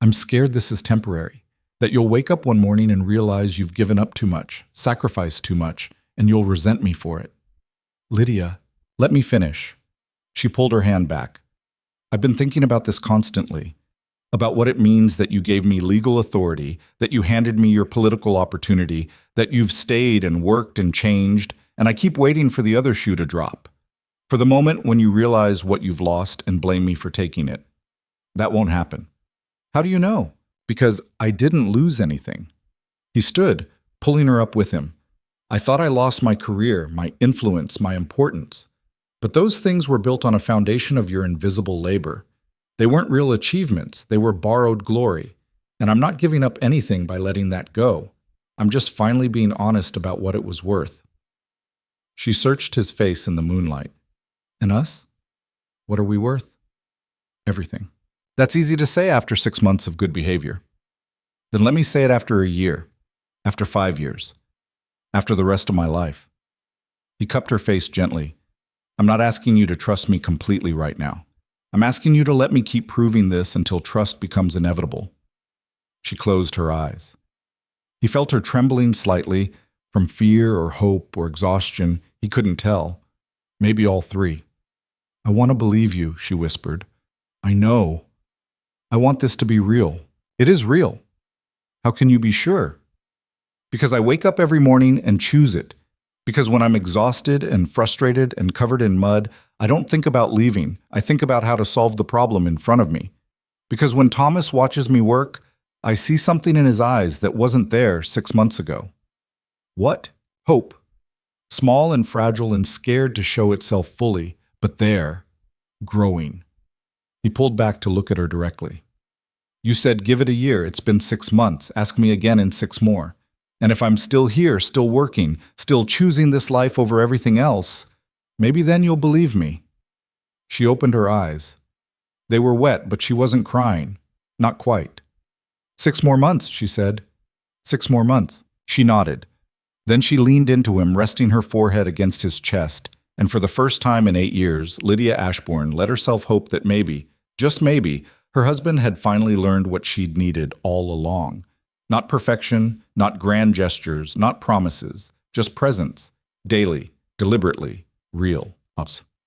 I'm scared this is temporary, that you'll wake up one morning and realize you've given up too much, sacrificed too much, and you'll resent me for it. Lydia, let me finish. She pulled her hand back. I've been thinking about this constantly, about what it means that you gave me legal authority, that you handed me your political opportunity, that you've stayed and worked and changed, and I keep waiting for the other shoe to drop. For the moment when you realize what you've lost and blame me for taking it. That won't happen. How do you know? Because I didn't lose anything. He stood, pulling her up with him. I thought I lost my career, my influence, my importance. But those things were built on a foundation of your invisible labor. They weren't real achievements, they were borrowed glory. And I'm not giving up anything by letting that go. I'm just finally being honest about what it was worth. She searched his face in the moonlight. And us? What are we worth? Everything. That's easy to say after 6 months of good behavior. Then let me say it after a year, after 5 years, after the rest of my life. He cupped her face gently. I'm not asking you to trust me completely right now. I'm asking you to let me keep proving this until trust becomes inevitable. She closed her eyes. He felt her trembling slightly, from fear or hope or exhaustion. He couldn't tell. Maybe all three. I want to believe you, she whispered. I know. I want this to be real. It is real. How can you be sure? Because I wake up every morning and choose it. Because when I'm exhausted and frustrated and covered in mud, I don't think about leaving. I think about how to solve the problem in front of me. Because when Thomas watches me work, I see something in his eyes that wasn't there 6 months ago. What? Hope. Small and fragile and scared to show itself fully, but there, growing. He pulled back to look at her directly. You said give it a year, it's been 6 months, ask me again in 6 more. And if I'm still here, still working, still choosing this life over everything else, maybe then you'll believe me. She opened her eyes. They were wet, but she wasn't crying. Not quite. 6 more months, she said. 6 more months. She nodded. Then she leaned into him, resting her forehead against his chest, and for the first time in 8 years, Lydia Ashbourne let herself hope that maybe, just maybe, her husband had finally learned what she'd needed all along. Not perfection, not grand gestures, not promises, just presence, daily, deliberately, real.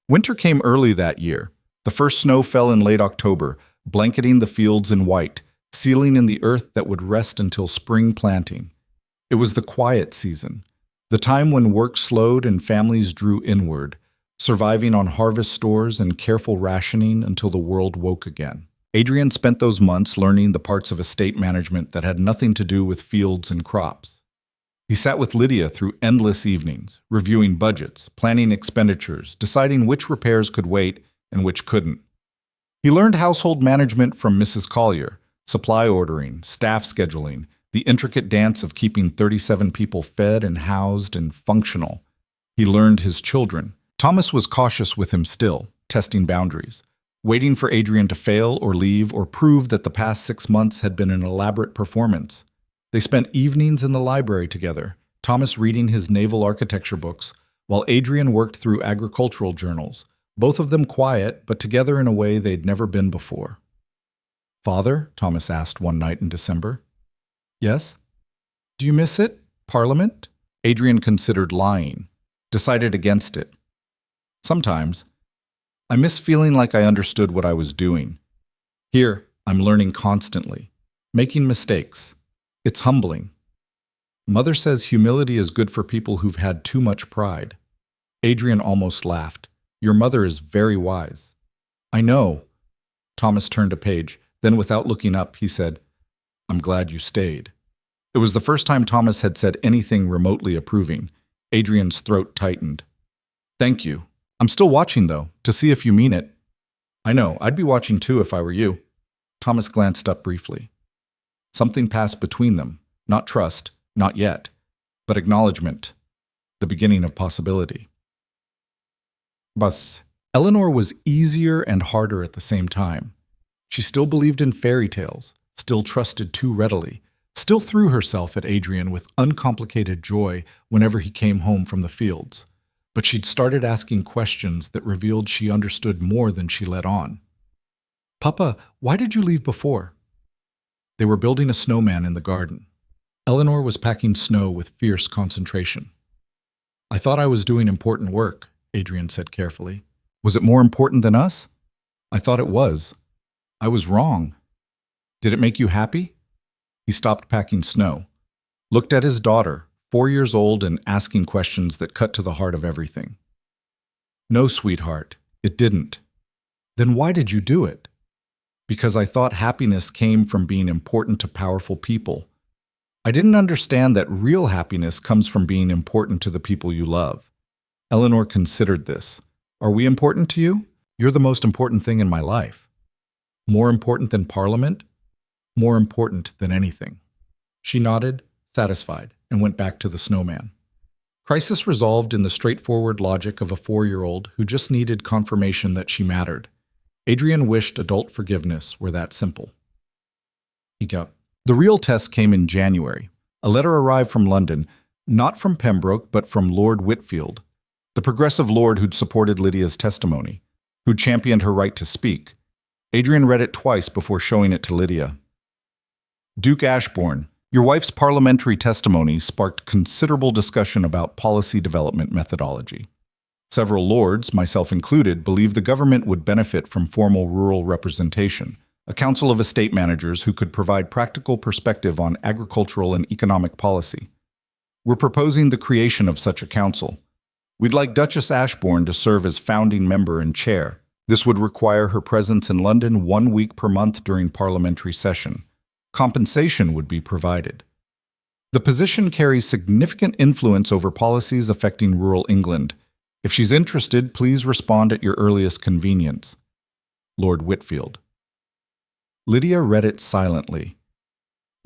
Winter came early that year. The first snow fell in late October, blanketing the fields in white, sealing in the earth that would rest until spring planting. It was the quiet season, the time when work slowed and families drew inward, surviving on harvest stores and careful rationing until the world woke again. Adrian spent those months learning the parts of estate management that had nothing to do with fields and crops. He sat with Lydia through endless evenings, reviewing budgets, planning expenditures, deciding which repairs could wait and which couldn't. He learned household management from Mrs. Collier, supply ordering, staff scheduling, the intricate dance of keeping 37 people fed and housed and functional. He learned his children. Thomas was cautious with him still, testing boundaries, waiting for Adrian to fail or leave or prove that the past 6 months had been an elaborate performance. They spent evenings in the library together, Thomas reading his naval architecture books, while Adrian worked through agricultural journals, both of them quiet, but together in a way they'd never been before. Father, Thomas asked one night in December. Yes? Do you miss it? Parliament? Adrian considered lying, decided against it. Sometimes. I miss feeling like I understood what I was doing. Here, I'm learning constantly, making mistakes. It's humbling. Mother says humility is good for people who've had too much pride. Adrian almost laughed. Your mother is very wise. I know. Thomas turned a page. Then, without looking up, he said, I'm glad you stayed. It was the first time Thomas had said anything remotely approving. Adrian's throat tightened. Thank you. I'm still watching, though, to see if you mean it. I know. I'd be watching, too, if I were you. Thomas glanced up briefly. Something passed between them. Not trust, not yet, but acknowledgement. The beginning of possibility. But Eleanor was easier and harder at the same time. She still believed in fairy tales, still trusted too readily, still threw herself at Adrian with uncomplicated joy whenever he came home from the fields. But she'd started asking questions that revealed she understood more than she let on. Papa, why did you leave before? They were building a snowman in the garden. Eleanor was packing snow with fierce concentration. I thought I was doing important work, Adrian said carefully. Was it more important than us? I thought it was. I was wrong. Did it make you happy? He stopped packing snow, looked at his daughter, 4 years old and asking questions that cut to the heart of everything. No, sweetheart, it didn't. Then why did you do it? Because I thought happiness came from being important to powerful people. I didn't understand that real happiness comes from being important to the people you love. Eleanor considered this. Are we important to you? You're the most important thing in my life. More important than Parliament? More important than anything. She nodded, satisfied, and went back to the snowman. Crisis resolved in the straightforward logic of a 4-year-old who just needed confirmation that she mattered. Adrian wished adult forgiveness were that simple. The real test came in January. A letter arrived from London, not from Pembroke, but from Lord Whitfield, the progressive lord who'd supported Lydia's testimony, who'd championed her right to speak. Adrian read it twice before showing it to Lydia. Duke Ashbourne, your wife's parliamentary testimony sparked considerable discussion about policy development methodology. Several lords, myself included, believed the government would benefit from formal rural representation, a council of estate managers who could provide practical perspective on agricultural and economic policy. We're proposing the creation of such a council. We'd like Duchess Ashbourne to serve as founding member and chair. This would require her presence in London 1 week per month during parliamentary session. Compensation would be provided. The position carries significant influence over policies affecting rural England. If she's interested, please respond at your earliest convenience. Lord Whitfield. Lydia read it silently.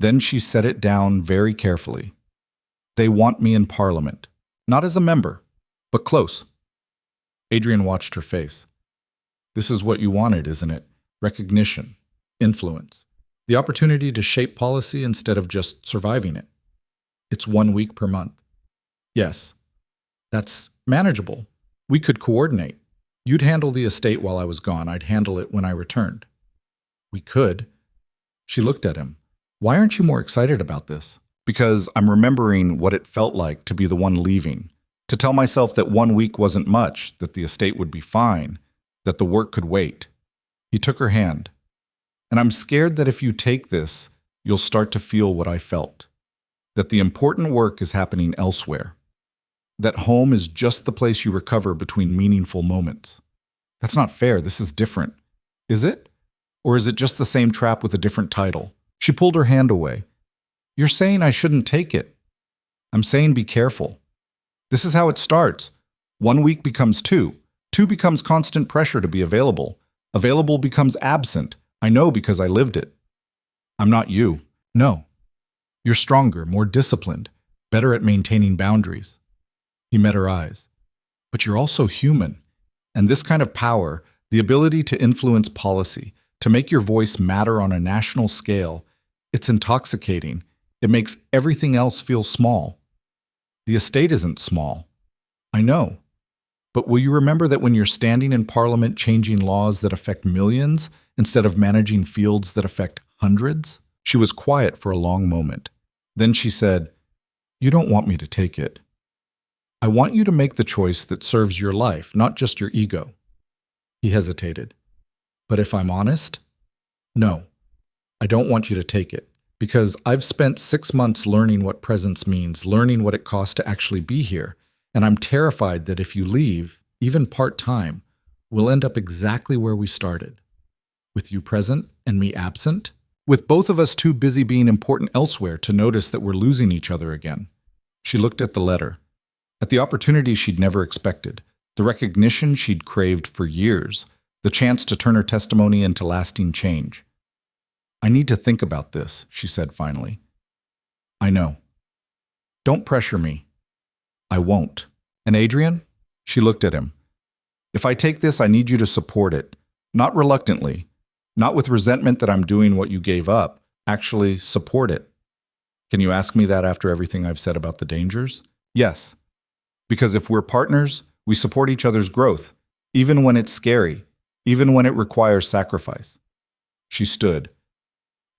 Then she set it down very carefully. They want me in Parliament, not as a member, but close. Adrian watched her face. This is what you wanted, isn't it? Recognition, influence, the opportunity to shape policy instead of just surviving it. It's 1 week per month. Yes, that's manageable. We could coordinate. You'd handle the estate while I was gone. I'd handle it when I returned. We could. She looked at him. Why aren't you more excited about this? Because I'm remembering what it felt like to be the one leaving, to tell myself that 1 week wasn't much, that the estate would be fine, that the work could wait. He took her hand. And I'm scared that if you take this, you'll start to feel what I felt, that the important work is happening elsewhere, that home is just the place you recover between meaningful moments. That's not fair. This is different. Is it? Or is it just the same trap with a different title? She pulled her hand away. You're saying I shouldn't take it. I'm saying be careful. This is how it starts. 1 week becomes 2. 2 becomes constant pressure to be available. Available becomes absent. I know because I lived it. I'm not you. No. You're stronger, more disciplined, better at maintaining boundaries. He met her eyes. But you're also human. And this kind of power, the ability to influence policy, to make your voice matter on a national scale, it's intoxicating. It makes everything else feel small. The estate isn't small. I know. But will you remember that when you're standing in Parliament changing laws that affect millions instead of managing fields that affect hundreds? She was quiet for a long moment. Then she said, You don't want me to take it. I want you to make the choice that serves your life, not just your ego. He hesitated. But if I'm honest, no, I don't want you to take it, because I've spent 6 months learning what presence means, learning what it costs to actually be here. And I'm terrified that if you leave, even part-time, we'll end up exactly where we started. With you present and me absent? With both of us too busy being important elsewhere to notice that we're losing each other again. She looked at the letter, at the opportunity she'd never expected, the recognition she'd craved for years, the chance to turn her testimony into lasting change. I need to think about this, she said finally. I know. Don't pressure me. I won't. And Adrian? She looked at him. If I take this, I need you to support it. Not reluctantly. Not with resentment that I'm doing what you gave up. Actually, support it. Can you ask me that after everything I've said about the dangers? Yes. Because if we're partners, we support each other's growth, even when it's scary, even when it requires sacrifice. She stood.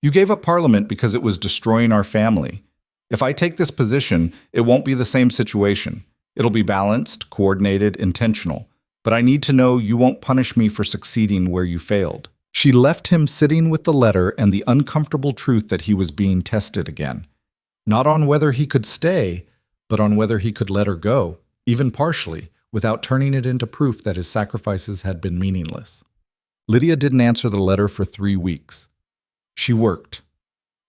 You gave up Parliament because it was destroying our family. If I take this position, it won't be the same situation. It'll be balanced, coordinated, intentional. But I need to know you won't punish me for succeeding where you failed. She left him sitting with the letter and the uncomfortable truth that he was being tested again. Not on whether he could stay, but on whether he could let her go, even partially, without turning it into proof that his sacrifices had been meaningless. Lydia didn't answer the letter for 3 weeks. She worked,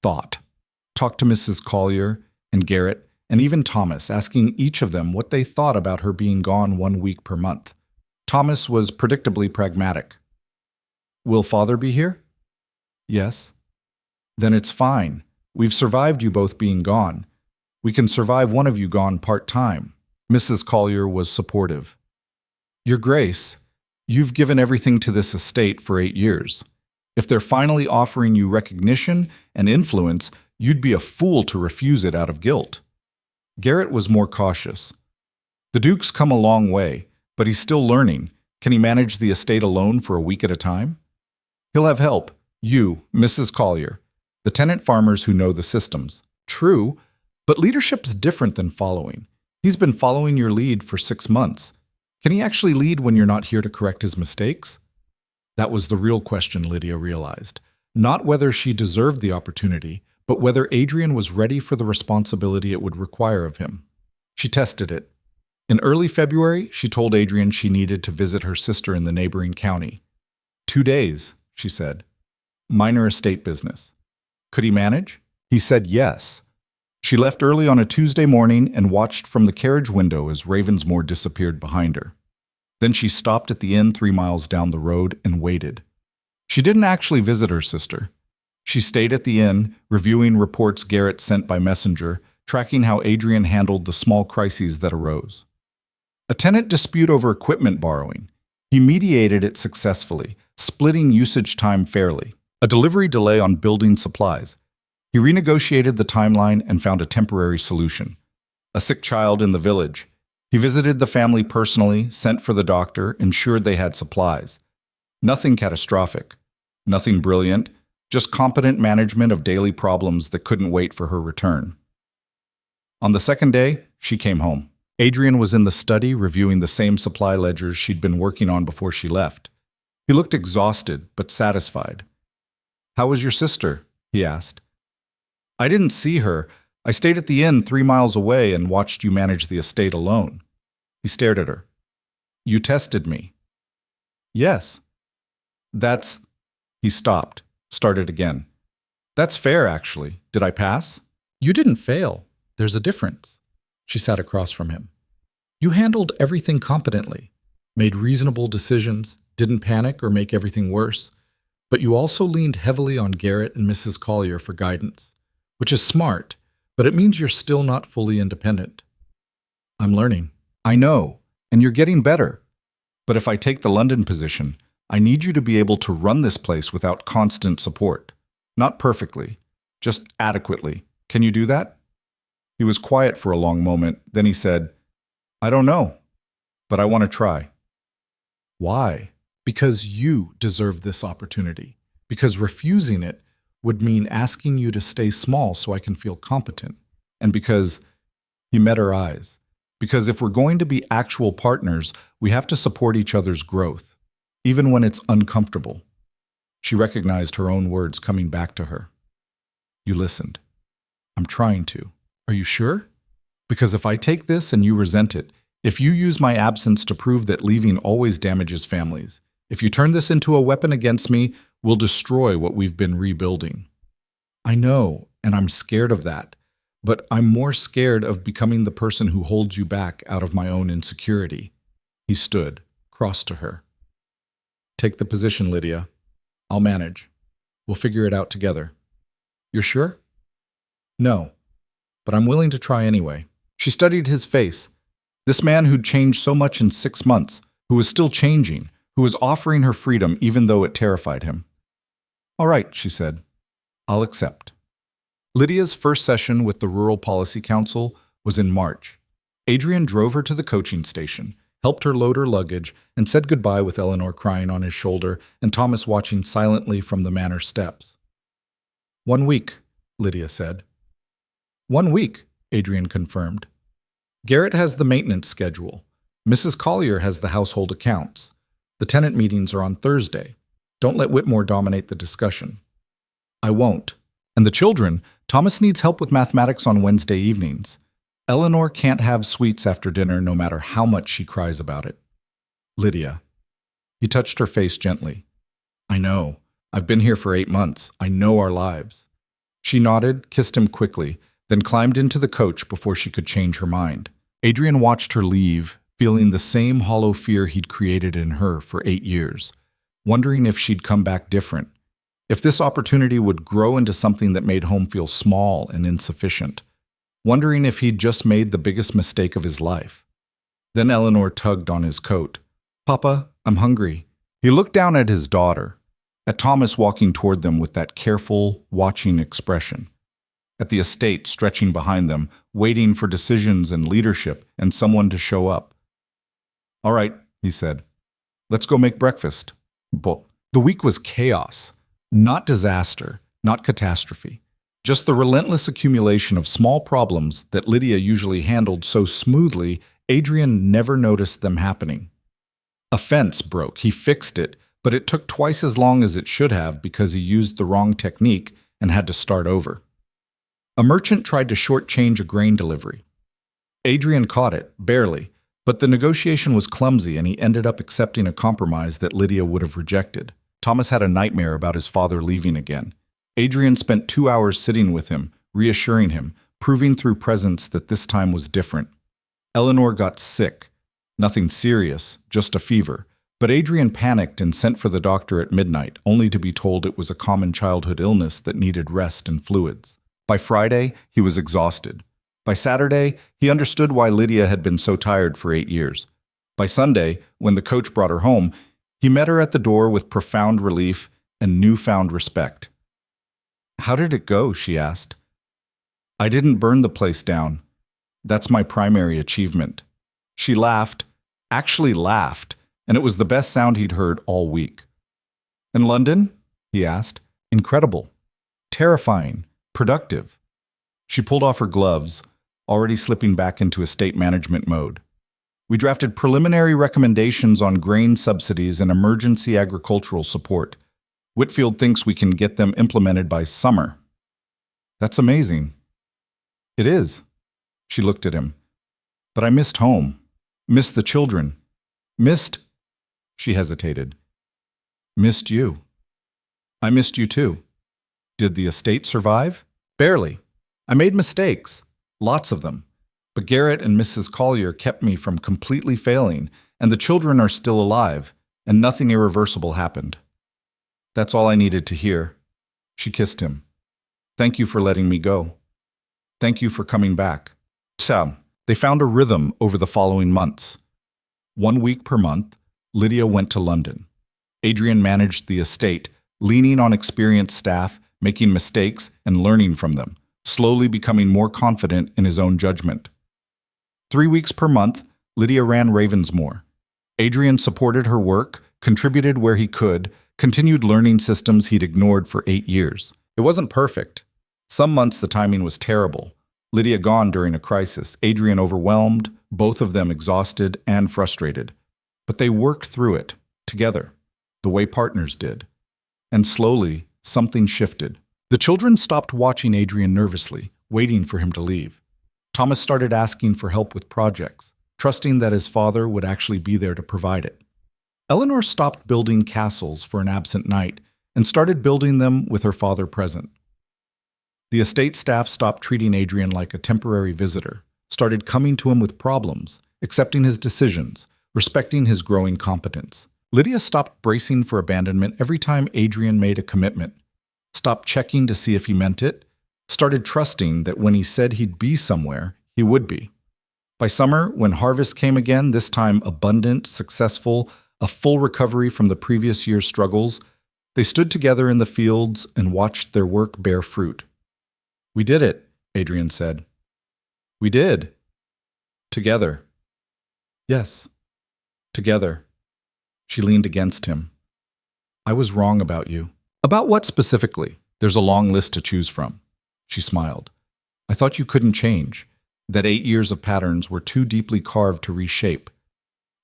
thought, talked to Mrs. Collier and Garrett and even Thomas, asking each of them what they thought about her being gone 1 week per month. Thomas was predictably pragmatic. Will Father be here? Yes. Then it's fine. We've survived you both being gone. We can survive one of you gone part-time. Mrs. Collier was supportive. Your Grace, you've given everything to this estate for 8 years. If they're finally offering you recognition and influence, you'd be a fool to refuse it out of guilt. Garrett was more cautious. The Duke's come a long way, but he's still learning. Can he manage the estate alone for a week at a time? He'll have help. You, Mrs. Collier, the tenant farmers who know the systems. True, but leadership's different than following. He's been following your lead for 6 months. Can he actually lead when you're not here to correct his mistakes? That was the real question, Lydia realized. Not whether she deserved the opportunity, but whether Adrian was ready for the responsibility it would require of him. She tested it. In early February, she told Adrian she needed to visit her sister in the neighboring county. 2 days, she said. Minor estate business. Could he manage? He said yes. She left early on a Tuesday morning and watched from the carriage window as Ravensmore disappeared behind her. Then she stopped at the inn 3 miles down the road and waited. She didn't actually visit her sister. She stayed at the inn, reviewing reports Garrett sent by messenger, tracking how Adrian handled the small crises that arose. A tenant dispute over equipment borrowing. He mediated it successfully, splitting usage time fairly. A delivery delay on building supplies. He renegotiated the timeline and found a temporary solution. A sick child in the village. He visited the family personally, sent for the doctor, ensured they had supplies. Nothing catastrophic. Nothing brilliant. Just competent management of daily problems that couldn't wait for her return. On the second day, she came home. Adrian was in the study reviewing the same supply ledgers she'd been working on before she left. He looked exhausted, but satisfied. How was your sister? He asked. I didn't see her. I stayed at the inn 3 miles away and watched you manage the estate alone. He stared at her. You tested me. Yes. That's... He stopped, started again. That's fair, actually. Did I pass? You didn't fail. There's a difference. She sat across from him. You handled everything competently, made reasonable decisions, didn't panic or make everything worse, but you also leaned heavily on Garrett and Mrs. Collier for guidance, which is smart, but it means you're still not fully independent. I'm learning. I know, and you're getting better. But if I take the London position, I need you to be able to run this place without constant support. Not perfectly, just adequately. Can you do that? He was quiet for a long moment, then he said, I don't know, but I want to try. Why? Because you deserve this opportunity. Because refusing it would mean asking you to stay small so I can feel competent. And because he met her eyes. Because if we're going to be actual partners, we have to support each other's growth, even when it's uncomfortable. She recognized her own words coming back to her. You listened. I'm trying to. Are you sure? Because if I take this and you resent it, If you use my absence to prove that leaving always damages families, if you turn this into a weapon against me, we'll destroy what we've been rebuilding. I know, and I'm scared of that. But I'm more scared of becoming the person who holds you back out of my own insecurity. He stood, crossed to her. Take the position, Lydia. I'll manage. We'll figure it out together. You're sure? No, but I'm willing to try anyway. She studied his face. This man who'd changed so much in 6 months, who was still changing, who was offering her freedom even though it terrified him. All right, she said. I'll accept. Lydia's first session with the Rural Policy Council was in March. Adrian drove her to the coaching station, helped her load her luggage, and said goodbye with Eleanor crying on his shoulder and Thomas watching silently from the manor steps. 1 week, Lydia said. 1 week, Adrian confirmed. Garrett has the maintenance schedule. Mrs. Collier has the household accounts. The tenant meetings are on Thursday. Don't let Whitmore dominate the discussion. I won't. And the children, Thomas needs help with mathematics on Wednesday evenings. Eleanor can't have sweets after dinner no matter how much she cries about it. Lydia. He touched her face gently. I know. I've been here for 8 months. I know our lives. She nodded, kissed him quickly, then climbed into the coach before she could change her mind. Adrian watched her leave, feeling the same hollow fear he'd created in her for 8 years, wondering if she'd come back different, if this opportunity would grow into something that made home feel small and insufficient, wondering if he'd just made the biggest mistake of his life. Then Eleanor tugged on his coat. Papa, I'm hungry. He looked down at his daughter, at Thomas walking toward them with that careful, watching expression, at the estate stretching behind them, waiting for decisions and leadership and someone to show up. All right, he said. Let's go make breakfast. The week was chaos, not disaster, not catastrophe. Just the relentless accumulation of small problems that Lydia usually handled so smoothly, Adrian never noticed them happening. A fence broke. He fixed it, but it took twice as long as it should have because he used the wrong technique and had to start over. A merchant tried to shortchange a grain delivery. Adrian caught it, barely, but the negotiation was clumsy and he ended up accepting a compromise that Lydia would have rejected. Thomas had a nightmare about his father leaving again. Adrian spent 2 hours sitting with him, reassuring him, proving through presence that this time was different. Eleanor got sick. Nothing serious, just a fever. But Adrian panicked and sent for the doctor at midnight, only to be told it was a common childhood illness that needed rest and fluids. By Friday, he was exhausted. By Saturday, he understood why Lydia had been so tired for 8 years. By Sunday, when the coach brought her home, he met her at the door with profound relief and newfound respect. How did it go? She asked. I didn't burn the place down. That's my primary achievement. She laughed, actually laughed, and it was the best sound he'd heard all week. In London? He asked. Incredible. Terrifying. Productive. She pulled off her gloves, already slipping back into estate management mode. We drafted preliminary recommendations on grain subsidies and emergency agricultural support. Whitfield thinks we can get them implemented by summer. That's amazing. It is. She looked at him. But I missed home. Missed the children. Missed... She hesitated. Missed you. I missed you too. Did the estate survive? Barely. I made mistakes. Lots of them. But Garrett and Mrs. Collier kept me from completely failing, and the children are still alive, and nothing irreversible happened. That's all I needed to hear. She kissed him. Thank you for letting me go. Thank you for coming back. So, they found a rhythm over the following months. 1 week per month, Lydia went to London. Adrian managed the estate, leaning on experienced staff, making mistakes and learning from them, slowly becoming more confident in his own judgment. 3 weeks per month, Lydia ran Ravensmoor. Adrian supported her work, contributed where he could, continued learning systems he'd ignored for 8 years. It wasn't perfect. Some months the timing was terrible. Lydia gone during a crisis, Adrian overwhelmed, both of them exhausted and frustrated. But they worked through it, together, the way partners did. And slowly, something shifted. The children stopped watching Adrian nervously, waiting for him to leave. Thomas started asking for help with projects. trusting that his father would actually be there to provide it. Eleanor stopped building castles for an absent knight and started building them with her father present. The estate staff stopped treating Adrian like a temporary visitor, started coming to him with problems, accepting his decisions, respecting his growing competence. Lydia stopped bracing for abandonment every time Adrian made a commitment, stopped checking to see if he meant it, started trusting that when he said he'd be somewhere, he would be. By summer, when harvest came again, this time abundant, successful, a full recovery from the previous year's struggles, they stood together in the fields and watched their work bear fruit. "We did it," Adrian said. "We did. Together." "Yes, together." She leaned against him. "I was wrong about you." "About what specifically?" "There's a long list to choose from." She smiled. "I thought you couldn't change, that 8 years of patterns were too deeply carved to reshape.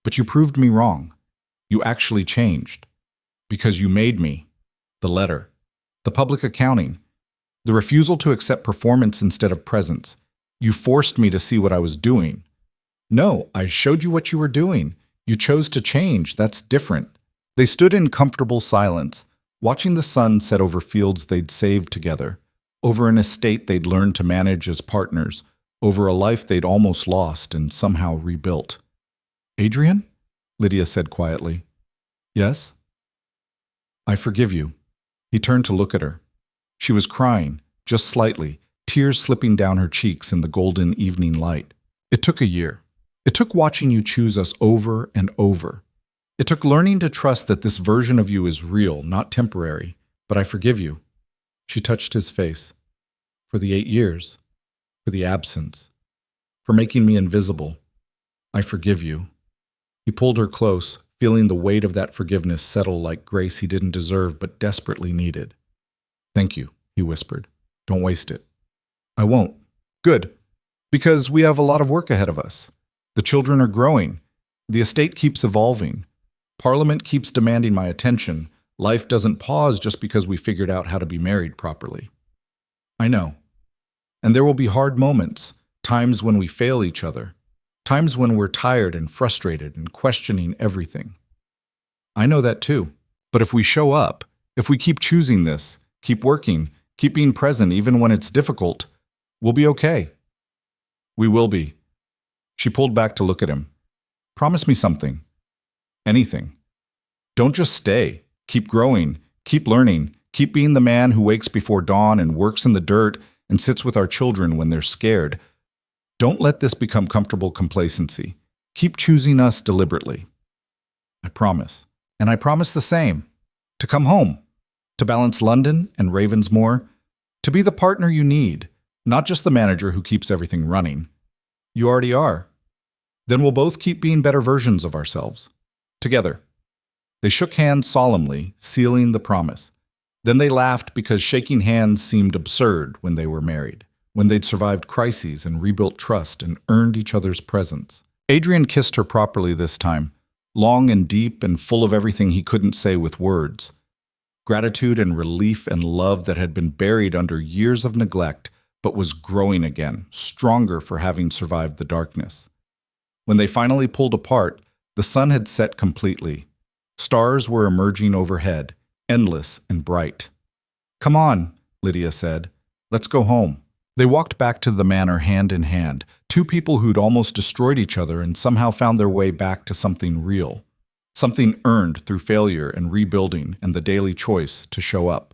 But you proved me wrong. You actually changed. Because you made me. The letter. The public accounting. The refusal to accept performance instead of presence. You forced me to see what I was doing. No, I showed you what you were doing. You chose to change. That's different." They stood in comfortable silence, watching the sun set over fields they'd saved together, over an estate they'd learned to manage as partners, over a life they'd almost lost and somehow rebuilt. "Adrian?" Lydia said quietly. "Yes?" "I forgive you." He turned to look at her. She was crying, just slightly, tears slipping down her cheeks in the golden evening light. "It took a year. It took watching you choose us over and over. It took learning to trust that this version of you is real, not temporary. But I forgive you." She touched his face. "For the 8 years. For the absence. For making me invisible. I forgive you." He pulled her close, feeling the weight of that forgiveness settle like grace he didn't deserve but desperately needed. "Thank you," he whispered. "Don't waste it." "I won't." "Good. Because we have a lot of work ahead of us. The children are growing. The estate keeps evolving. Parliament keeps demanding my attention. Life doesn't pause just because we figured out how to be married properly." "I know. And there will be hard moments, times when we fail each other, times when we're tired and frustrated and questioning everything." "I know that too. But if we show up, if we keep choosing this, keep working, keep being present even when it's difficult, we'll be okay." "We will be." She pulled back to look at him. "Promise me something. Anything. Don't just stay. Keep growing. Keep learning. Keep being the man who wakes before dawn and works in the dirt and sits with our children when they're scared. Don't let this become comfortable complacency. Keep choosing us deliberately." "I promise." "And I promise the same. To come home. To balance London and Ravensmoor. To be the partner you need, not just the manager who keeps everything running. You already are. Then we'll both keep being better versions of ourselves. Together." They shook hands solemnly, sealing the promise. Then they laughed because shaking hands seemed absurd when they were married, when they'd survived crises and rebuilt trust and earned each other's presence. Adrian kissed her properly this time, long and deep and full of everything he couldn't say with words. Gratitude and relief and love that had been buried under years of neglect, but was growing again, stronger for having survived the darkness. When they finally pulled apart, the sun had set completely. Stars were emerging overhead, endless and bright. "Come on," Lydia said. "Let's go home." They walked back to the manor hand in hand, two people who'd almost destroyed each other and somehow found their way back to something real, something earned through failure and rebuilding and the daily choice to show up.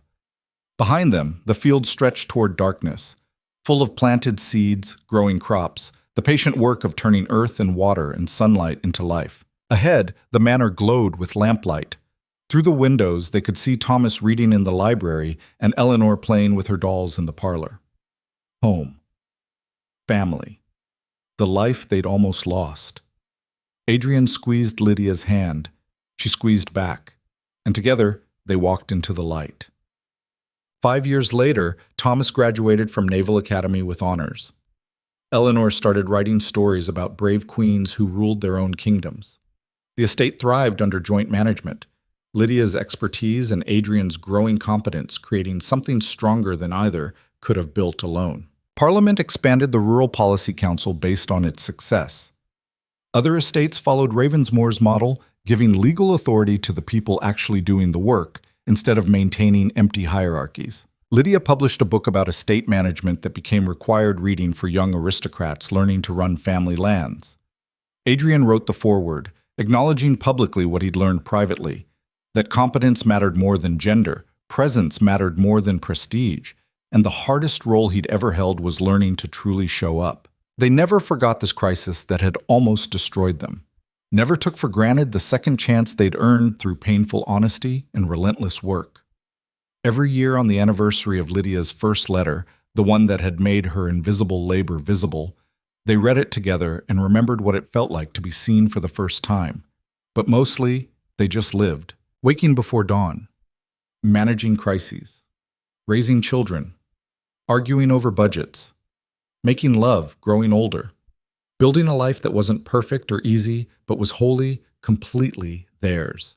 Behind them, the field stretched toward darkness, full of planted seeds, growing crops, the patient work of turning earth and water and sunlight into life. Ahead, the manor glowed with lamplight. Through the windows, they could see Thomas reading in the library and Eleanor playing with her dolls in the parlor. Home. Family. The life they'd almost lost. Adrian squeezed Lydia's hand. She squeezed back, and together they walked into the light. 5 years later, Thomas graduated from Naval Academy with honors. Eleanor started writing stories about brave queens who ruled their own kingdoms. The estate thrived under joint management, Lydia's expertise and Adrian's growing competence creating something stronger than either could have built alone. Parliament expanded the Rural Policy Council based on its success. Other estates followed Ravensmoor's model, giving legal authority to the people actually doing the work, instead of maintaining empty hierarchies. Lydia published a book about estate management that became required reading for young aristocrats learning to run family lands. Adrian wrote the foreword, acknowledging publicly what he'd learned privately, that competence mattered more than gender, presence mattered more than prestige, and the hardest role he'd ever held was learning to truly show up. They never forgot this crisis that had almost destroyed them, never took for granted the second chance they'd earned through painful honesty and relentless work. Every year on the anniversary of Lydia's first letter, the one that had made her invisible labor visible, they read it together and remembered what it felt like to be seen for the first time. But mostly, they just lived, waking before dawn, managing crises, raising children, arguing over budgets, making love, growing older, building a life that wasn't perfect or easy, but was wholly, completely theirs.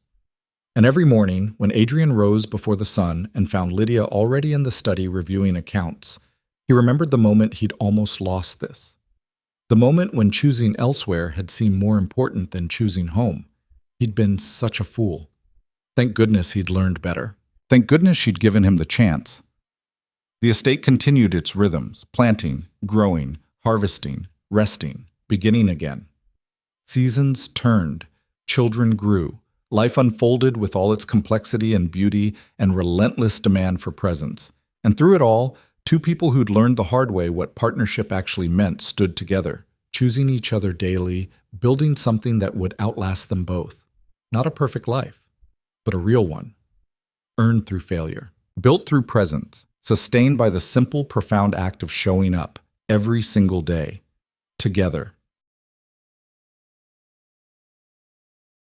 And every morning, when Adrian rose before the sun and found Lydia already in the study reviewing accounts, he remembered the moment he'd almost lost this. The moment when choosing elsewhere had seemed more important than choosing home. He'd been such a fool. Thank goodness he'd learned better. Thank goodness she'd given him the chance. The estate continued its rhythms, planting, growing, harvesting, resting, beginning again. Seasons turned, children grew, life unfolded with all its complexity and beauty and relentless demand for presence. And through it all, two people who'd learned the hard way what partnership actually meant stood together, choosing each other daily, building something that would outlast them both. Not a perfect life, but a real one. Earned through failure, built through presence, sustained by the simple, profound act of showing up every single day, together,